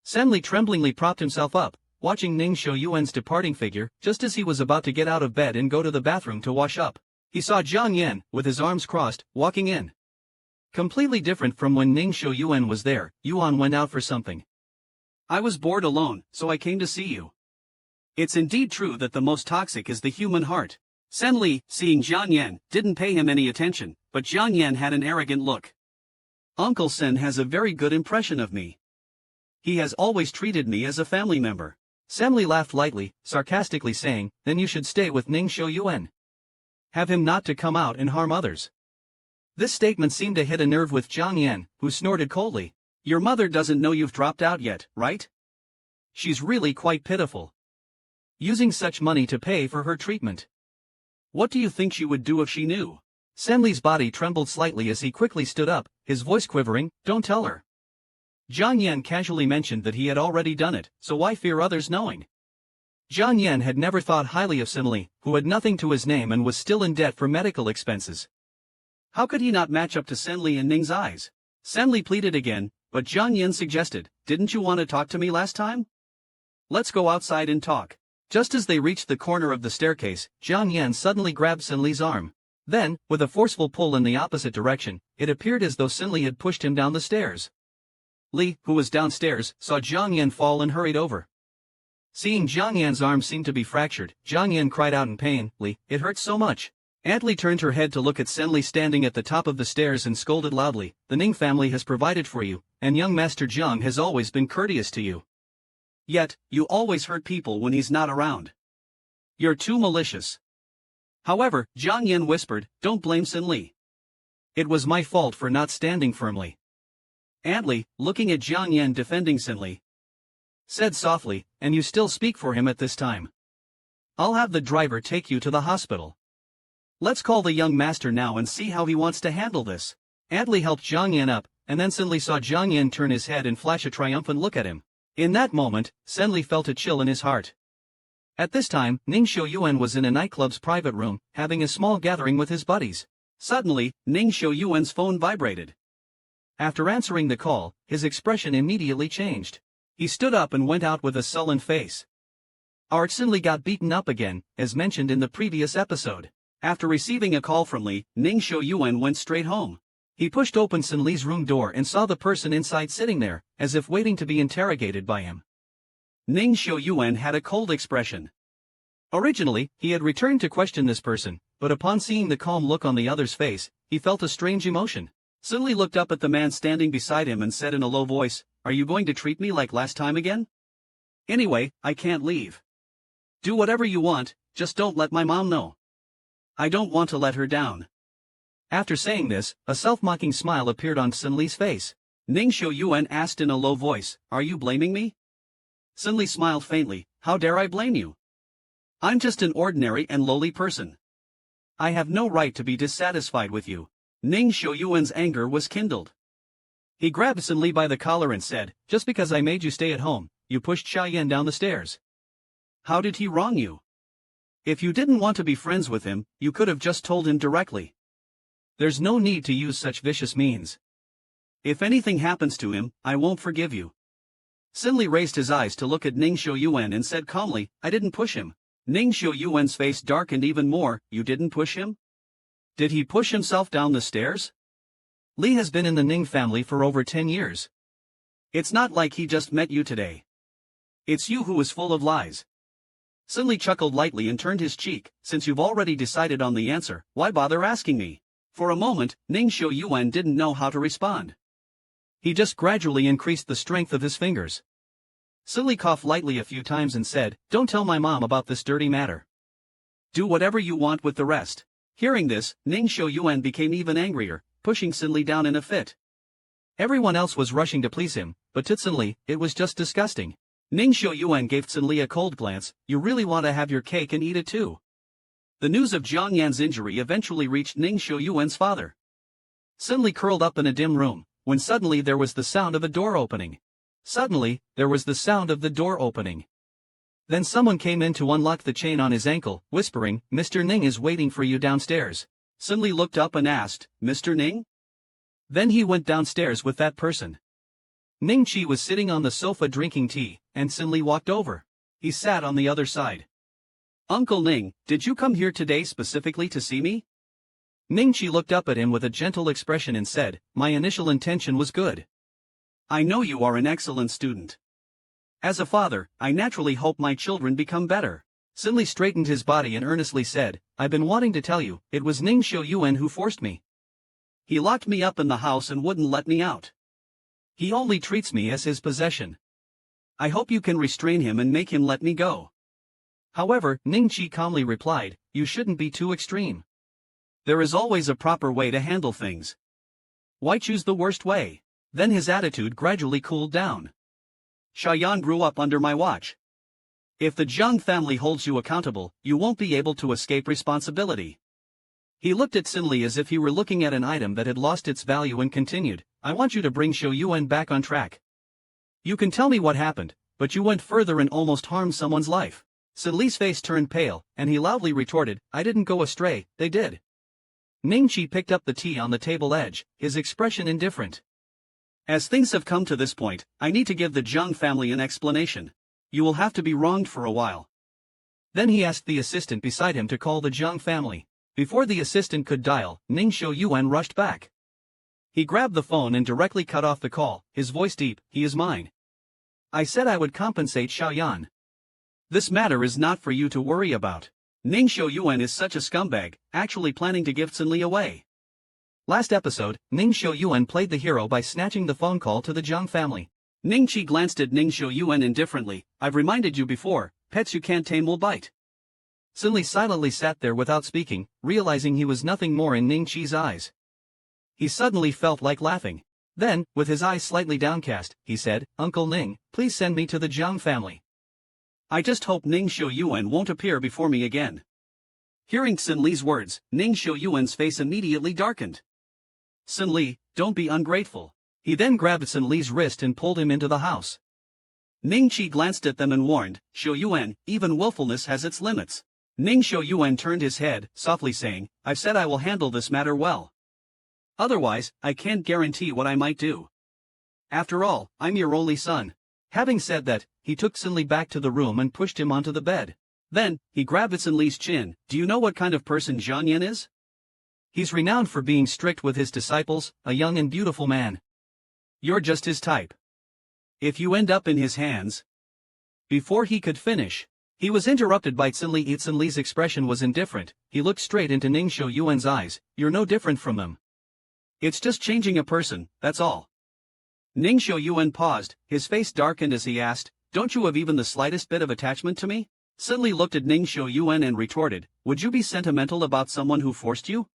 Sinli tremblingly propped himself up, watching Ning Xiuyuan's departing figure. Just as he was about to get out of bed and go to the bathroom to wash up, he saw Jiang Yan, with his arms crossed, walking in. Completely different from when Ning Xiuyuan was there, Yuan went out for something. I was bored alone, so I came to see you. It's indeed true that the most toxic is the human heart. Sen Li, seeing Jiang Yan, didn't pay him any attention, but Jiang Yan had an arrogant look. Uncle Sen has a very good impression of me. He has always treated me as a family member. Sen Li laughed lightly, sarcastically saying, then you should stay with Ning Xiuyuan. Have him not to come out and harm others. This statement seemed to hit a nerve with Jiang Yan, who snorted coldly. Your mother doesn't know you've dropped out yet, right? She's really quite pitiful. Using such money to pay for her treatment. What do you think she would do if she knew? Sen Li's body trembled slightly as he quickly stood up, his voice quivering, don't tell her. Jiang Yan casually mentioned that he had already done it, so why fear others knowing? Jiang Yan had never thought highly of Sen Li, who had nothing to his name and was still in debt for medical expenses. How could he not match up to Sen Li in Ning's eyes? Sen Li pleaded again, but Jiang Yan suggested, didn't you want to talk to me last time? Let's go outside and talk. Just as they reached the corner of the staircase, Jiang Yan suddenly grabbed Sen Li's arm. Then, with a forceful pull in the opposite direction, it appeared as though Sen Li had pushed him down the stairs. Li, who was downstairs, saw Jiang Yan fall and hurried over. Seeing Jiang Yan's arm seemed to be fractured, Jiang Yan cried out in pain, Li, it hurts so much. Aunt Li turned her head to look at Sen Li standing at the top of the stairs and scolded loudly, the Ning family has provided for you, and young Master Jiang has always been courteous to you. Yet, you always hurt people when he's not around. You're too malicious. However, Jiang Yan whispered, don't blame Sen Li. It was my fault for not standing firmly. Aunt Li, looking at Jiang Yan defending Sen Li, said softly, and you still speak for him at this time. I'll have the driver take you to the hospital. Let's call the young master now and see how he wants to handle this. Aunt Li helped Jiang Yan up, and then Sen Li saw Jiang Yan turn his head and flash a triumphant look at him. In that moment, Sen Li felt a chill in his heart. At this time, Ning Xiuyuan was in a nightclub's private room, having a small gathering with his buddies. Suddenly, Ning Xiuyuan's phone vibrated. After answering the call, his expression immediately changed. He stood up and went out with a sullen face. Our Sen Li got beaten up again, as mentioned in the previous episode. After receiving a call from Li, Ning Xiuyuan went straight home. He pushed open Sen Li's room door and saw the person inside sitting there, as if waiting to be interrogated by him. Ning Xiuyuan had a cold expression. Originally, he had returned to question this person, but upon seeing the calm look on the other's face, he felt a strange emotion. Sen Li looked up at the man standing beside him and said in a low voice, are you going to treat me like last time again? Anyway, I can't leave. Do whatever you want, just don't let my mom know. I don't want to let her down. After saying this, a self-mocking smile appeared on Sen Li's face. Ning Xiuyuan asked in a low voice, are you blaming me? Sen Li smiled faintly, how dare I blame you? I'm just an ordinary and lowly person. I have no right to be dissatisfied with you. Ning Xiuyuan's anger was kindled. He grabbed Sen Li by the collar and said, just because I made you stay at home, you pushed Xiaoyan down the stairs. How did he wrong you? If you didn't want to be friends with him, you could have just told him directly. There's no need to use such vicious means. If anything happens to him, I won't forgive you. Sen Li raised his eyes to look at Ning Xiuyuan and said calmly, I didn't push him. Ning Xiuyuan's face darkened even more, you didn't push him? Did he push himself down the stairs? Li has been in the Ning family for over 10 years. It's not like he just met you today. It's you who is full of lies. Sen Li chuckled lightly and turned his cheek, since you've already decided on the answer, why bother asking me? For a moment, Ning Xiuyuan didn't know how to respond. He just gradually increased the strength of his fingers. Sen Li coughed lightly a few times and said, don't tell my mom about this dirty matter. Do whatever you want with the rest. Hearing this, Ning Xiuyuan became even angrier, pushing Sen Li down in a fit. Everyone else was rushing to please him, but to Sen Li, it was just disgusting. Ning Xiuyuan gave Sen Li a cold glance, you really want to have your cake and eat it too. The news of Jiang Yan's injury eventually reached Ning Xiuyuan's father. Sen Li curled up in a dim room, when suddenly there was the sound of a door opening. Then someone came in to unlock the chain on his ankle, whispering, Mr. Ning is waiting for you downstairs. Sen Li looked up and asked, Mr. Ning? Then he went downstairs with that person. Ning Chi was sitting on the sofa drinking tea, and Sen Li walked over. He sat on the other side. Uncle Ning, did you come here today specifically to see me? Ning Chi looked up at him with a gentle expression and said, my initial intention was good. I know you are an excellent student. As a father, I naturally hope my children become better. Sin Li straightened his body and earnestly said, I've been wanting to tell you, it was Ning Xiuyuan who forced me. He locked me up in the house and wouldn't let me out. He only treats me as his possession. I hope you can restrain him and make him let me go. However, Ning Qi calmly replied, you shouldn't be too extreme. There is always a proper way to handle things. Why choose the worst way? Then his attitude gradually cooled down. Xiaoyan grew up under my watch. If the Zhang family holds you accountable, you won't be able to escape responsibility. He looked at Sin Li as if he were looking at an item that had lost its value and continued, I want you to bring Xiuyuan back on track. You can tell me what happened, but you went further and almost harmed someone's life. Sin Li's face turned pale, and he loudly retorted, I didn't go astray, they did. Ning Qi picked up the tea on the table edge, his expression indifferent. As things have come to this point, I need to give the Zhang family an explanation. You will have to be wronged for a while. Then he asked the assistant beside him to call the Zhang family. Before the assistant could dial, Ning Xiuyuan rushed back. He grabbed the phone and directly cut off the call, his voice deep, he is mine. I said I would compensate Xiaoyan. This matter is not for you to worry about. Ning Xiuyuan is such a scumbag, actually planning to give Sin Li away. Last episode, Ning Xiuyuan played the hero by snatching the phone call to the Zhang family. Ning Qi glanced at Ning Xiuyuan indifferently, I've reminded you before, pets you can't tame will bite. Sin Li silently sat there without speaking, realizing he was nothing more in Ning Qi's eyes. He suddenly felt like laughing. Then, with his eyes slightly downcast, he said, Uncle Ning, please send me to the Zhang family. I just hope Ning Xiuyuan won't appear before me again. Hearing Sin Li's words, Ning Xiuyuan's face immediately darkened. Sin Li, don't be ungrateful. He then grabbed Sin Li's wrist and pulled him into the house. Ning Qi glanced at them and warned, Xiuyuan, even willfulness has its limits. Ning Xiuyuan turned his head, softly saying, I've said I will handle this matter well. Otherwise, I can't guarantee what I might do. After all, I'm your only son. Having said that, he took Sin Li back to the room and pushed him onto the bed. Then, he grabbed Sin Li's chin. Do you know what kind of person Zhang Yan is? He's renowned for being strict with his disciples, a young and beautiful man. You're just his type. If you end up in his hands... Before he could finish, he was interrupted by Sin Li. Sin Li's expression was indifferent. He looked straight into Ning Xiuyuan's eyes. You're no different from them. It's just changing a person, that's all. Ning Xiuyuan paused, his face darkened as he asked, Don't you have even the slightest bit of attachment to me? Sin Li looked at Ning Xiuyuan and retorted, Would you be sentimental about someone who forced you?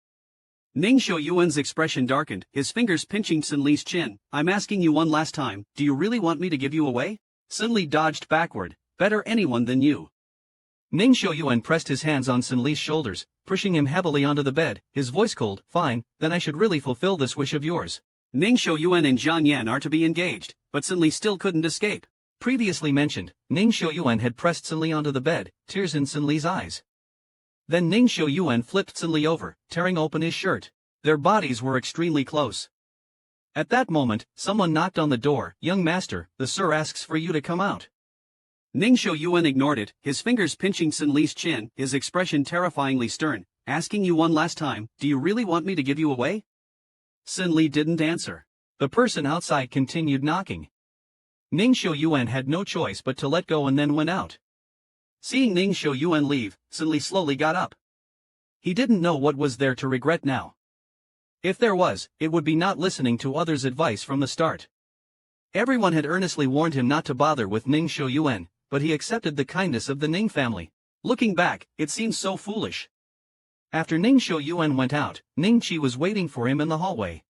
Ning Xiuyuan's expression darkened, his fingers pinching Sin Li's chin. I'm asking you one last time, do you really want me to give you away? Sin Li dodged backward, better anyone than you. Ning Xiuyuan pressed his hands on Sin Li's shoulders, pushing him heavily onto the bed, his voice cold, Fine, then I should really fulfill this wish of yours. Ning Xiuyuan and Zhang Yan are to be engaged, but Sin Li still couldn't escape. Previously mentioned, Ning Xiuyuan had pressed Sin Li onto the bed, tears in Sin Li's eyes. Then Ning Xiuyuan flipped Sin Li over, tearing open his shirt. Their bodies were extremely close. At that moment, someone knocked on the door. Young master, the sir asks for you to come out. Ning Xiuyuan ignored it, his fingers pinching Sin Li's chin, his expression terrifyingly stern. Asking you one last time, do you really want me to give you away? Sin Li didn't answer. The person outside continued knocking. Ning Xiuyuan had no choice but to let go and then went out. Seeing Ning Xiuyuan leave, Sin Li slowly got up. He didn't know what was there to regret now. If there was, it would be not listening to others' advice from the start. Everyone had earnestly warned him not to bother with Ning Xiuyuan, but he accepted the kindness of the Ning family. Looking back, it seems so foolish. After Ning Xiuyuan went out, Ning Qi was waiting for him in the hallway.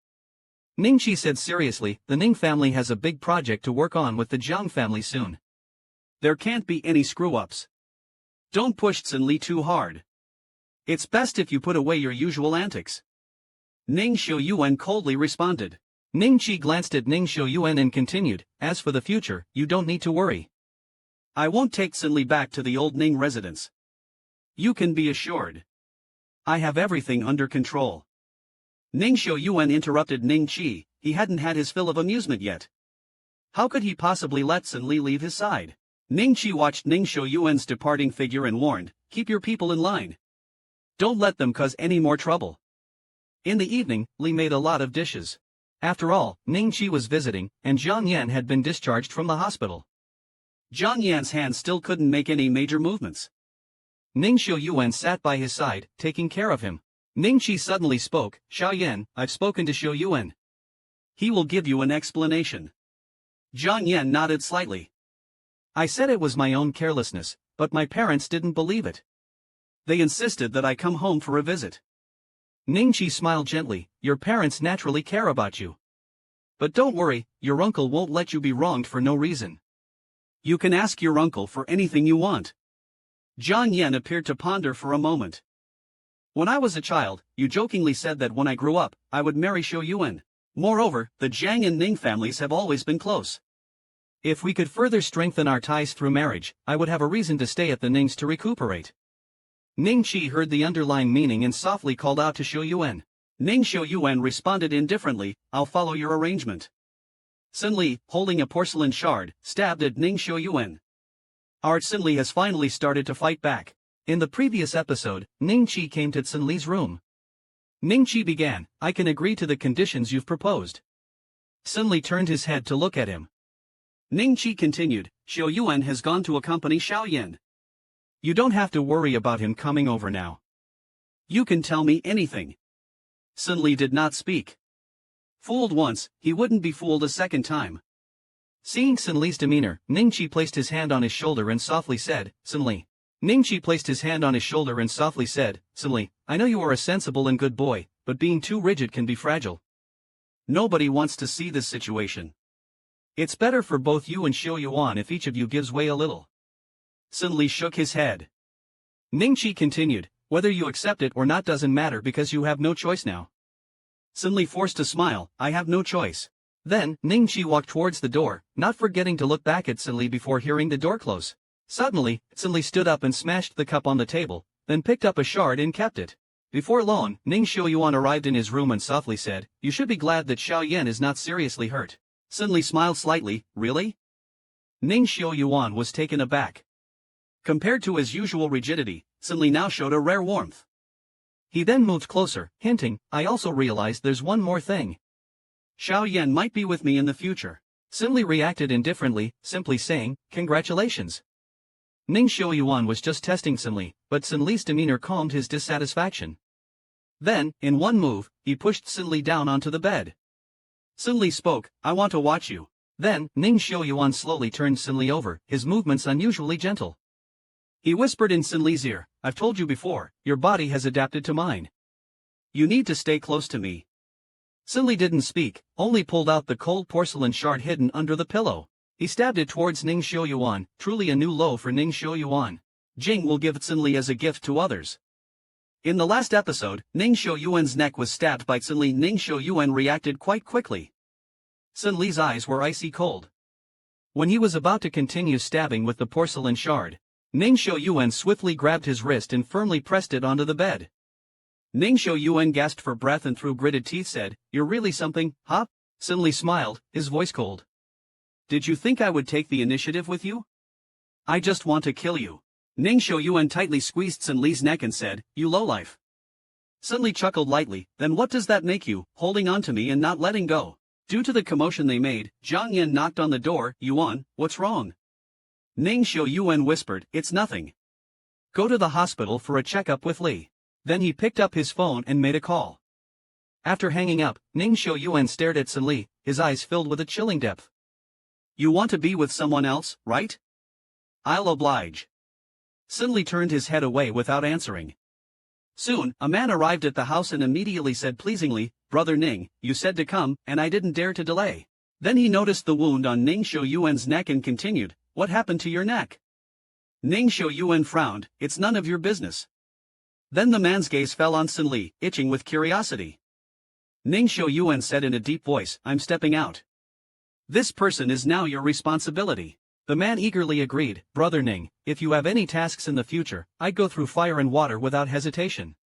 Ning Qi said seriously, the Ning family has a big project to work on with the Zhang family soon. There can't be any screw-ups. Don't push Sin Li too hard. It's best if you put away your usual antics. Ning Xiuyuan coldly responded. Ning Qi glanced at Ning Xiuyuan and continued, as for the future, you don't need to worry. I won't take Sin Li back to the old Ning residence. You can be assured. I have everything under control. Ning Xiuyuan interrupted Ning Qi, he hadn't had his fill of amusement yet. How could he possibly let Sin Li leave his side? Ning Qi watched Ning Xiuyuan's departing figure and warned, keep your people in line. Don't let them cause any more trouble. In the evening, Li made a lot of dishes. After all, Ning Qi was visiting, and Zhang Yan had been discharged from the hospital. Zhang Yan's hands still couldn't make any major movements. Ning Xiuyuan sat by his side, taking care of him. Ning Qi suddenly spoke, Xiaoyan, I've spoken to Xiuyuan. He will give you an explanation. Zhang Yan nodded slightly. I said it was my own carelessness, but my parents didn't believe it. They insisted that I come home for a visit. Ning Qi smiled gently, your parents naturally care about you. But don't worry, your uncle won't let you be wronged for no reason. You can ask your uncle for anything you want. Zhang Yan appeared to ponder for a moment. When I was a child, you jokingly said that when I grew up, I would marry Xiuyuan. Moreover, the Zhang and Ning families have always been close. If we could further strengthen our ties through marriage, I would have a reason to stay at the Nings to recuperate. Ning Qi heard the underlying meaning and softly called out to Xiuyuan. Ning Xiuyuan responded indifferently, I'll follow your arrangement. Sun Li, holding a porcelain shard, stabbed at Ning Xiuyuan. Art Sun Li has finally started to fight back. In the previous episode, Ning Qi came to Sun Li's room. Ning Qi began, I can agree to the conditions you've proposed. Sun Li turned his head to look at him. Ning Qi continued, Xiuyuan has gone to accompany Xiaoyan. You don't have to worry about him coming over now. You can tell me anything. Sun Li did not speak. Fooled once, he wouldn't be fooled a second time. Seeing Sun Li's demeanor, Ning Qi placed his hand on his shoulder and softly said, Sun Li. Ning Qi placed his hand on his shoulder and softly said, Sun Li, I know you are a sensible and good boy, but being too rigid can be fragile. Nobody wants to see this situation. It's better for both you and Xiuyuan if each of you gives way a little. Sun Li shook his head. Ning Qi continued, whether you accept it or not doesn't matter because you have no choice now. Sun Li forced a smile, I have no choice. Then, Ning Qi walked towards the door, not forgetting to look back at Sun Li before hearing the door close. Suddenly, Sun Li stood up and smashed the cup on the table, then picked up a shard and kept it. Before long, Ning Xiuyuan arrived in his room and softly said, you should be glad that Xiaoyan is not seriously hurt. Sun Li smiled slightly, really? Ning Xiuyuan was taken aback. Compared to his usual rigidity, Sun Li now showed a rare warmth. He then moved closer, hinting, I also realized there's one more thing. Xiaoyan might be with me in the future. Sun Li reacted indifferently, simply saying, congratulations. Ning Xiuyuan was just testing Sun Li, but Sun Li's demeanor calmed his dissatisfaction. Then, in one move, he pushed Sun Li down onto the bed. Sun Li spoke, I want to watch you. Then, Ning Xiuyuan slowly turned Sun Li over, his movements unusually gentle. He whispered in Sun Li's ear, I've told you before, your body has adapted to mine. You need to stay close to me. Sun Li didn't speak, only pulled out the cold porcelain shard hidden under the pillow. He stabbed it towards Ning Xiuyuan, truly a new low for Ning Xiuyuan. Jing will give Sun Li as a gift to others. In the last episode, Ning Xiuyuan's neck was stabbed by Sun Li. Ning Xiuyuan reacted quite quickly. Sun Li's eyes were icy cold. When he was about to continue stabbing with the porcelain shard, Ning Xiuyuan swiftly grabbed his wrist and firmly pressed it onto the bed. Ning Xiuyuan gasped for breath and through gritted teeth said, You're really something, huh? Sun Li smiled, his voice cold. Did you think I would take the initiative with you? I just want to kill you. Ning Xiuyuan tightly squeezed Sun Li's neck and said, You lowlife. Sun Li chuckled lightly, then what does that make you, holding on to me and not letting go? Due to the commotion they made, Zhang Yan knocked on the door, Yuan, what's wrong? Ning Xiuyuan whispered, It's nothing. Go to the hospital for a checkup with Li. Then he picked up his phone and made a call. After hanging up, Ning Xiuyuan stared at Sun Li, his eyes filled with a chilling depth. You want to be with someone else, right? I'll oblige. Sun Li turned his head away without answering. Soon, a man arrived at the house and immediately said pleasingly, Brother Ning, you said to come, and I didn't dare to delay. Then he noticed the wound on Ning Xiuyuan's neck and continued, What happened to your neck? Ning Xiuyuan frowned, It's none of your business. Then the man's gaze fell on Sun Li, itching with curiosity. Ning Xiuyuan said in a deep voice, I'm stepping out. This person is now your responsibility. The man eagerly agreed, Brother Ning, if you have any tasks in the future, I'd go through fire and water without hesitation.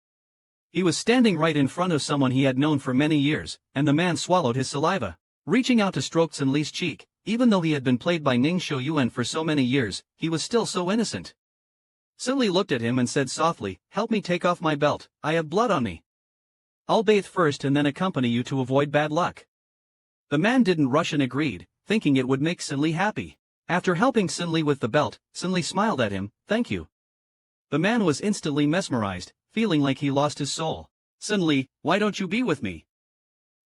He was standing right in front of someone he had known for many years, and the man swallowed his saliva. Reaching out to stroke Sun Li's cheek, even though he had been played by Ning Xiuyuan for so many years, he was still so innocent. Sun Li looked at him and said softly, Help me take off my belt, I have blood on me. I'll bathe first and then accompany you to avoid bad luck. The man didn't rush and agreed, thinking it would make Sun Li happy. After helping Sun Li with the belt, Sun Li smiled at him, Thank you. The man was instantly mesmerized, feeling like he lost his soul. Sin Li, why don't you be with me?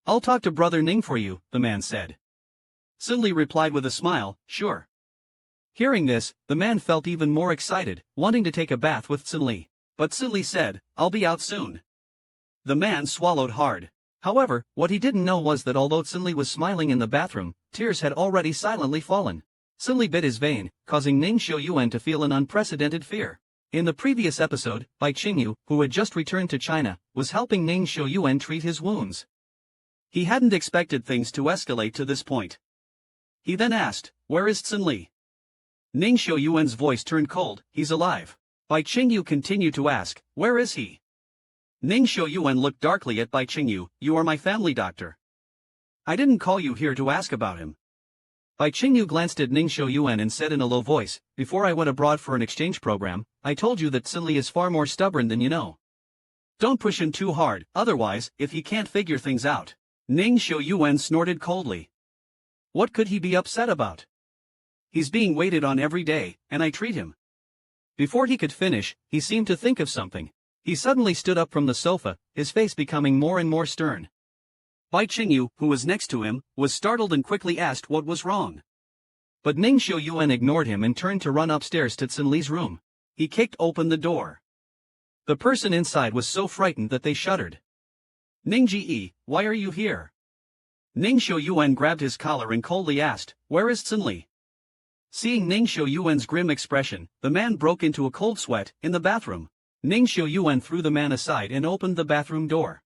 I'll talk to Brother Ning for you, the man said. Sin Li replied with a smile, sure. Hearing this, the man felt even more excited, wanting to take a bath with Sin Li. But Sin Li said, I'll be out soon. The man swallowed hard. However, what he didn't know was that although Sin Li was smiling in the bathroom, tears had already silently fallen. Sin Li bit his vein, causing Ning Xiuyuan to feel an unprecedented fear. In the previous episode, Bai Qingyu, who had just returned to China, was helping Ning Xiuyuan treat his wounds. He hadn't expected things to escalate to this point. He then asked, where is Sin Li? Ning Xiuyuan's voice turned cold, he's alive. Bai Qingyu continued to ask, where is he? Ning Xiuyuan looked darkly at Bai Qingyu, you are my family doctor. I didn't call you here to ask about him. Bai Qingyu glanced at Ning Xiuyuan and said in a low voice, before I went abroad for an exchange program, I told you that Sin Li is far more stubborn than you know. Don't push him too hard, otherwise, if he can't figure things out. Ning Xiuyuan snorted coldly. What could he be upset about? He's being waited on every day, and I treat him. Before he could finish, he seemed to think of something. He suddenly stood up from the sofa, his face becoming more and more stern. Bai Qingyu, who was next to him, was startled and quickly asked what was wrong. But Ning Xiuyuan ignored him and turned to run upstairs to Sin Li's room. He kicked open the door. The person inside was so frightened that they shuddered. Ning Ji, why are you here? Ning Xiuyuan grabbed his collar and coldly asked, where is Sin Li? Seeing Ning Xiuyuan's grim expression, the man broke into a cold sweat in the bathroom. Ning Xiuyuan threw the man aside and opened the bathroom door.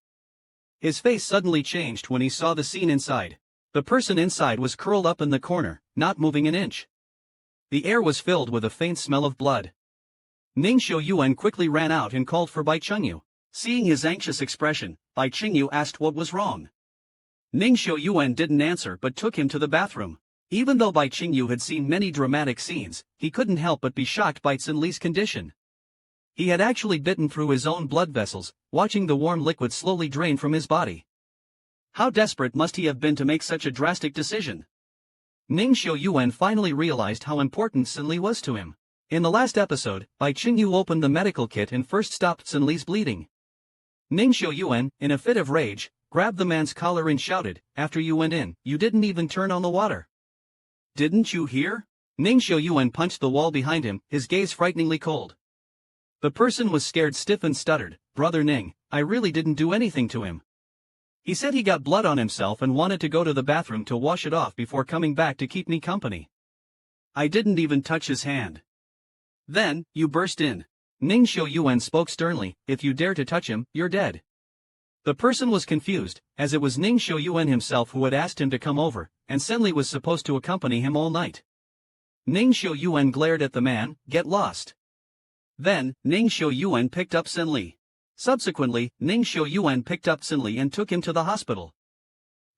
His face suddenly changed when he saw the scene inside. The person inside was curled up in the corner, not moving an inch. The air was filled with a faint smell of blood. Ning Xiuyuan quickly ran out and called for Bai Qingyu. Seeing his anxious expression, Bai Qingyu asked what was wrong. Ning Xiuyuan didn't answer but took him to the bathroom. Even though Bai Qingyu had seen many dramatic scenes, he couldn't help but be shocked by Sin Li's condition. He had actually bitten through his own blood vessels, watching the warm liquid slowly drain from his body. How desperate must he have been to make such a drastic decision? Ning Xiuyuan finally realized how important Sin Li was to him. In the last episode, Bai Qingyu opened the medical kit and first stopped Sin Li's bleeding. Ning Xiuyuan, in a fit of rage, grabbed the man's collar and shouted, after you went in, you didn't even turn on the water. Didn't you hear? Ning Xiuyuan punched the wall behind him, his gaze frighteningly cold. The person was scared stiff and stuttered, Brother Ning, I really didn't do anything to him. He said he got blood on himself and wanted to go to the bathroom to wash it off before coming back to keep me company. I didn't even touch his hand. Then, you burst in. Ning Xiuyuan spoke sternly, if you dare to touch him, you're dead. The person was confused, as it was Ning Xiuyuan himself who had asked him to come over, and Sin Li was supposed to accompany him all night. Ning Xiuyuan glared at the man, get lost. Then, Ning Xiuyuan picked up Sin Li. Subsequently, Ning Xiuyuan picked up Sin Li and took him to the hospital.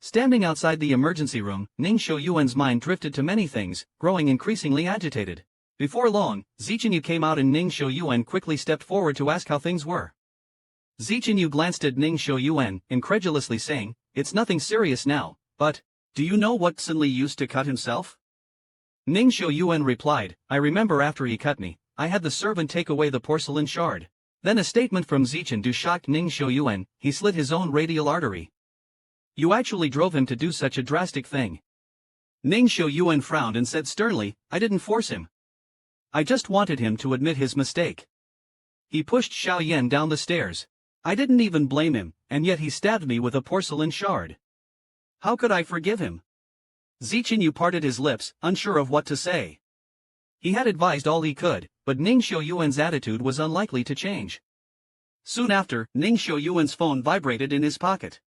Standing outside the emergency room, Ning Xiuyuan's mind drifted to many things, growing increasingly agitated. Before long, Zichenyu came out and Ning Xiuyuan quickly stepped forward to ask how things were. Zichenyu glanced at Ning Xiuyuan, incredulously saying, it's nothing serious now, but, do you know what Sin Li used to cut himself? Ning Xiuyuan replied, I remember after he cut me, I had the servant take away the porcelain shard. Then a statement from Zichenyu shocked Ning Xiuyuan, he slit his own radial artery. You actually drove him to do such a drastic thing. Ning Xiuyuan frowned and said sternly, I didn't force him. I just wanted him to admit his mistake. He pushed Xiao Yan down the stairs. I didn't even blame him, and yet he stabbed me with a porcelain shard. How could I forgive him? Zichenyu parted his lips, unsure of what to say. He had advised all he could, but Ning Xiuyuan's attitude was unlikely to change. Soon after, Ning Xiuyuan's phone vibrated in his pocket.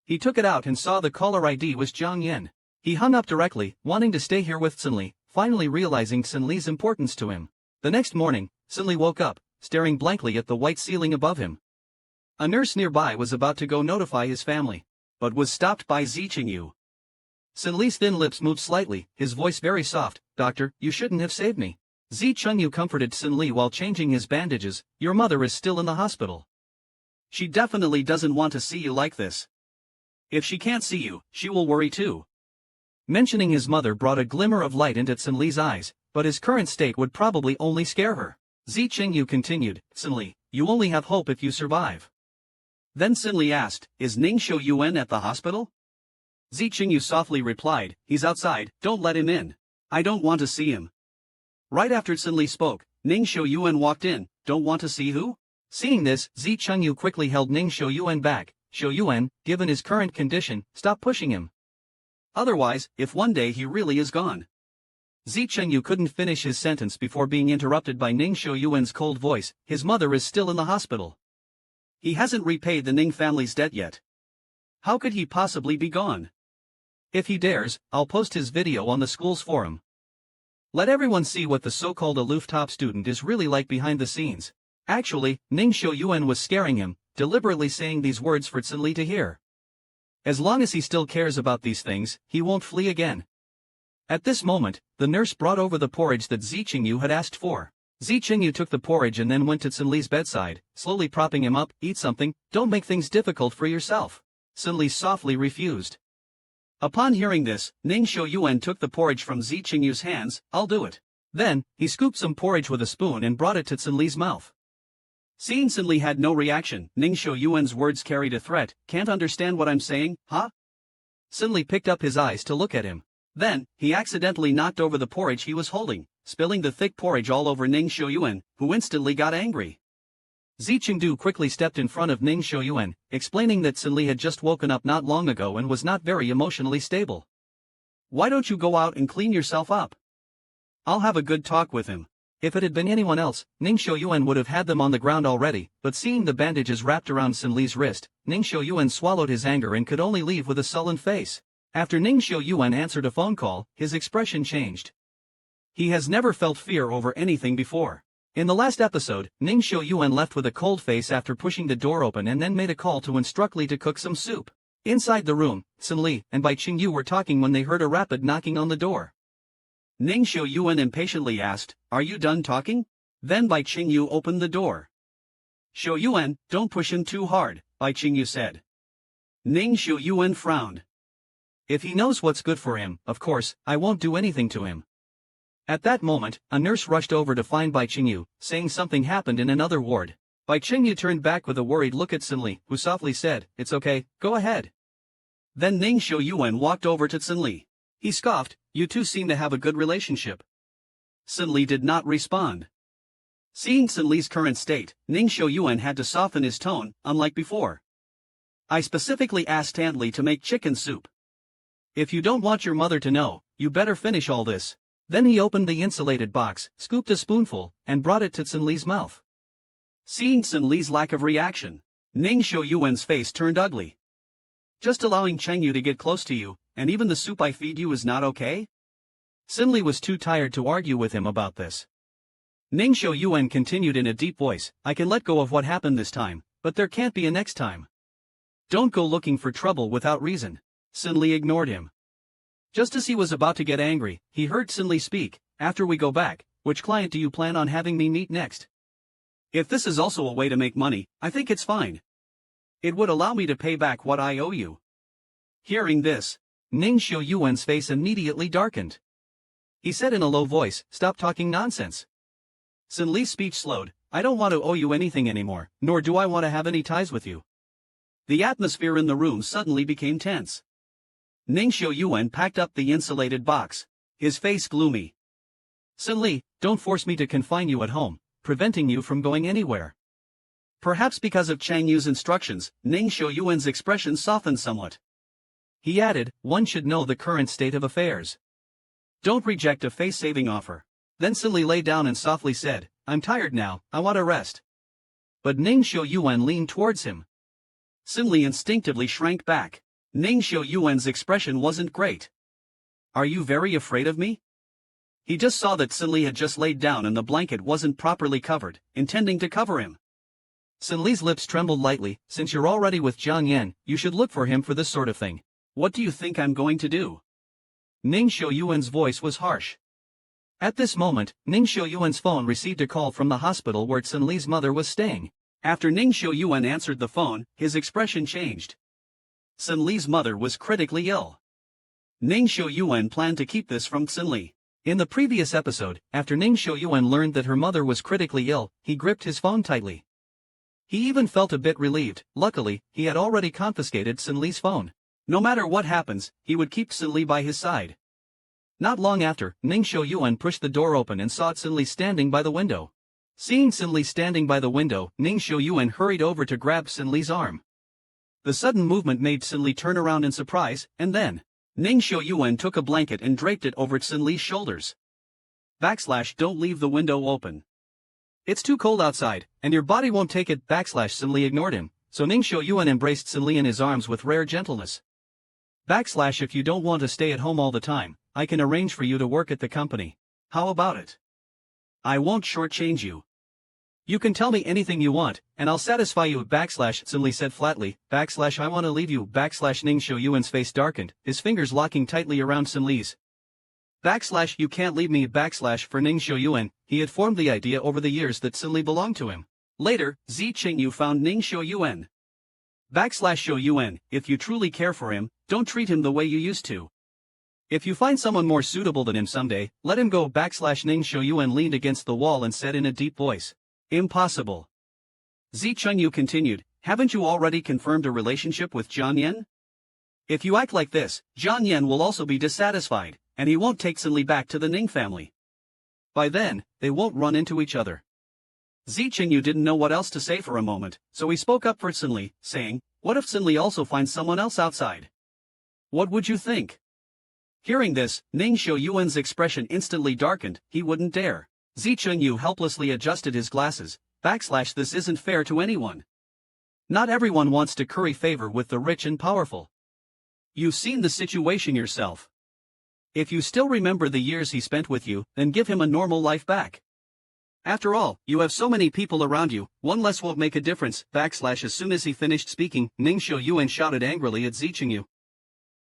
He took it out and saw the caller ID was Jiang Yan. He hung up directly, wanting to stay here with Sin Li, finally realizing Sin Li's importance to him. The next morning, Sin Li woke up, staring blankly at the white ceiling above him. A nurse nearby was about to go notify his family, but was stopped by Zichenyu. Sin Li's thin lips moved slightly, his voice very soft, Doctor, you shouldn't have saved me. Zichenyu comforted Sin Li while changing his bandages, your mother is still in the hospital. She definitely doesn't want to see you like this. If she can't see you, she will worry too. Mentioning his mother brought a glimmer of light into Sin Li's eyes, but his current state would probably only scare her. Zi Qingyu continued, Sin Li, you only have hope if you survive. Then Sin Li asked, is Ning Xiuyuan at the hospital? Zi Qingyu softly replied, he's outside, don't let him in. I don't want to see him. Right after Sin Li spoke, Ning Xiuyuan walked in, don't want to see who? Seeing this, Zi Qingyu quickly held Ning Xiuyuan back. Xiuyuan, given his current condition, stop pushing him. Otherwise, if one day he really is gone. Zi Qingyu couldn't finish his sentence before being interrupted by Ning Xiuyuan's cold voice, his mother is still in the hospital. He hasn't repaid the Ning family's debt yet. How could he possibly be gone? If he dares, I'll post his video on the school's forum. Let everyone see what the so-called aloof top student is really like behind the scenes. Actually, Ning Xiuyuan was scaring him, deliberately saying these words for Sin Li to hear. As long as he still cares about these things, he won't flee again. At this moment, the nurse brought over the porridge that Zi Qingyu had asked for. Zi Qingyu took the porridge and then went to Sin Li's bedside, slowly propping him up. Eat something, don't make things difficult for yourself. Sin Li softly refused. Upon hearing this, Ning Xiuyuan took the porridge from Zi Qingyu's hands. I'll do it. Then, he scooped some porridge with a spoon and brought it to Sin Li's mouth. Seeing Sin Li had no reaction, Ning Xiuyuan's words carried a threat. Can't understand what I'm saying, huh? Sin Li picked up his eyes to look at him. Then, he accidentally knocked over the porridge he was holding, spilling the thick porridge all over Ning Xiuyuan, who instantly got angry. Zi Qingdu quickly stepped in front of Ning Xiuyuan, explaining that Sin Li had just woken up not long ago and was not very emotionally stable. Why don't you go out and clean yourself up? I'll have a good talk with him. If it had been anyone else, Ning Xiuyuan would have had them on the ground already, but seeing the bandages wrapped around Sin Li's wrist, Ning Xiuyuan swallowed his anger and could only leave with a sullen face. After Ning Xiuyuan answered a phone call, his expression changed. He has never felt fear over anything before. In the last episode, Ning Xiuyuan left with a cold face after pushing the door open and then made a call to instruct Li to cook some soup. Inside the room, Sin Li and Bai Qingyu were talking when they heard a rapid knocking on the door. Ning Xiuyuan impatiently asked, are you done talking? Then Bai Qingyu opened the door. Xiuyuan, don't push him too hard, Bai Qingyu said. Ning Xiuyuan frowned. If he knows what's good for him, of course, I won't do anything to him. At that moment, a nurse rushed over to find Bai Qingyu, saying something happened in another ward. Bai Qingyu turned back with a worried look at Sin Li, who softly said, it's okay, go ahead. Then Ning Xiuyuan walked over to Sin Li. He scoffed, you two seem to have a good relationship. Sin Li did not respond. Seeing Sin Li's current state, Ning Xiuyuan had to soften his tone, unlike before. I specifically asked Aunt Li to make chicken soup. If you don't want your mother to know, you better finish all this. Then he opened the insulated box, scooped a spoonful, and brought it to Sin Li's mouth. Seeing Sin Li's lack of reaction, Ning Xiuyuan's face turned ugly. Just allowing Chengyu to get close to you, and even the soup I feed you is not okay? Sin Li was too tired to argue with him about this. Ning Xiuyuan continued in a deep voice, I can let go of what happened this time, but there can't be a next time. Don't go looking for trouble without reason. Sin Li ignored him. Just as he was about to get angry, he heard Sin Li speak, after we go back, which client do you plan on having me meet next? If this is also a way to make money, I think it's fine. It would allow me to pay back what I owe you. Hearing this, Ning Xiuyuan's face immediately darkened. He said in a low voice, stop talking nonsense. Sin Li's speech slowed, I don't want to owe you anything anymore, nor do I want to have any ties with you. The atmosphere in the room suddenly became tense. Ning Xiuyuan packed up the insulated box, his face gloomy. Sin Li, don't force me to confine you at home, preventing you from going anywhere. Perhaps because of Chang Yu's instructions, Ning Xiuyuan's expression softened somewhat. He added, one should know the current state of affairs. Don't reject a face-saving offer. Then Sin Li lay down and softly said, I'm tired now, I want to rest. But Ning Xiuyuan leaned towards him. Sin Li instinctively shrank back. Ning Xiuyuan's expression wasn't great. Are you very afraid of me? He just saw that Sin Li had just laid down and the blanket wasn't properly covered, intending to cover him. Sin Li's lips trembled lightly, since you're already with Jiang Yan, you should look for him for this sort of thing. What do you think I'm going to do? Ning Xiuyuan's voice was harsh. At this moment, Ning Xiuyuan's phone received a call from the hospital where Sin Li's mother was staying. After Ning Xiuyuan answered the phone, his expression changed. Sin Li's mother was critically ill. Ning Xiuyuan planned to keep this from Sin Li. In the previous episode, after Ning Shouyuan learned that her mother was critically ill, he gripped his phone tightly. He even felt a bit relieved. Luckily, he had already confiscated Sin Li's phone. No matter what happens, he would keep Sin Li by his side. Not long after, Ning Shouyuan pushed the door open and saw Sin Li standing by the window. Seeing Sin Li standing by the window, Ning Shouyuan hurried over to grab Sin Li's arm. The sudden movement made Sin Li turn around in surprise, and then Ning Shouyuan took a blanket and draped it over Sin Li's shoulders. Don't leave the window open. It's too cold outside, and your body won't take it. Sin Li ignored him, so Ning Shouyuan embraced Sin Li in his arms with rare gentleness. If you don't want to stay at home all the time, I can arrange for you to work at the company. How about it? I won't shortchange you. You can tell me anything you want, and I'll satisfy you. Sin Li said flatly. I want to leave you. Ning Shouyuan's face darkened, his fingers locking tightly around Sin Li's. You can't leave me. For Ning Shouyuan, he had formed the idea over the years that Sin Li belonged to him. Later, Zi Qingyu found Ning Shouyuan. Shouyuan, if you truly care for him, don't treat him the way you used to. If you find someone more suitable than him someday, let him go. Ning Shouyuan leaned against the wall and said in a deep voice. Impossible. Zi Qingyu continued, haven't you already confirmed a relationship with Jiang Yan? If you act like this, Jiang Yan will also be dissatisfied, and he won't take Sin Li back to the Ning family. By then, they won't run into each other. Zi Qingyu didn't know what else to say for a moment, so he spoke up for Sin Li, saying, what if Sin Li also finds someone else outside? What would you think? Hearing this, Ning Shouyuan's expression instantly darkened. He wouldn't dare. Zi Qingyu helplessly adjusted his glasses. This isn't fair to anyone. Not everyone wants to curry favor with the rich and powerful. You've seen the situation yourself. If you still remember the years he spent with you, then give him a normal life back. After all, you have so many people around you, one less won't make a difference. As soon as he finished speaking, Ning Shouyuan shouted angrily at Zi Qingyu.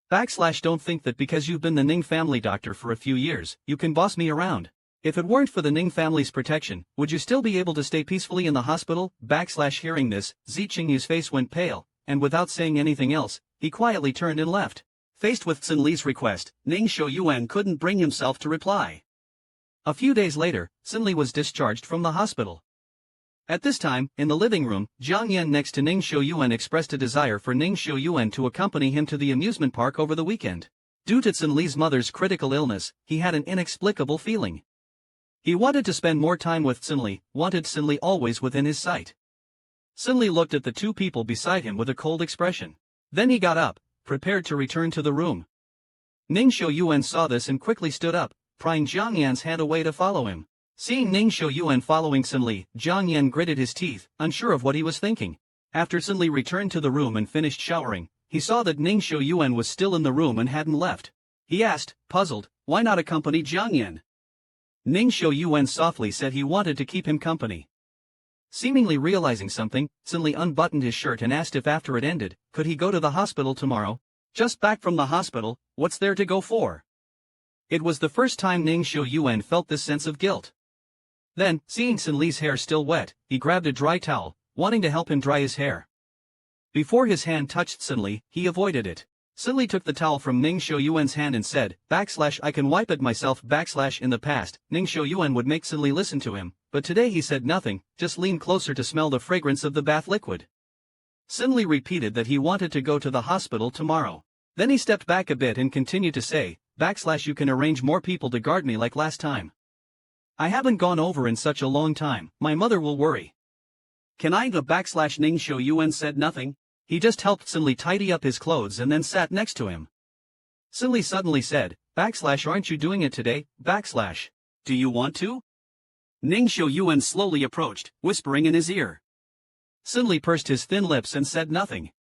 Don't think that because you've been the Ning family doctor for a few years, you can boss me around. If it weren't for the Ning family's protection, would you still be able to stay peacefully in the hospital? Hearing this, Zi Qingyu's face went pale, and without saying anything else, he quietly turned and left. Faced with Sin Li's request, Ning Shouyuan couldn't bring himself to reply. A few days later, Sin Li was discharged from the hospital. At this time, in the living room, Jiang Yan next to Ning Shouyuan expressed a desire for Ning Shouyuan to accompany him to the amusement park over the weekend. Due to Sin Li's mother's critical illness, he had an inexplicable feeling. He wanted to spend more time with Sin Li, wanted Sin Li always within his sight. Sin Li looked at the two people beside him with a cold expression. Then he got up, prepared to return to the room. Ning Shouyuan saw this and quickly stood up, prying Jiang Yan's hand away to follow him. Seeing Ning Shouyuan following Sin Li, Jiang Yan gritted his teeth, unsure of what he was thinking. After Sin Li returned to the room and finished showering, he saw that Ning Shouyuan was still in the room and hadn't left. He asked, puzzled, why not accompany Jiang Yan? Ning Shouyuan softly said he wanted to keep him company. Seemingly realizing something, Sin Li unbuttoned his shirt and asked if after it ended, could he go to the hospital tomorrow? Just back from the hospital, what's there to go for? It was the first time Ning Shouyuan felt this sense of guilt. Then, seeing Sin Li's hair still wet, he grabbed a dry towel, wanting to help him dry his hair. Before his hand touched Sin Li, he avoided it. Sin Li took the towel from Ning Shouyuan's hand and said, I can wipe it myself. In the past, Ning Shouyuan would make Sin Li listen to him, but today he said nothing, just leaned closer to smell the fragrance of the bath liquid. Sin Li repeated that he wanted to go to the hospital tomorrow. Then he stepped back a bit and continued to say, you can arrange more people to guard me like last time. I haven't gone over in such a long time, my mother will worry. Can I? Ning Shouyuan said nothing. He just helped Sin Li tidy up his clothes and then sat next to him. Sin Li suddenly said, aren't you doing it today? Do you want to? Ning Shouyuan slowly approached, whispering in his ear. Sin Li pursed his thin lips and said nothing.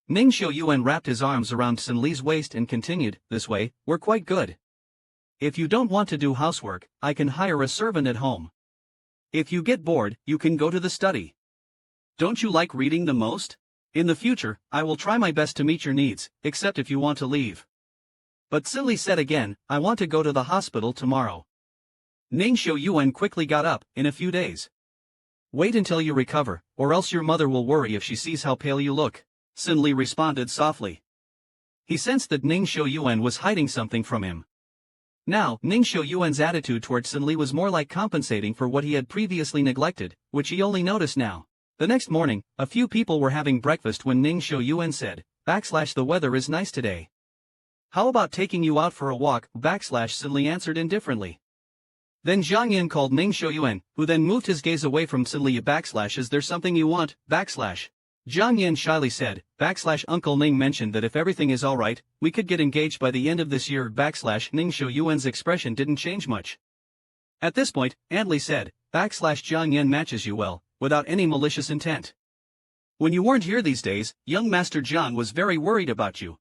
Ning Shouyuan wrapped his arms around Sin Li's waist and continued, this way, we're quite good. If you don't want to do housework, I can hire a servant at home. If you get bored, you can go to the study. Don't you like reading the most? In the future, I will try my best to meet your needs, except if you want to leave. But Sin Li said again, I want to go to the hospital tomorrow. Ning Shouyuan quickly got up, in a few days. Wait until you recover, or else your mother will worry if she sees how pale you look, Sin Li responded softly. He sensed that Ning Shouyuan was hiding something from him. Now, Ning Xiuyuan's attitude toward Sun Li was more like compensating for what he had previously neglected, which he only noticed now. The next morning, a few people were having breakfast when Ning Xiuyuan said, "The weather is nice today. How about taking you out for a walk?" Sun Li answered indifferently. Then Zhang Yin called Ning Xiuyuan, who then moved his gaze away from Sun Li. "Is there something you want?" Zhang Yin shyly said, "Uncle Ning mentioned that if everything is alright, we could get engaged by the end of this year." Ning Xiuyuan's expression didn't change much. At this point, Aunt Li said, "Zhang Yin matches you well, without any malicious intent. When you weren't here these days, young Master Jiang was very worried about you.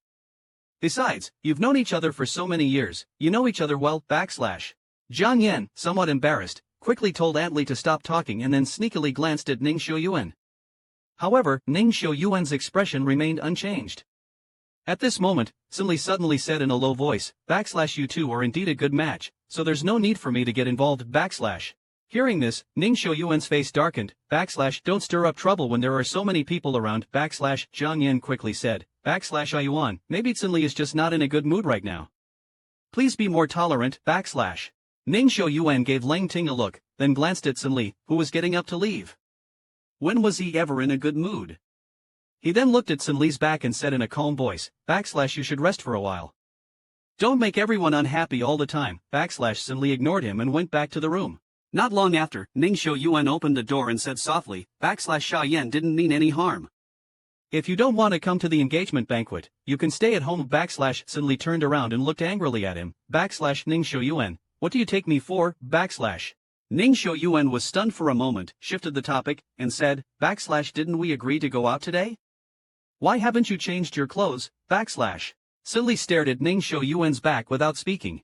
Besides, you've known each other for so many years, you know each other well." Zhang Yin, somewhat embarrassed, quickly told Aunt Li to stop talking and then sneakily glanced at Ning Xiuyuan. However, Ning Xiuyuan's expression remained unchanged. At this moment, Sun Li suddenly said in a low voice, "You two are indeed a good match, so there's no need for me to get involved." Hearing this, Ning Xiuyuan's face darkened. "Don't stir up trouble when there are so many people around." Zhang Yin quickly said, "Yuan, maybe Sun Li is just not in a good mood right now. Please be more tolerant." Ning Xiuyuan gave Lang Ting a look, then glanced at Sun Li, who was getting up to leave. When was he ever in a good mood? He then looked at Sun Li's back and said in a calm voice, "You should rest for a while. Don't make everyone unhappy all the time." Sun Li ignored him and went back to the room. Not long after, Ning Xiuyuan opened the door and said softly, "Xia Yan didn't mean any harm. If you don't want to come to the engagement banquet, you can stay at home." Sun Li turned around and looked angrily at him. "Ning Xiuyuan, what do you take me for?" Ning Xiuyuan was stunned for a moment, shifted the topic, and said, "Didn't we agree to go out today? Why haven't you changed your clothes?" Sun Li stared at Ning Xiuyuan's back without speaking.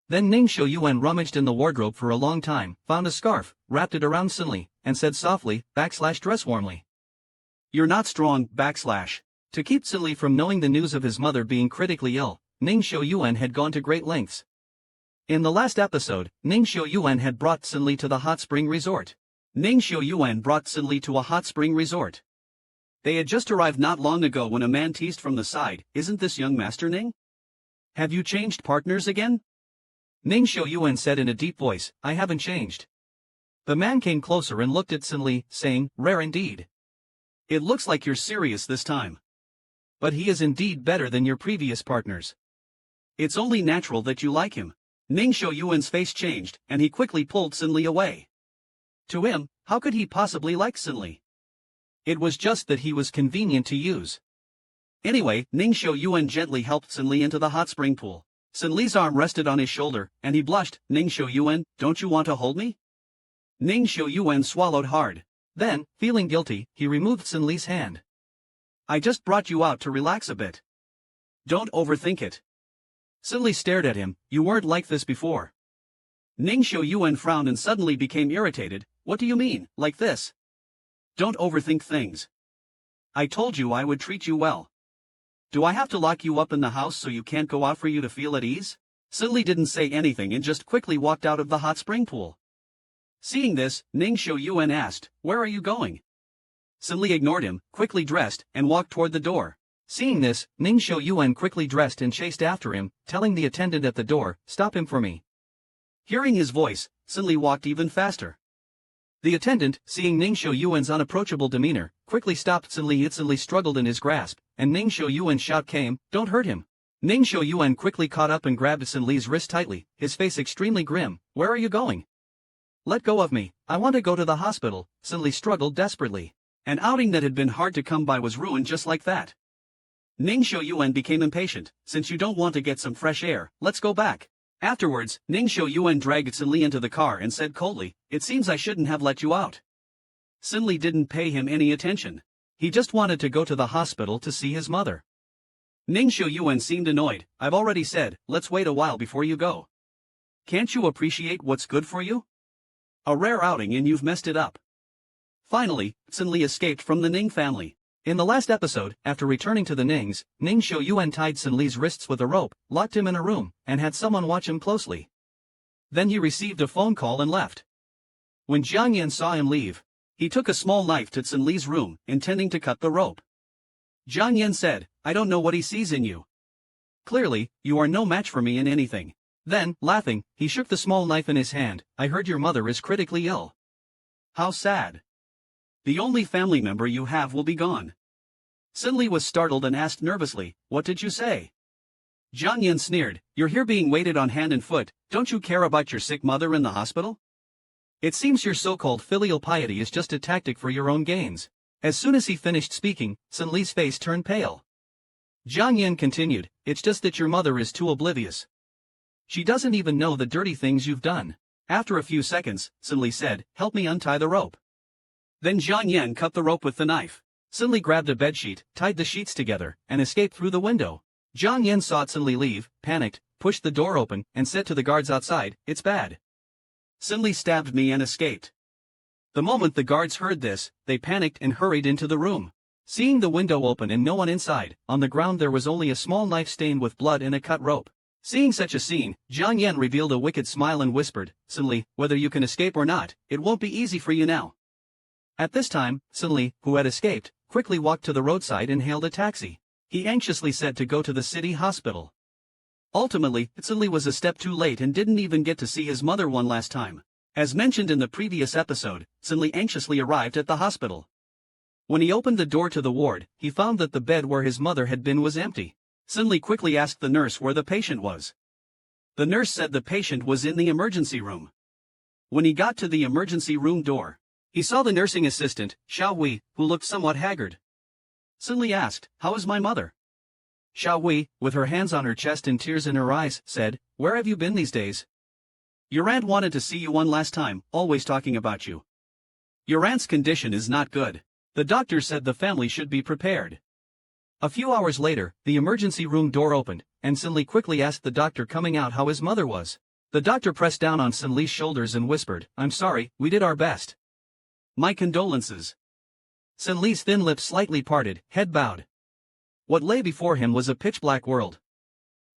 Then Ning Xiuyuan rummaged in the wardrobe for a long time, found a scarf, wrapped it around Sun Li, and said softly, "Dress warmly. You're not strong." To keep Sun Li from knowing the news of his mother being critically ill, Ning Xiuyuan had gone to great lengths. In the last episode, Ning Xiuyuan had brought Sun Li to the hot spring resort. Ning Xiuyuan brought Sun Li to a hot spring resort. They had just arrived not long ago when a man teased from the side, "Isn't this young Master Ning? Have you changed partners again?" Ning Xiuyuan said in a deep voice, "I haven't changed." The man came closer and looked at Sun Li, saying, "Rare indeed. It looks like you're serious this time. But he is indeed better than your previous partners. It's only natural that you like him." Ning Xiuyuan's face changed, and he quickly pulled Sun Li away. To him, how could he possibly like Sun Li? It was just that he was convenient to use. Anyway, Ning Xiuyuan gently helped Sun Li into the hot spring pool. Sun Li's arm rested on his shoulder, and he blushed. "Ning Xiuyuan, don't you want to hold me?" Ning Xiuyuan swallowed hard. Then, feeling guilty, he removed Sun Li's hand. "I just brought you out to relax a bit. Don't overthink it." Sun Li stared at him. "You weren't like this before." Ning Xiuyuan frowned and suddenly became irritated. "What do you mean, like this? Don't overthink things. I told you I would treat you well. Do I have to lock you up in the house so you can't go out for you to feel at ease?" Sun Li didn't say anything and just quickly walked out of the hot spring pool. Seeing this, Ning Xiuyuan asked, "Where are you going?" Sun Li ignored him, quickly dressed, and walked toward the door. Seeing this, Ning Xiuyuan quickly dressed and chased after him, telling the attendant at the door, "Stop him for me." Hearing his voice, Sun Li walked even faster. The attendant, seeing Ning Xiuyuan's unapproachable demeanor, quickly stopped Sun Li. Sun Li struggled in his grasp, and Ning Xiuyuan's shout came, "Don't hurt him." Ning Xiuyuan quickly caught up and grabbed Sun Li's wrist tightly, his face extremely grim. "Where are you going?" "Let go of me, I want to go to the hospital." Sun Li struggled desperately. An outing that had been hard to come by was ruined just like that. Ning Xiuyuan became impatient. "Since you don't want to get some fresh air, let's go back." Afterwards, Ning Xiuyuan dragged Sun Li into the car and said coldly, "It seems I shouldn't have let you out." Sun Li didn't pay him any attention. He just wanted to go to the hospital to see his mother. Ning Xiuyuan seemed annoyed. "I've already said, let's wait a while before you go. Can't you appreciate what's good for you? A rare outing and you've messed it up." Finally, Sun Li escaped from the Ning family. In the last episode, after returning to the Nings, Ning Xiuyuan tied Sun Li's wrists with a rope, locked him in a room, and had someone watch him closely. Then he received a phone call and left. When Jiang Yan saw him leave, he took a small knife to Sun Li's room, intending to cut the rope. Jiang Yan said, "I don't know what he sees in you. Clearly, you are no match for me in anything." Then, laughing, he shook the small knife in his hand. I heard your mother is critically ill. How sad. The only family member you have will be gone. Sinli was startled and asked nervously, what did you say? Jiang Yan sneered, you're here being waited on hand and foot, don't you care about your sick mother in the hospital? It seems your so-called filial piety is just a tactic for your own gains. As soon as he finished speaking, Sinli's face turned pale. Jiang Yan continued, it's just that your mother is too oblivious. She doesn't even know the dirty things you've done. After a few seconds, Sinli said, help me untie the rope. Then Jiang Yan cut the rope with the knife. Sinli grabbed a bedsheet, tied the sheets together, and escaped through the window. Jiang Yan saw Sinli leave, panicked, pushed the door open, and said to the guards outside, it's bad. Sinli stabbed me and escaped. The moment the guards heard this, they panicked and hurried into the room. Seeing the window open and no one inside, on the ground there was only a small knife stained with blood and a cut rope. Seeing such a scene, Jiang Yan revealed a wicked smile and whispered, Sinli, whether you can escape or not, it won't be easy for you now. At this time, Sinli, who had escaped, quickly walked to the roadside and hailed a taxi. He anxiously said to go to the city hospital. Ultimately, Sinli was a step too late and didn't even get to see his mother one last time. As mentioned in the previous episode, Sinli anxiously arrived at the hospital. When he opened the door to the ward, he found that the bed where his mother had been was empty. Sinli quickly asked the nurse where the patient was. The nurse said the patient was in the emergency room. When he got to the emergency room door, he saw the nursing assistant, Xiao Wei, who looked somewhat haggard. Sinli asked, how is my mother? Xiao Wei, with her hands on her chest and tears in her eyes, said, where have you been these days? Your aunt wanted to see you one last time, always talking about you. Your aunt's condition is not good. The doctor said the family should be prepared. A few hours later, the emergency room door opened, and Sinli quickly asked the doctor coming out how his mother was. The doctor pressed down on Sinli's shoulders and whispered, I'm sorry, we did our best. My condolences. Sinli's thin lips slightly parted, head bowed. What lay before him was a pitch-black world.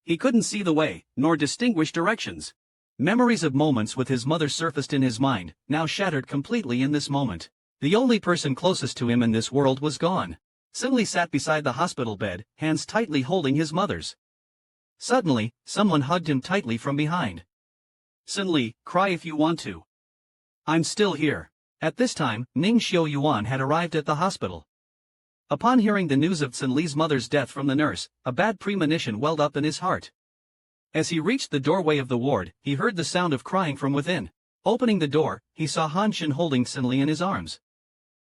He couldn't see the way, nor distinguish directions. Memories of moments with his mother surfaced in his mind, now shattered completely in this moment. The only person closest to him in this world was gone. Sinli sat beside the hospital bed, hands tightly holding his mother's. Suddenly, someone hugged him tightly from behind. Sinli, cry if you want to. I'm still here. At this time, Ning Xiaoyuan had arrived at the hospital. Upon hearing the news of Sinli's mother's death from the nurse, a bad premonition welled up in his heart. As he reached the doorway of the ward, he heard the sound of crying from within. Opening the door, he saw Han Shin holding Sinli in his arms.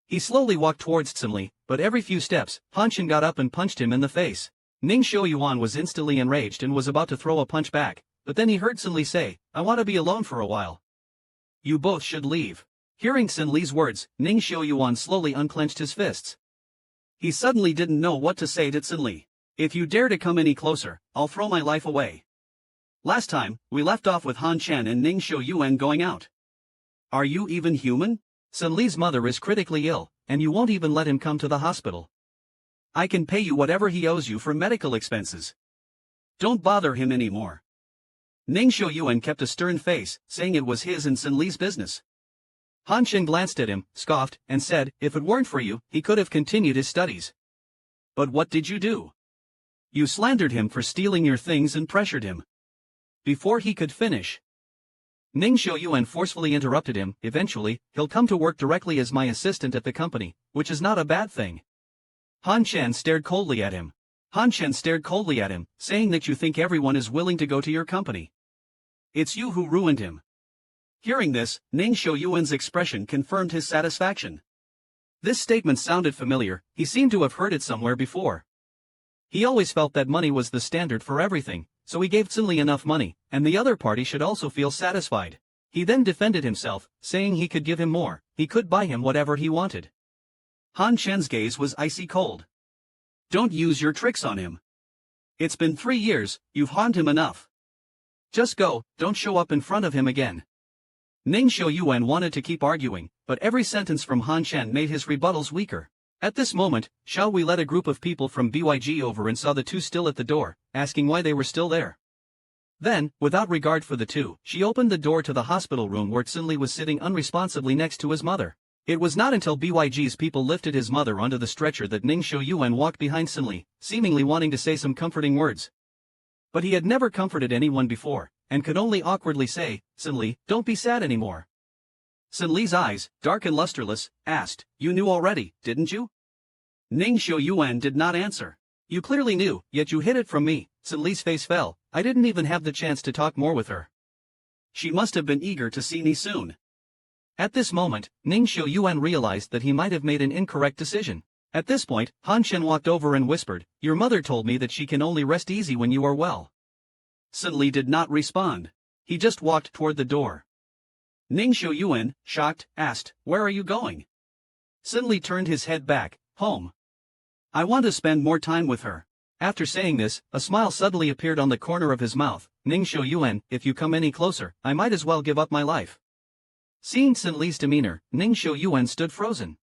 He slowly walked towards Sinli, but every few steps, Han Shin got up and punched him in the face. Ning Xiaoyuan was instantly enraged and was about to throw a punch back, but then he heard Sinli say, I want to be alone for a while. You both should leave. Hearing Sinli's words, Ning Xiaoyuan slowly unclenched his fists. He suddenly didn't know what to say to Sinli. If you dare to come any closer, I'll throw my life away. Last time, we left off with Han Chen and Ning Xiaoyuan going out. Are you even human? Sinli's mother is critically ill, and you won't even let him come to the hospital. I can pay you whatever he owes you for medical expenses. Don't bother him anymore. Ning Xiaoyuan kept a stern face, saying it was his and Sinli's business. Han Chen glanced at him, scoffed, and said, if it weren't for you, he could have continued his studies. But what did you do? You slandered him for stealing your things and pressured him. Before he could finish, Ning Xiaoyuan forcefully interrupted him. Eventually, he'll come to work directly as my assistant at the company, which is not a bad thing. Han Chen stared coldly at him. Saying that you think everyone is willing to go to your company. It's you who ruined him. Hearing this, Ning Xiaoyuan's expression confirmed his satisfaction. This statement sounded familiar, he seemed to have heard it somewhere before. He always felt that money was the standard for everything, so he gave Sinli enough money, and the other party should also feel satisfied. He then defended himself, saying he could give him more, he could buy him whatever he wanted. Han Chen's gaze was icy cold. Don't use your tricks on him. It's been 3 years, you've harmed him enough. Just go, don't show up in front of him again. Ning Xiaoyuan wanted to keep arguing, but every sentence from Han Chen made his rebuttals weaker. At this moment, Xiao Wei led a group of people from BYG over and saw the two still at the door, asking why they were still there. Then, without regard for the two, she opened the door to the hospital room where Sinli was sitting unresponsibly next to his mother. It was not until BYG's people lifted his mother onto the stretcher that Ning Xiaoyuan walked behind Sinli, seemingly wanting to say some comforting words. But he had never comforted anyone before, and could only awkwardly say, Sin Li, don't be sad anymore. Sin Li's eyes, dark and lusterless, asked, you knew already, didn't you? Ning Xiuyuan did not answer. You clearly knew, yet you hid it from me. Sin Li's face fell. I didn't even have the chance to talk more with her. She must have been eager to see me soon. At this moment, Ning Xiuyuan realized that he might have made an incorrect decision. At this point, Han Shen walked over and whispered, your mother told me that she can only rest easy when you are well. Sin Li did not respond. He just walked toward the door. Ning Xiuyuan, shocked, asked, where are you going? Sin Li turned his head back, home. I want to spend more time with her. After saying this, a smile suddenly appeared on the corner of his mouth. Ning Xiuyuan, if you come any closer, I might as well give up my life. Seeing Sin Li's demeanor, Ning Xiuyuan stood frozen.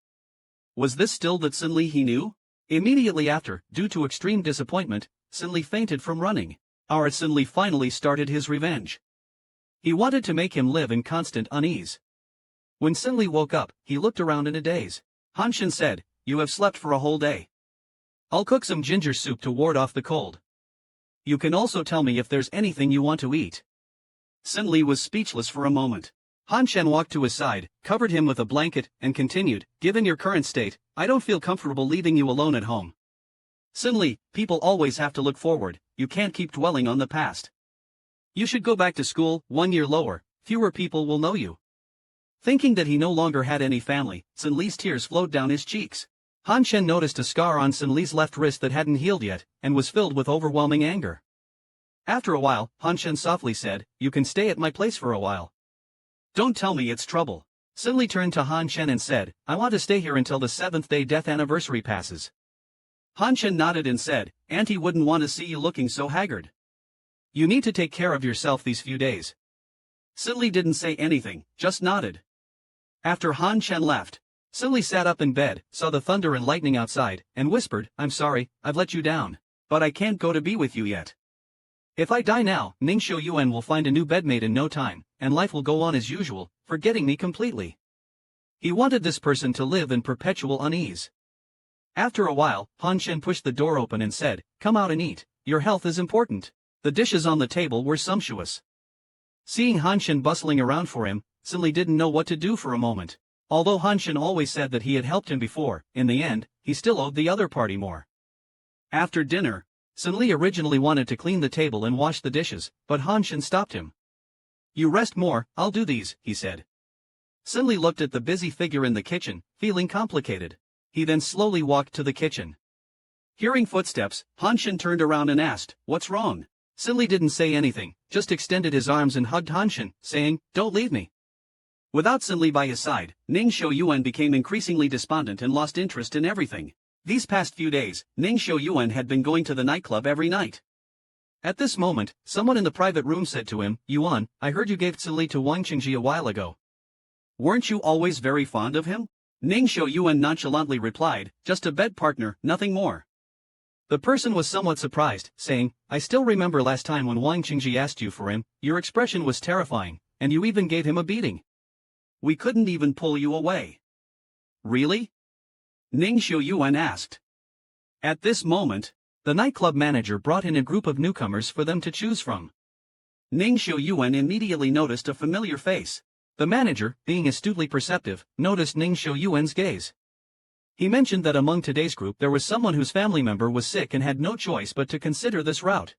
Was this still that Sin Li he knew? Immediately after, due to extreme disappointment, Sin Li fainted from running. Our Sin Li finally started his revenge. He wanted to make him live in constant unease. When Sin Li woke up, he looked around in a daze. Han Shen said, you have slept for a whole day. I'll cook some ginger soup to ward off the cold. You can also tell me if there's anything you want to eat. Sin Li was speechless for a moment. Han Shen walked to his side, covered him with a blanket, and continued, given your current state, I don't feel comfortable leaving you alone at home. Sin Li, people always have to look forward, you can't keep dwelling on the past. You should go back to school, 1 year lower, fewer people will know you. Thinking that he no longer had any family, Sin Li's tears flowed down his cheeks. Han Shen noticed a scar on Sin Li's left wrist that hadn't healed yet, and was filled with overwhelming anger. After a while, Han Shen softly said, you can stay at my place for a while. Don't tell me it's trouble. Sin Li turned to Han Shen and said, I want to stay here until the 7th-day death anniversary passes. Han Shen nodded and said, Auntie wouldn't want to see you looking so haggard. You need to take care of yourself these few days. Sin Li didn't say anything, just nodded. After Han Shen left, Sin Li sat up in bed, saw the thunder and lightning outside, and whispered, I'm sorry, I've let you down. But I can't go to be with you yet. If I die now, Ning Xiuyuan will find a new bedmate in no time, and life will go on as usual, forgetting me completely. He wanted this person to live in perpetual unease. After a while, Han Shen pushed the door open and said, come out and eat, your health is important. The dishes on the table were sumptuous. Seeing Han Shen bustling around for him, Sin Li didn't know what to do for a moment. Although Han Shen always said that he had helped him before, in the end, he still owed the other party more. After dinner, Sin Li originally wanted to clean the table and wash the dishes, but Han Shen stopped him. You rest more, I'll do these, he said. Sin Li looked at the busy figure in the kitchen, feeling complicated. He then slowly walked to the kitchen. Hearing footsteps, Han Shen turned around and asked, what's wrong? Sin Li didn't say anything, just extended his arms and hugged Han Shen, saying, don't leave me. Without Sin Li by his side, Ning Xiuyuan became increasingly despondent and lost interest in everything. These past few days, Ning Xiuyuan had been going to the nightclub every night. At this moment, someone in the private room said to him, Yuan, I heard you gave Sin Li to Wang Qingji a while ago. Weren't you always very fond of him? Ning Xiuyuan nonchalantly replied, just a bed partner, nothing more. The person was somewhat surprised, saying, I still remember last time when Wang Qingji asked you for him, your expression was terrifying, and you even gave him a beating. We couldn't even pull you away. Really? Ning Xiuyuan asked. At this moment, the nightclub manager brought in a group of newcomers for them to choose from. Ning Xiuyuan immediately noticed a familiar face. The manager, being astutely perceptive, noticed Ning Xiuyuan's gaze. He mentioned that among today's group there was someone whose family member was sick and had no choice but to consider this route.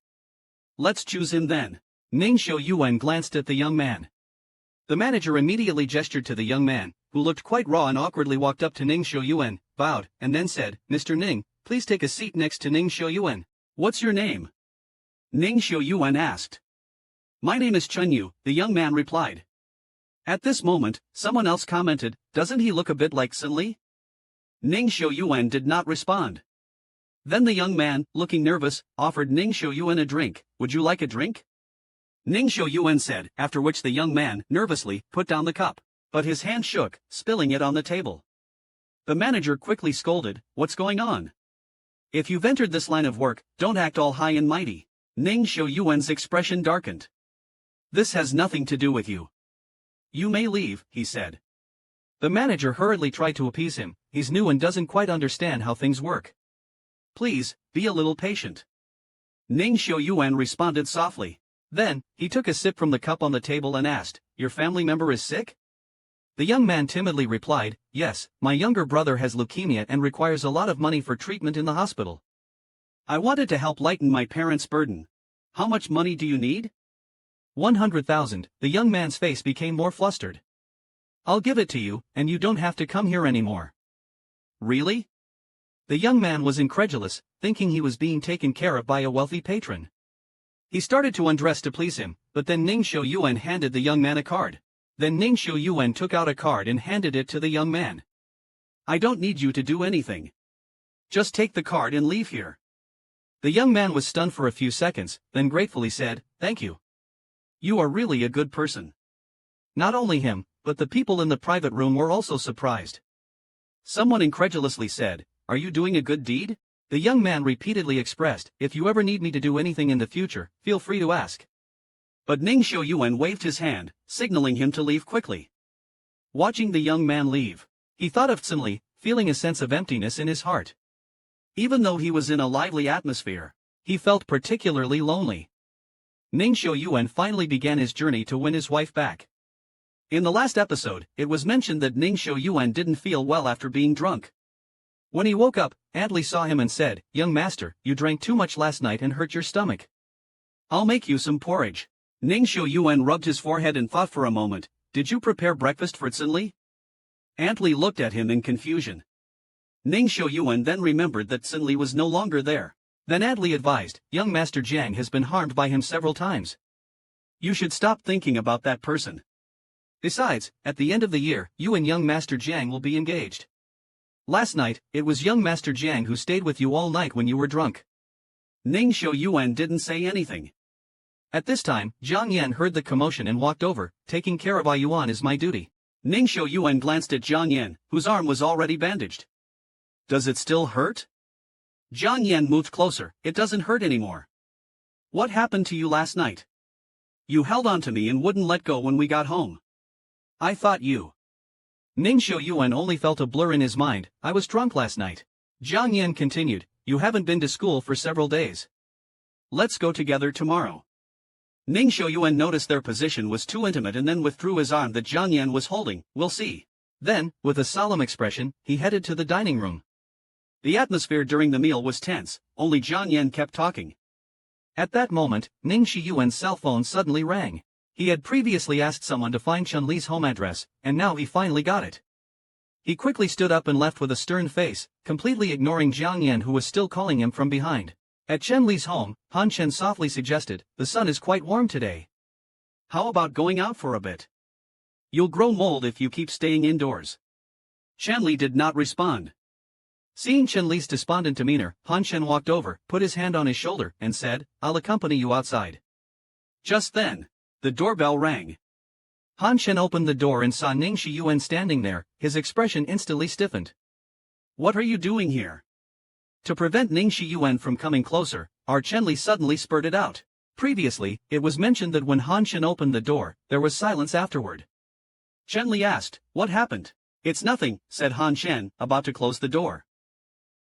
Let's choose him then. Ning Xiuyuan glanced at the young man. The manager immediately gestured to the young man, who looked quite raw and awkwardly walked up to Ning Xiuyuan, bowed, and then said, Mr. Ning, please take a seat next to Ning Xiuyuan. What's your name? Ning Xiuyuan asked. My name is Chunyu, the young man replied. At this moment, someone else commented, doesn't he look a bit like Sin Li? Ning Xiuyuan did not respond. Then the young man, looking nervous, offered Ning Xiuyuan a drink. Would you like a drink? Ning Xiuyuan said, after which the young man, nervously, put down the cup. But his hand shook, spilling it on the table. The manager quickly scolded, what's going on? If you've entered this line of work, don't act all high and mighty. Ning Xiuyuan's expression darkened. This has nothing to do with you. You may leave, he said. The manager hurriedly tried to appease him, he's new and doesn't quite understand how things work. Please, be a little patient. Ning Xiuyuan responded softly. Then, he took a sip from the cup on the table and asked, "Your family member is sick?" The young man timidly replied, "Yes, my younger brother has leukemia and requires a lot of money for treatment in the hospital. I wanted to help lighten my parents' burden. How much money do you need?" 100,000. The young man's face became more flustered. "I'll give it to you, and you don't have to come here anymore." "Really?" The young man was incredulous, thinking he was being taken care of by a wealthy patron. He started to undress to please him, but then Ning Xiuyuan handed the young man a card. Then Ning Xiuyuan took out a card and handed it to the young man. "I don't need you to do anything. Just take the card and leave here." The young man was stunned for a few seconds, then gratefully said, "Thank you. You are really a good person." Not only him, but the people in the private room were also surprised. Someone incredulously said, "Are you doing a good deed?" The young man repeatedly expressed, "If you ever need me to do anything in the future, feel free to ask." But Ning Xiuyuan waved his hand, signaling him to leave quickly. Watching the young man leave, he thought of Tsinli, feeling a sense of emptiness in his heart. Even though he was in a lively atmosphere, he felt particularly lonely. Ning Xiuyuan finally began his journey to win his wife back. In the last episode, it was mentioned that Ning Xiuyuan didn't feel well after being drunk. When he woke up, Aunt Li saw him and said, "Young master, you drank too much last night and hurt your stomach. I'll make you some porridge." Ning Xiuyuan rubbed his forehead and thought for a moment, "Did you prepare breakfast for Tsinli?" Aunt Li looked at him in confusion. Ning Xiuyuan then remembered that Tsinli was no longer there. Then Aunt Li advised, "Young Master Jiang has been harmed by him several times. You should stop thinking about that person. Besides, at the end of the year, you and young Master Jiang will be engaged. Last night, it was young Master Jiang who stayed with you all night when you were drunk." Ning Xiuyuan didn't say anything. At this time, Jiang Yan heard the commotion and walked over. "Taking care of Yuan is my duty." Ning Xiuyuan glanced at Jiang Yan, whose arm was already bandaged. "Does it still hurt?" Jiang Yan moved closer. "It doesn't hurt anymore." "What happened to you last night? You held on to me and wouldn't let go when we got home. I thought you—" Ning Xiuyuan only felt a blur in his mind. "I was drunk last night." Jiang Yan continued, "You haven't been to school for several days. Let's go together tomorrow." Ning Xiuyuan noticed their position was too intimate and then withdrew his arm that Jiang Yan was holding. "We'll see." Then, with a solemn expression, he headed to the dining room. The atmosphere during the meal was tense, only Jiang Yan kept talking. At that moment, Ning Xiuyuan's cell phone suddenly rang. He had previously asked someone to find Chun-Li's home address, and now he finally got it. He quickly stood up and left with a stern face, completely ignoring Jiang Yan who was still calling him from behind. At Chun-Li's home, Han Chen softly suggested, "The sun is quite warm today. How about going out for a bit? You'll grow mold if you keep staying indoors." Chun-Li did not respond. Seeing Chun-Li's despondent demeanor, Han Chen walked over, put his hand on his shoulder, and said, "I'll accompany you outside." Just then, the doorbell rang. Han Chen opened the door and saw Ning Xiuyuan standing there. His expression instantly stiffened. "What are you doing here?" To prevent Ning Xiuyuan from coming closer, our Chun-Li suddenly spurted out. Previously, it was mentioned that when Han Chen opened the door, there was silence afterward. Chun-Li asked, "What happened?" "It's nothing," said Han Chen, about to close the door.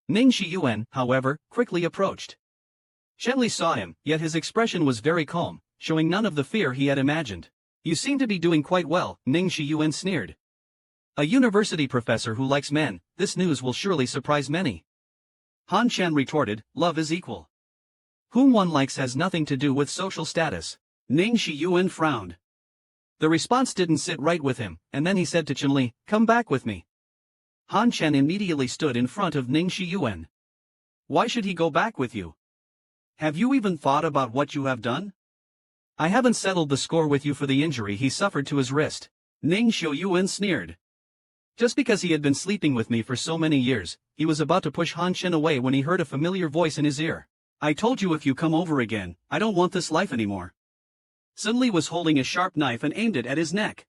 Ning Xiuyuan, however, quickly approached. Chun-Li saw him, yet his expression was very calm, showing none of the fear he had imagined. "You seem to be doing quite well," Ning Xiuyuan sneered. "A university professor who likes men, this news will surely surprise many." Han Chen retorted, "Love is equal. Whom one likes has nothing to do with social status." Ning Xiuyuan frowned. The response didn't sit right with him, and then he said to Chun-Li, "Come back with me." Han Chen immediately stood in front of Ning Xiuyuan. "Why should he go back with you? Have you even thought about what you have done?" "I haven't settled the score with you for the injury he suffered to his wrist." Ning Xiuyuan sneered. Just because he had been sleeping with me for so many years, he was about to push Han Chen away when he heard a familiar voice in his ear. "I told you if you come over again, I don't want this life anymore." Sun-Li was holding a sharp knife and aimed it at his neck.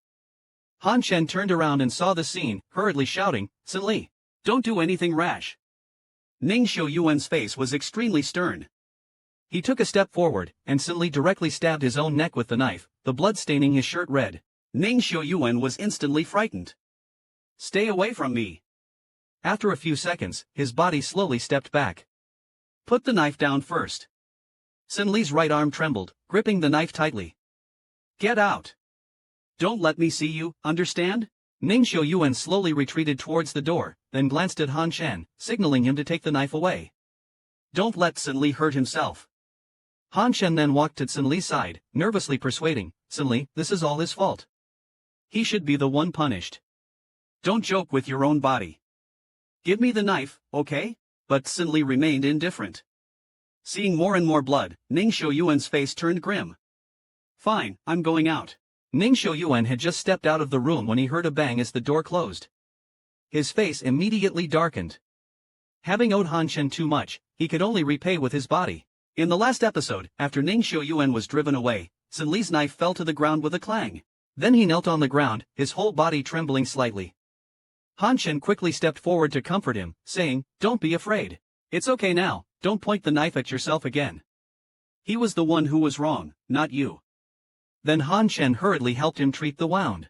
Han Chen turned around and saw the scene, hurriedly shouting, "Sun-Li, don't do anything rash." Ning Xiuyuan's face was extremely stern. He took a step forward, and Sun-Li directly stabbed his own neck with the knife, the blood staining his shirt red. Ning Xiuyuan was instantly frightened. "Stay away from me." After a few seconds, his body slowly stepped back. "Put the knife down first." Sin Li's right arm trembled, gripping the knife tightly. Get out! Don't let me see you, understand? Ning Xiuyuan slowly retreated towards the door, then glanced at Han Shen, signaling him to take the knife away. Don't let Sin Li hurt himself. Han Shen then walked to Sin Li's side, nervously persuading, Sin Li, this is all his fault. He should be the one punished. Don't joke with your own body. Give me the knife, okay? But Sin Li remained indifferent. Seeing more and more blood, Ning Xiuyuan's face turned grim. Fine, I'm going out. Ning Xiuyuan had just stepped out of the room when he heard a bang as the door closed. His face immediately darkened. Having owed Han Shen too much, he could only repay with his body. In the last episode, after Ning Xiuyuan was driven away, Sin Li's knife fell to the ground with a clang. Then he knelt on the ground, his whole body trembling slightly. Han Shen quickly stepped forward to comfort him, saying, Don't be afraid. It's okay now, don't point the knife at yourself again. He was the one who was wrong, not you. Then Han Shen hurriedly helped him treat the wound.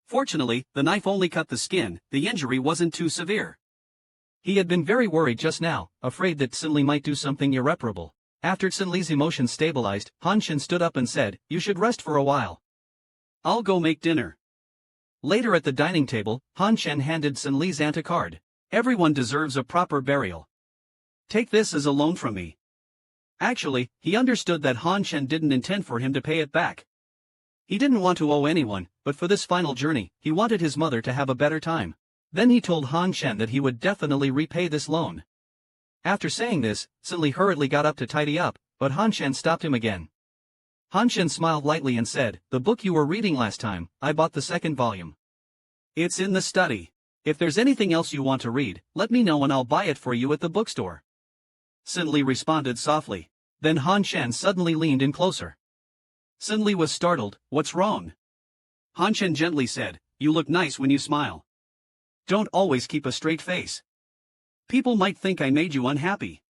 Fortunately, the knife only cut the skin, the injury wasn't too severe. He had been very worried just now, afraid that Sin Li might do something irreparable. After Sin Li's emotions stabilized, Han Shen stood up and said, You should rest for a while. I'll go make dinner. Later at the dining table, Han Shen handed Sin Li's aunt a card. Everyone deserves a proper burial. Take this as a loan from me. Actually, he understood that Han Shen didn't intend for him to pay it back. He didn't want to owe anyone, but for this final journey, he wanted his mother to have a better time. Then he told Han Shen that he would definitely repay this loan. After saying this, Sin Li hurriedly got up to tidy up, but Han Shen stopped him again. Han Shen smiled lightly and said, The book you were reading last time, I bought the second volume. It's in the study. If there's anything else you want to read, let me know and I'll buy it for you at the bookstore. Sin Li responded softly. Then Han Shen suddenly leaned in closer. Sin Li was startled, What's wrong? Han Shen gently said, You look nice when you smile. Don't always keep a straight face. People might think I made you unhappy.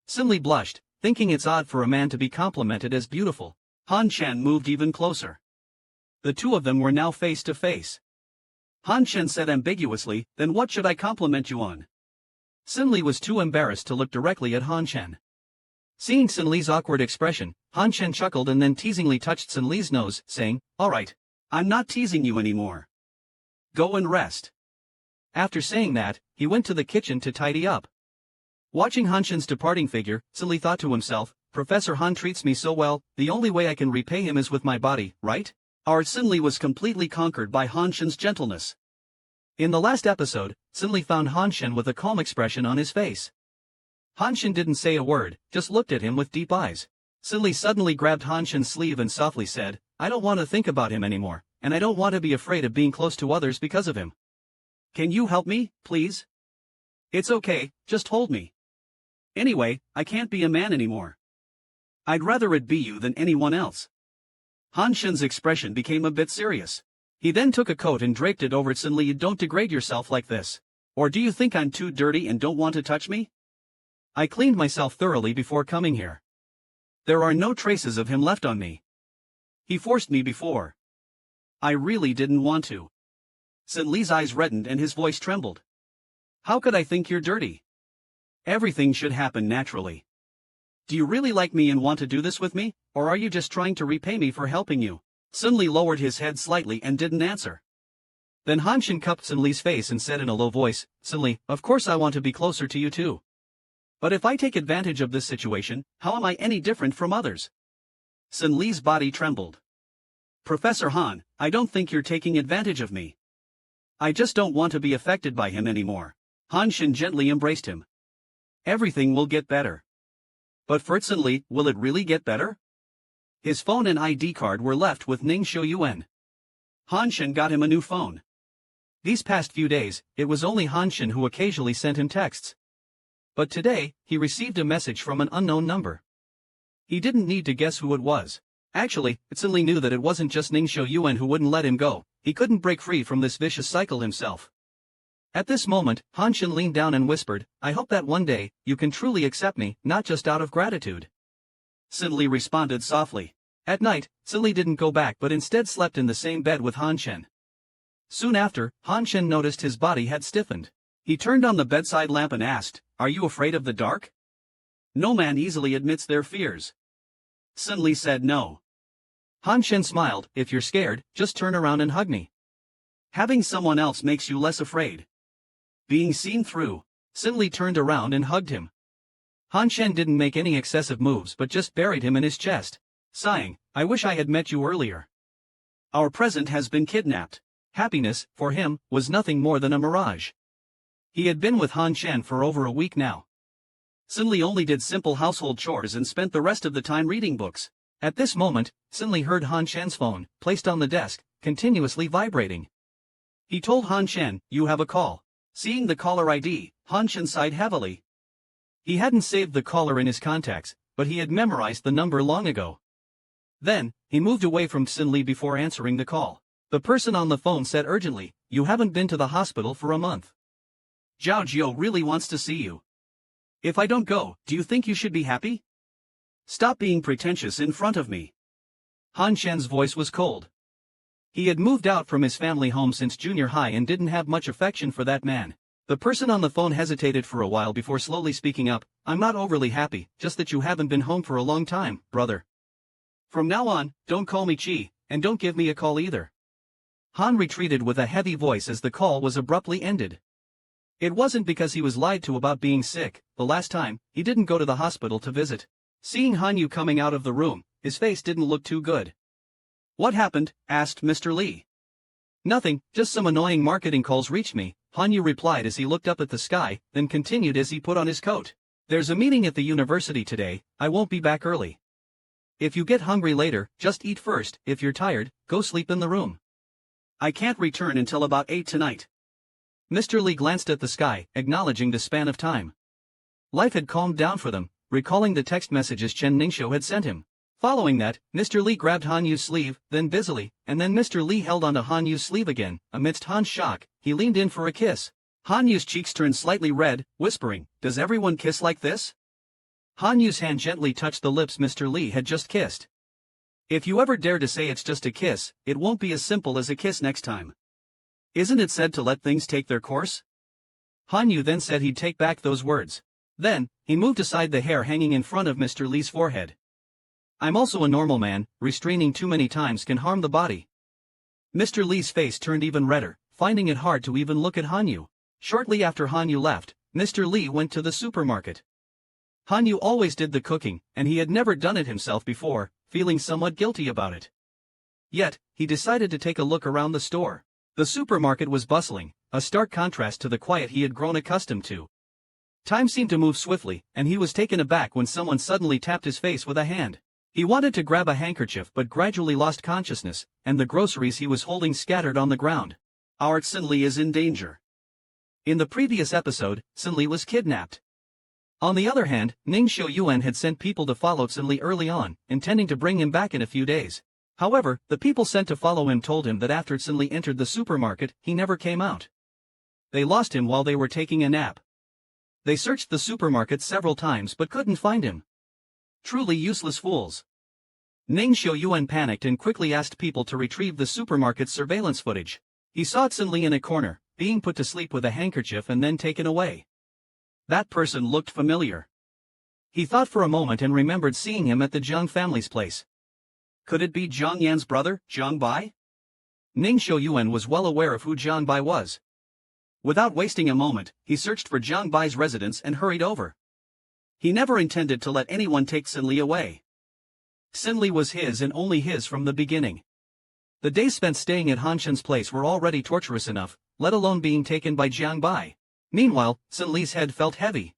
Sin Li blushed, thinking it's odd for a man to be complimented as beautiful. Han Shen moved even closer. The two of them were now face to face. Han Shen said ambiguously, Then what should I compliment you on? Sin Li was too embarrassed to look directly at Han Shen. Seeing Sin Li's awkward expression, Han Shen chuckled and then teasingly touched Sin Li's nose, saying, Alright. I'm not teasing you anymore. Go and rest. After saying that, he went to the kitchen to tidy up. Watching Han Shen's departing figure, Sin Li thought to himself, Professor Han treats me so well, the only way I can repay him is with my body, right? Our Sin Li was completely conquered by Han Shen's gentleness. In the last episode, Sin Li found Han Shen with a calm expression on his face. Han Shen didn't say a word, just looked at him with deep eyes. Sin Li suddenly grabbed Han Shen's sleeve and softly said, I don't want to think about him anymore, and I don't want to be afraid of being close to others because of him. Can you help me, please? It's okay, just hold me. Anyway, I can't be a man anymore. I'd rather it be you than anyone else. Han Shen's expression became a bit serious. He then took a coat and draped it over Sin Li. Don't degrade yourself like this. Or do you think I'm too dirty and don't want to touch me? I cleaned myself thoroughly before coming here. There are no traces of him left on me. He forced me before. I really didn't want to. Sin Li's eyes reddened and his voice trembled. How could I think you're dirty? Everything should happen naturally. Do you really like me and want to do this with me, or are you just trying to repay me for helping you? Sin Li lowered his head slightly and didn't answer. Then Han Shen cupped Sin Li's face and said in a low voice, Sin Li, of course I want to be closer to you too. But if I take advantage of this situation, how am I any different from others? Sin Li's body trembled. Professor Han, I don't think you're taking advantage of me. I just don't want to be affected by him anymore. Han Shen gently embraced him. Everything will get better. But for Sin Li, will it really get better? His phone and ID card were left with Ning Xiuyuan. Han Shen got him a new phone. These past few days, it was only Han Shen who occasionally sent him texts. But today, he received a message from an unknown number. He didn't need to guess who it was. Actually, Sin Li knew that it wasn't just Ning Xiuyuan who wouldn't let him go. He couldn't break free from this vicious cycle himself. At this moment, Han Shen leaned down and whispered, I hope that one day, you can truly accept me, not just out of gratitude. Sin Li responded softly. At night, Sin Li didn't go back but instead slept in the same bed with Han Shen. Soon after, Han Shen noticed his body had stiffened. He turned on the bedside lamp and asked, Are you afraid of the dark? No man easily admits their fears. Sin Li said no. Han Shen smiled, if you're scared, just turn around and hug me. Having someone else makes you less afraid. Being seen through, Sin Li turned around and hugged him. Han Shen didn't make any excessive moves but just buried him in his chest, sighing, I wish I had met you earlier. Our present has been kidnapped. Happiness, for him, was nothing more than a mirage. He had been with Han Shen for over a week now. Sin Li only did simple household chores and spent the rest of the time reading books. At this moment, Sin Li heard Han Shen's phone, placed on the desk, continuously vibrating. He told Han Shen, you have a call. Seeing the caller ID, Han Shen sighed heavily. He hadn't saved the caller in his contacts, but he had memorized the number long ago. Then, he moved away from Sin Li before answering the call. The person on the phone said urgently, you haven't been to the hospital for a month. Zhao Jiao really wants to see you. If I don't go, do you think you should be happy? Stop being pretentious in front of me. Han Shen's voice was cold. He had moved out from his family home since junior high and didn't have much affection for that man. The person on the phone hesitated for a while before slowly speaking up, I'm not overly happy, just that you haven't been home for a long time, brother. From now on, don't call me Chi, and don't give me a call either. Han retreated with a heavy voice as the call was abruptly ended. It wasn't because he was lied to about being sick. The last time, he didn't go to the hospital to visit. Seeing Han Yu coming out of the room, his face didn't look too good. What happened? Asked Mr. Li. Nothing, just some annoying marketing calls reached me, Han Yu replied as he looked up at the sky, then continued as he put on his coat. There's a meeting at the university today, I won't be back early. If you get hungry later, just eat first, if you're tired, go sleep in the room. I can't return until about 8 tonight. Mr. Li glanced at the sky, acknowledging the span of time. Life had calmed down for them, recalling the text messages Chen Ningxiu had sent him. Following that, Mr. Li grabbed Han Yu's sleeve, then busily, and then Mr. Li held onto Han Yu's sleeve again. Amidst Han's shock, he leaned in for a kiss. Han Yu's cheeks turned slightly red, whispering, does everyone kiss like this? Han Yu's hand gently touched the lips Mr. Li had just kissed. If you ever dare to say it's just a kiss, it won't be as simple as a kiss next time. Isn't it said to let things take their course? Han Yu then said he'd take back those words. Then, he moved aside the hair hanging in front of Mr. Li's forehead. I'm also a normal man, restraining too many times can harm the body. Mr. Li's face turned even redder, finding it hard to even look at Han Yu. Shortly after Han Yu left, Mr. Li went to the supermarket. Han Yu always did the cooking, and he had never done it himself before, feeling somewhat guilty about it. Yet, he decided to take a look around the store. The supermarket was bustling, a stark contrast to the quiet he had grown accustomed to. Time seemed to move swiftly, and he was taken aback when someone suddenly tapped his face with a hand. He wanted to grab a handkerchief but gradually lost consciousness, and the groceries he was holding scattered on the ground. Our Sin Li is in danger. In the previous episode, Sin Li was kidnapped. On the other hand, Ning Xiuyuan had sent people to follow Sin Li early on, intending to bring him back in a few days. However, the people sent to follow him told him that after Sin Li entered the supermarket, he never came out. They lost him while they were taking a nap. They searched the supermarket several times but couldn't find him. Truly useless fools. Ning Xiuyuan panicked and quickly asked people to retrieve the supermarket's surveillance footage. He saw Sin Li in a corner, being put to sleep with a handkerchief and then taken away. That person looked familiar. He thought for a moment and remembered seeing him at the Zhang family's place. Could it be Zhang Yan's brother, Zhang Bai? Ning Xiuyuan was well aware of who Zhang Bai was. Without wasting a moment, he searched for Zhang Bai's residence and hurried over. He never intended to let anyone take Sin Li away. Sin Li was his and only his from the beginning. The days spent staying at Han Shen's place were already torturous enough, let alone being taken by Zhang Bai. Meanwhile, Sin Li's head felt heavy.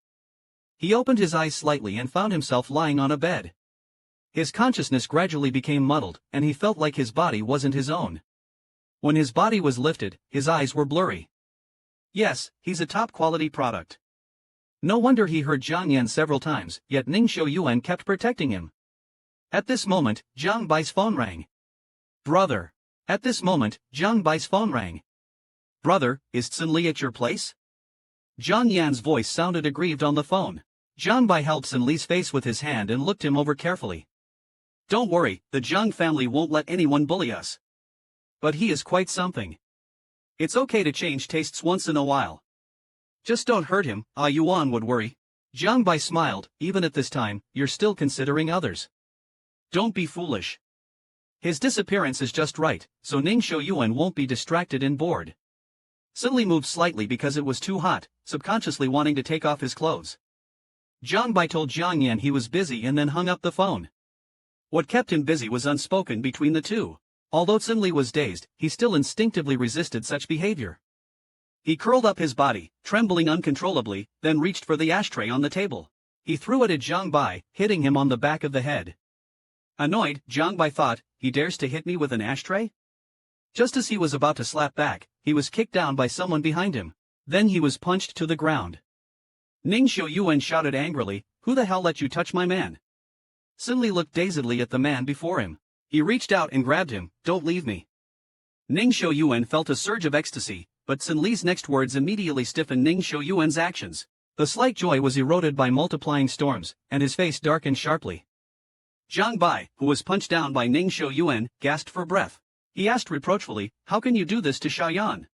He opened his eyes slightly and found himself lying on a bed. His consciousness gradually became muddled, and he felt like his body wasn't his own. When his body was lifted, his eyes were blurry. Yes, he's a top-quality product. No wonder he heard Zhang Yan several times, yet Ning Xiuyuan kept protecting him. At this moment, Zhang Bai's phone rang. Brother. At this moment, Zhang Bai's phone rang. Brother, is Sin Li at your place? Zhang Yan's voice sounded aggrieved on the phone. Zhang Bai held Sin Li's face with his hand and looked him over carefully. Don't worry, the Zhang family won't let anyone bully us. But he is quite something. It's okay to change tastes once in a while. Just don't hurt him, Ah Yuan would worry. Jiang Bai smiled, even at this time, you're still considering others. Don't be foolish. His disappearance is just right, so Ning Shouyuan won't be distracted and bored. Sinli moved slightly because it was too hot, subconsciously wanting to take off his clothes. Jiang Bai told Jiang Yan he was busy and then hung up the phone. What kept him busy was unspoken between the two. Although Sinli was dazed, he still instinctively resisted such behavior. He curled up his body, trembling uncontrollably, then reached for the ashtray on the table. He threw it at Jiang Bai, hitting him on the back of the head. Annoyed, Jiang Bai thought, he dares to hit me with an ashtray? Just as he was about to slap back, he was kicked down by someone behind him. Then he was punched to the ground. Ning Shouyuan shouted angrily, who the hell let you touch my man? Sinli looked dazedly at the man before him. He reached out and grabbed him, don't leave me. Ning Shouyuan felt a surge of ecstasy, but Sinli's next words immediately stiffened Ning Shouyuan's actions. The slight joy was eroded by multiplying storms, and his face darkened sharply. Jiang Bai, who was punched down by Ning Shouyuan, gasped for breath. He asked reproachfully, how can you do this to Xiaoyan?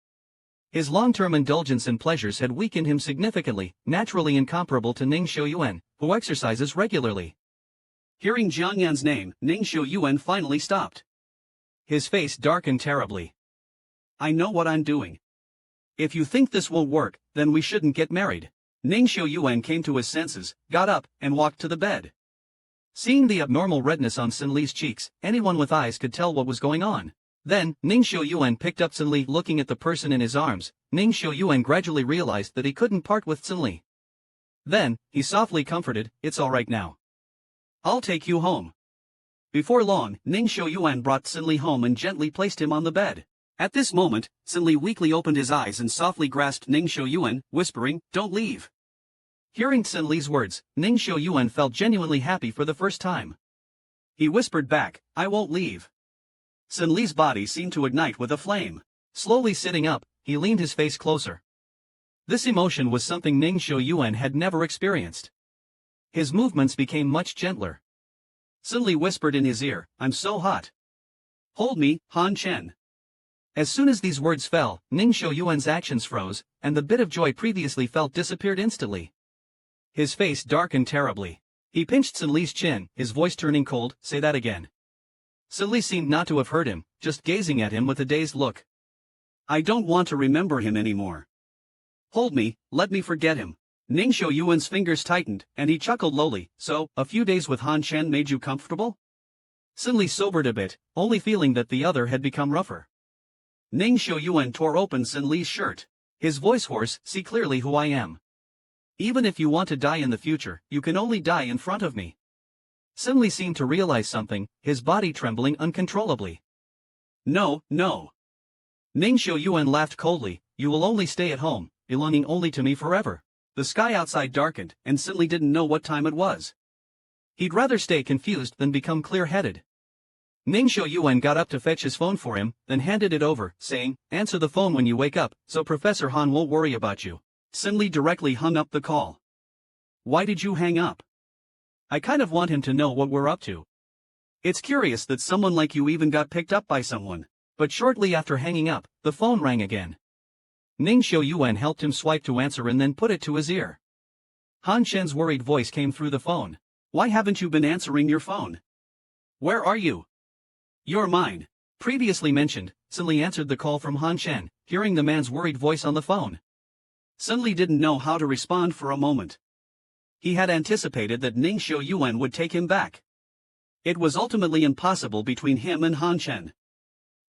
His long-term indulgence in pleasures had weakened him significantly, naturally incomparable to Ning Shouyuan, who exercises regularly. Hearing Jiang Yan's name, Ning Shouyuan finally stopped. His face darkened terribly. I know what I'm doing. If you think this won't work, then we shouldn't get married. Ning Shouyuan came to his senses, got up, and walked to the bed. Seeing the abnormal redness on Sinli's cheeks, anyone with eyes could tell what was going on. Then, Ning Shouyuan picked up Sinli. Looking at the person in his arms, Ning Shouyuan gradually realized that he couldn't part with Sinli. Then, he softly comforted, it's alright now. I'll take you home. Before long, Ning Shouyuan brought Sinli home and gently placed him on the bed. At this moment, Sinli weakly opened his eyes and softly grasped Ning Shouyuan, whispering, don't leave. Hearing Sinli's words, Ning Shouyuan felt genuinely happy for the first time. He whispered back, I won't leave. Sinli's body seemed to ignite with a flame. Slowly sitting up, he leaned his face closer. This emotion was something Ning Shouyuan had never experienced. His movements became much gentler. Sinli whispered in his ear, I'm so hot. Hold me, Han Chen. As soon as these words fell, Ning Shouyuan's actions froze, and the bit of joy previously felt disappeared instantly. His face darkened terribly. He pinched Sinli's chin, his voice turning cold, say that again. Sinli seemed not to have heard him, just gazing at him with a dazed look. I don't want to remember him anymore. Hold me, let me forget him. Ning Shouyuan's fingers tightened, and he chuckled lowly, so, a few days with Han Chen made you comfortable? Sinli sobered a bit, only feeling that the other had become rougher. Ning Shouyuan tore open Sinli's shirt. His voice hoarse, see clearly who I am. Even if you want to die in the future, you can only die in front of me. Sinli seemed to realize something, his body trembling uncontrollably. No, no. Ning Shouyuan laughed coldly, you will only stay at home, belonging only to me forever. The sky outside darkened, and Sinli didn't know what time it was. He'd rather stay confused than become clear-headed. Ning Shouyuan got up to fetch his phone for him, then handed it over, saying, answer the phone when you wake up, so Professor Han won't worry about you. Sinli directly hung up the call. Why did you hang up? I kind of want him to know what we're up to. It's curious that someone like you even got picked up by someone. But shortly after hanging up, the phone rang again. Ning Shouyuan helped him swipe to answer and then put it to his ear. Han Chen's worried voice came through the phone. Why haven't you been answering your phone? Where are you? You're mine. Previously mentioned, Sinli answered the call from Han Chen, hearing the man's worried voice on the phone. Sinli didn't know how to respond for a moment. He had anticipated that Ning Shouyuan would take him back. It was ultimately impossible between him and Han Chen.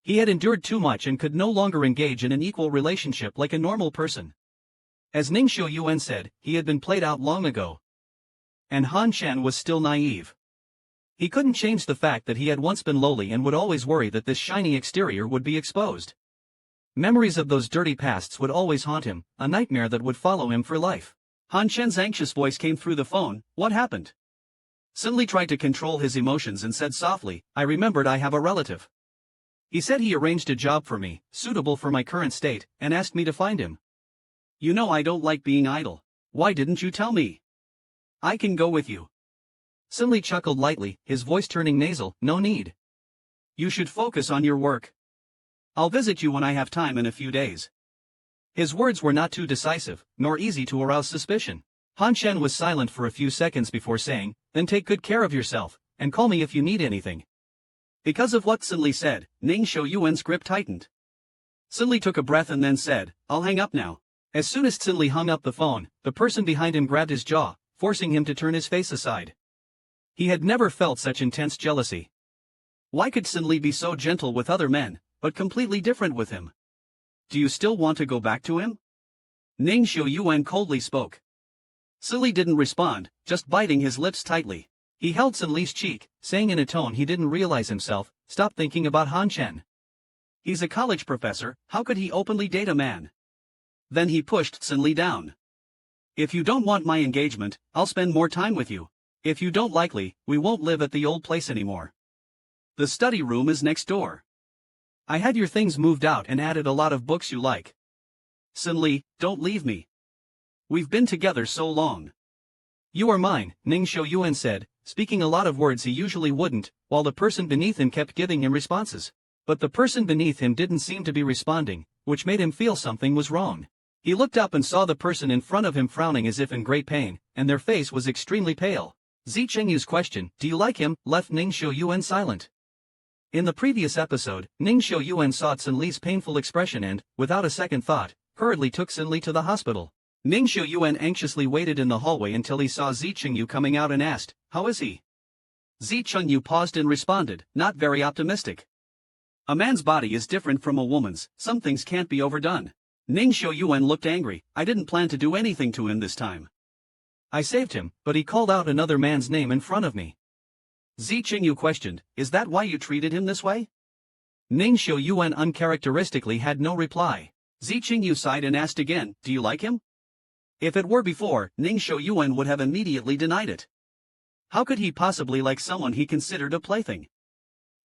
He had endured too much and could no longer engage in an equal relationship like a normal person. As Ning Shouyuan said, he had been played out long ago. And Han Chen was still naive. He couldn't change the fact that he had once been lowly and would always worry that this shiny exterior would be exposed. Memories of those dirty pasts would always haunt him, a nightmare that would follow him for life. Han Chen's anxious voice came through the phone, what happened? Sinli tried to control his emotions and said softly, I remembered I have a relative. He said he arranged a job for me, suitable for my current state, and asked me to find him. You know I don't like being idle. Why didn't you tell me? I can go with you. Sinli chuckled lightly, his voice turning nasal, no need. You should focus on your work. I'll visit you when I have time in a few days. His words were not too decisive, nor easy to arouse suspicion. Han Shen was silent for a few seconds before saying, then take good care of yourself, and call me if you need anything. Because of what Xin Li said, Ning Xiuyuan's grip tightened. Xin Li took a breath and then said, I'll hang up now. As soon as Xin Li hung up the phone, the person behind him grabbed his jaw, forcing him to turn his face aside. He had never felt such intense jealousy. Why could Xin Li be so gentle with other men, but completely different with him? Do you still want to go back to him? Ning Xiuyuan coldly spoke. Xin Li didn't respond, just biting his lips tightly. He held Xin Li's cheek, saying in a tone he didn't realize himself, stop thinking about Han Chen. He's a college professor, how could he openly date a man? Then he pushed Xin Li down. If you don't want my engagement, I'll spend more time with you. If you don't likely, we won't live at the old place anymore. The study room is next door. I had your things moved out and added a lot of books you like. Xin Li, don't leave me. We've been together so long. You are mine, Ning Xiuyuan said, speaking a lot of words he usually wouldn't, while the person beneath him kept giving him responses. But the person beneath him didn't seem to be responding, which made him feel something was wrong. He looked up and saw the person in front of him frowning as if in great pain, and their face was extremely pale. Zi Chengyu's question, do you like him, left Ning Xiuyuan silent. In the previous episode, Ning Xiuyuan saw Xin Li's painful expression and, without a second thought, hurriedly took Xin Li to the hospital. Ning Xiuyuan anxiously waited in the hallway until he saw Zi Chengyu coming out and asked, how is he? Zi Chengyu paused and responded, not very optimistic. A man's body is different from a woman's, some things can't be overdone. Ning Xiuyuan looked angry, I didn't plan to do anything to him this time. I saved him, but he called out another man's name in front of me. Zi Chengyu questioned, is that why you treated him this way? Ning Xiuyuan uncharacteristically had no reply. Zi Chengyu sighed and asked again, do you like him? If it were before, Ning Xiuyuan would have immediately denied it. How could he possibly like someone he considered a plaything?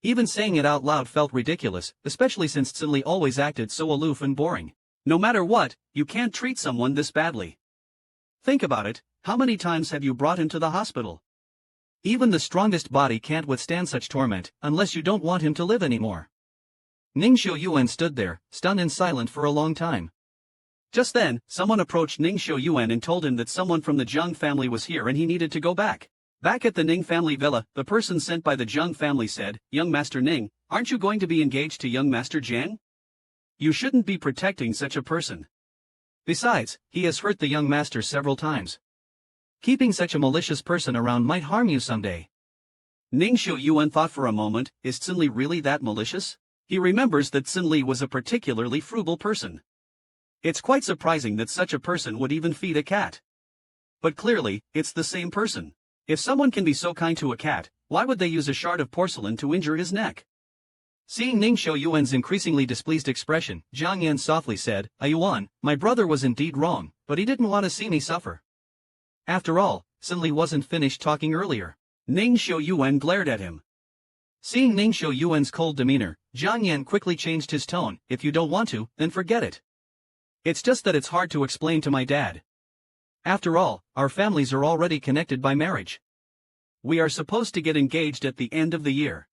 Even saying it out loud felt ridiculous, especially since Xin Li always acted so aloof and boring. No matter what, you can't treat someone this badly. Think about it, how many times have you brought him to the hospital? Even the strongest body can't withstand such torment, unless you don't want him to live anymore. Ning Xiuyuan stood there, stunned and silent for a long time. Just then, someone approached Ning Xiuyuan and told him that someone from the Zheng family was here and he needed to go back. Back at the Ning family villa, the person sent by the Zheng family said, young Master Ning, aren't you going to be engaged to young Master Jiang? You shouldn't be protecting such a person. Besides, he has hurt the young master several times. Keeping such a malicious person around might harm you someday. Ning Xiuyuan thought for a moment, is Xin Li really that malicious? He remembers that Xin Li was a particularly frugal person. It's quite surprising that such a person would even feed a cat. But clearly, it's the same person. If someone can be so kind to a cat, why would they use a shard of porcelain to injure his neck? Seeing Ning Xiuyuan's increasingly displeased expression, Jiang Yan softly said, Yuan, my brother was indeed wrong, but he didn't want to see me suffer. After all, Xin Li wasn't finished talking earlier. Ning Xiuyuan glared at him. Seeing Ning Xiuyuan's cold demeanor, Jiang Yan quickly changed his tone, if you don't want to, then forget it. It's just that it's hard to explain to my dad. After all, our families are already connected by marriage. We are supposed to get engaged at the end of the year.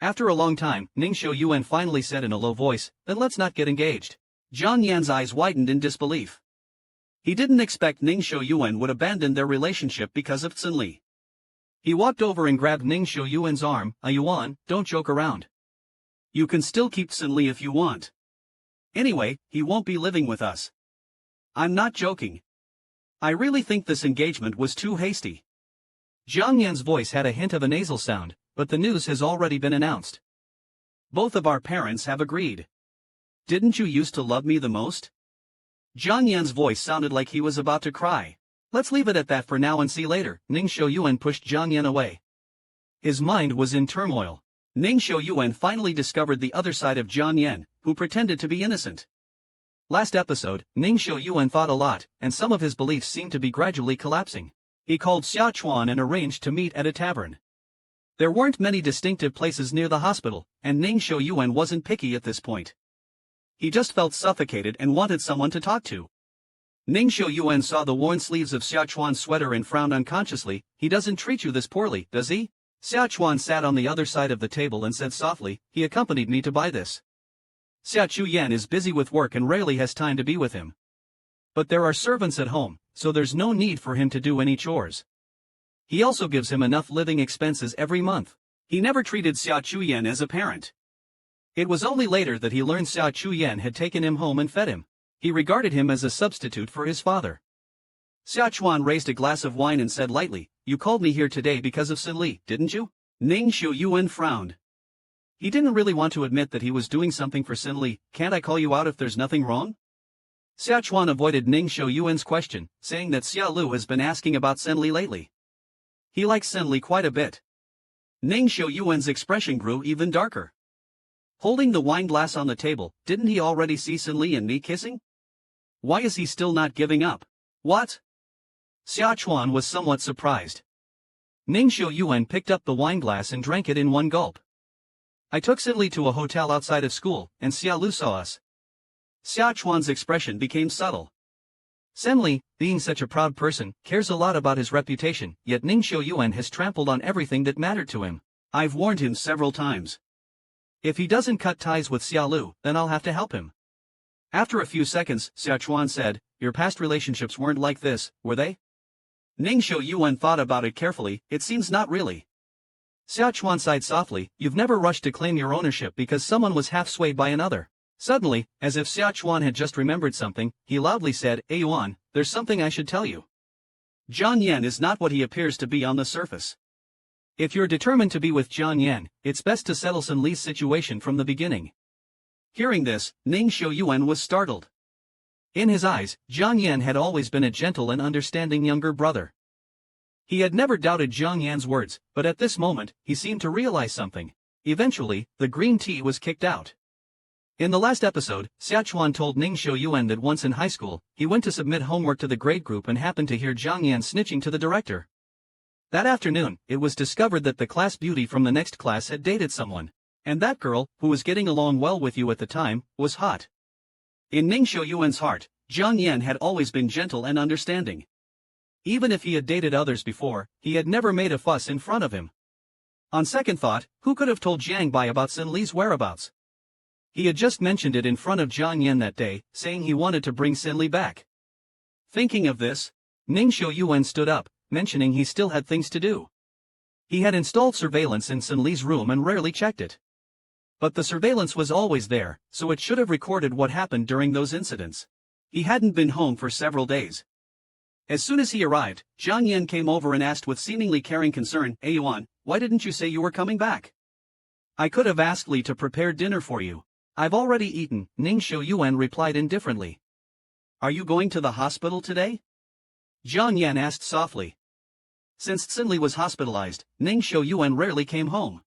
After a long time, Ning Xiuyuan finally said in a low voice, then let's not get engaged. Jiang Yan's eyes widened in disbelief. He didn't expect Ning Xiuyuan would abandon their relationship because of Xin Li. He walked over and grabbed Ning Xiuyuan's arm, Yuan, don't joke around. You can still keep Xin Li if you want. Anyway, he won't be living with us. I'm not joking. I really think this engagement was too hasty. Jiang Yan's voice had a hint of a nasal sound, but the news has already been announced. Both of our parents have agreed. Didn't you used to love me the most? Jiang Yan's voice sounded like he was about to cry. Let's leave it at that for now and see later. Ning Xiuyuan pushed Jiang Yan away. His mind was in turmoil. Ning Xiuyuan finally discovered the other side of Jiang Yan, who pretended to be innocent. Last episode, Ning Xiuyuan thought a lot, and some of his beliefs seemed to be gradually collapsing. He called Xia Chuan and arranged to meet at a tavern. There weren't many distinctive places near the hospital, and Ning Xiuyuan wasn't picky at this point. He just felt suffocated and wanted someone to talk to. Ning Xiuyuan saw the worn sleeves of Xia Chuan's sweater and frowned unconsciously. He doesn't treat you this poorly, does he? Xia Chuan sat on the other side of the table and said softly, he accompanied me to buy this. Xia Chuyan is busy with work and rarely has time to be with him. But there are servants at home, so there's no need for him to do any chores. He also gives him enough living expenses every month. He never treated Xia Chuyan as a parent. It was only later that he learned Xia Chuyan had taken him home and fed him. He regarded him as a substitute for his father. Xia Chuan raised a glass of wine and said lightly, "You called me here today because of Xin Li, didn't you?" Ning Xiuyuan frowned. He didn't really want to admit that he was doing something for Xin Li. "Can't I call you out if there's nothing wrong?" Xia Chuan avoided Ning Xiuyuan's question, saying that Xia Lu has been asking about Xin Li lately. He likes Xin Li quite a bit. Ning Xiuyuan's expression grew even darker. Holding the wine glass on the table, didn't he already see Xin Li and me kissing? Why is he still not giving up? What? Xia Chuan was somewhat surprised. Ning Xiuyuan picked up the wineglass and drank it in one gulp. "I took Xin Li to a hotel outside of school, and Xia Lu saw us." Xia Chuan's expression became subtle. Xin Li, being such a proud person, cares a lot about his reputation, yet Ning Xiuyuan has trampled on everything that mattered to him. I've warned him several times. If he doesn't cut ties with Xia Lu, then I'll have to help him. After a few seconds, Xia Chuan said, "Your past relationships weren't like this, were they?" Ning Xiuyuan thought about it carefully. "It seems not really." Xia Chuan sighed softly. "You've never rushed to claim your ownership because someone was half swayed by another." Suddenly, as if Xia Chuan had just remembered something, he loudly said, "Yuan, there's something I should tell you. Jiang Yan is not what he appears to be on the surface. If you're determined to be with Jiang Yan, it's best to settle Xin Li's situation from the beginning." Hearing this, Ning Xiuyuan was startled. In his eyes, Jiang Yan had always been a gentle and understanding younger brother. He had never doubted Jiang Yan's words, but at this moment, he seemed to realize something. Eventually, the green tea was kicked out. In the last episode, Xia Chuan told Ning Xiuyuan that once in high school, he went to submit homework to the grade group and happened to hear Jiang Yan snitching to the director. That afternoon, it was discovered that the class beauty from the next class had dated someone. And that girl, who was getting along well with you at the time, was hot. In Ning Xiuyuan's heart, Jiang Yan had always been gentle and understanding. Even if he had dated others before, he had never made a fuss in front of him. On second thought, who could have told Jiang Bai about Xin Li's whereabouts? He had just mentioned it in front of Jiang Yan that day, saying he wanted to bring Xin Li back. Thinking of this, Ning Xiuyuan stood up, mentioning he still had things to do. He had installed surveillance in Xin Li's room and rarely checked it. But the surveillance was always there, so it should have recorded what happened during those incidents. He hadn't been home for several days. As soon as he arrived, Jiang Yan came over and asked with seemingly caring concern, "Yuan, why didn't you say you were coming back? I could have asked Li to prepare dinner for you." "I've already eaten," Ning Xiuyuan replied indifferently. "Are you going to the hospital today?" Jiang Yan asked softly. Since Xin Li was hospitalized, Ning Xiuyuan rarely came home.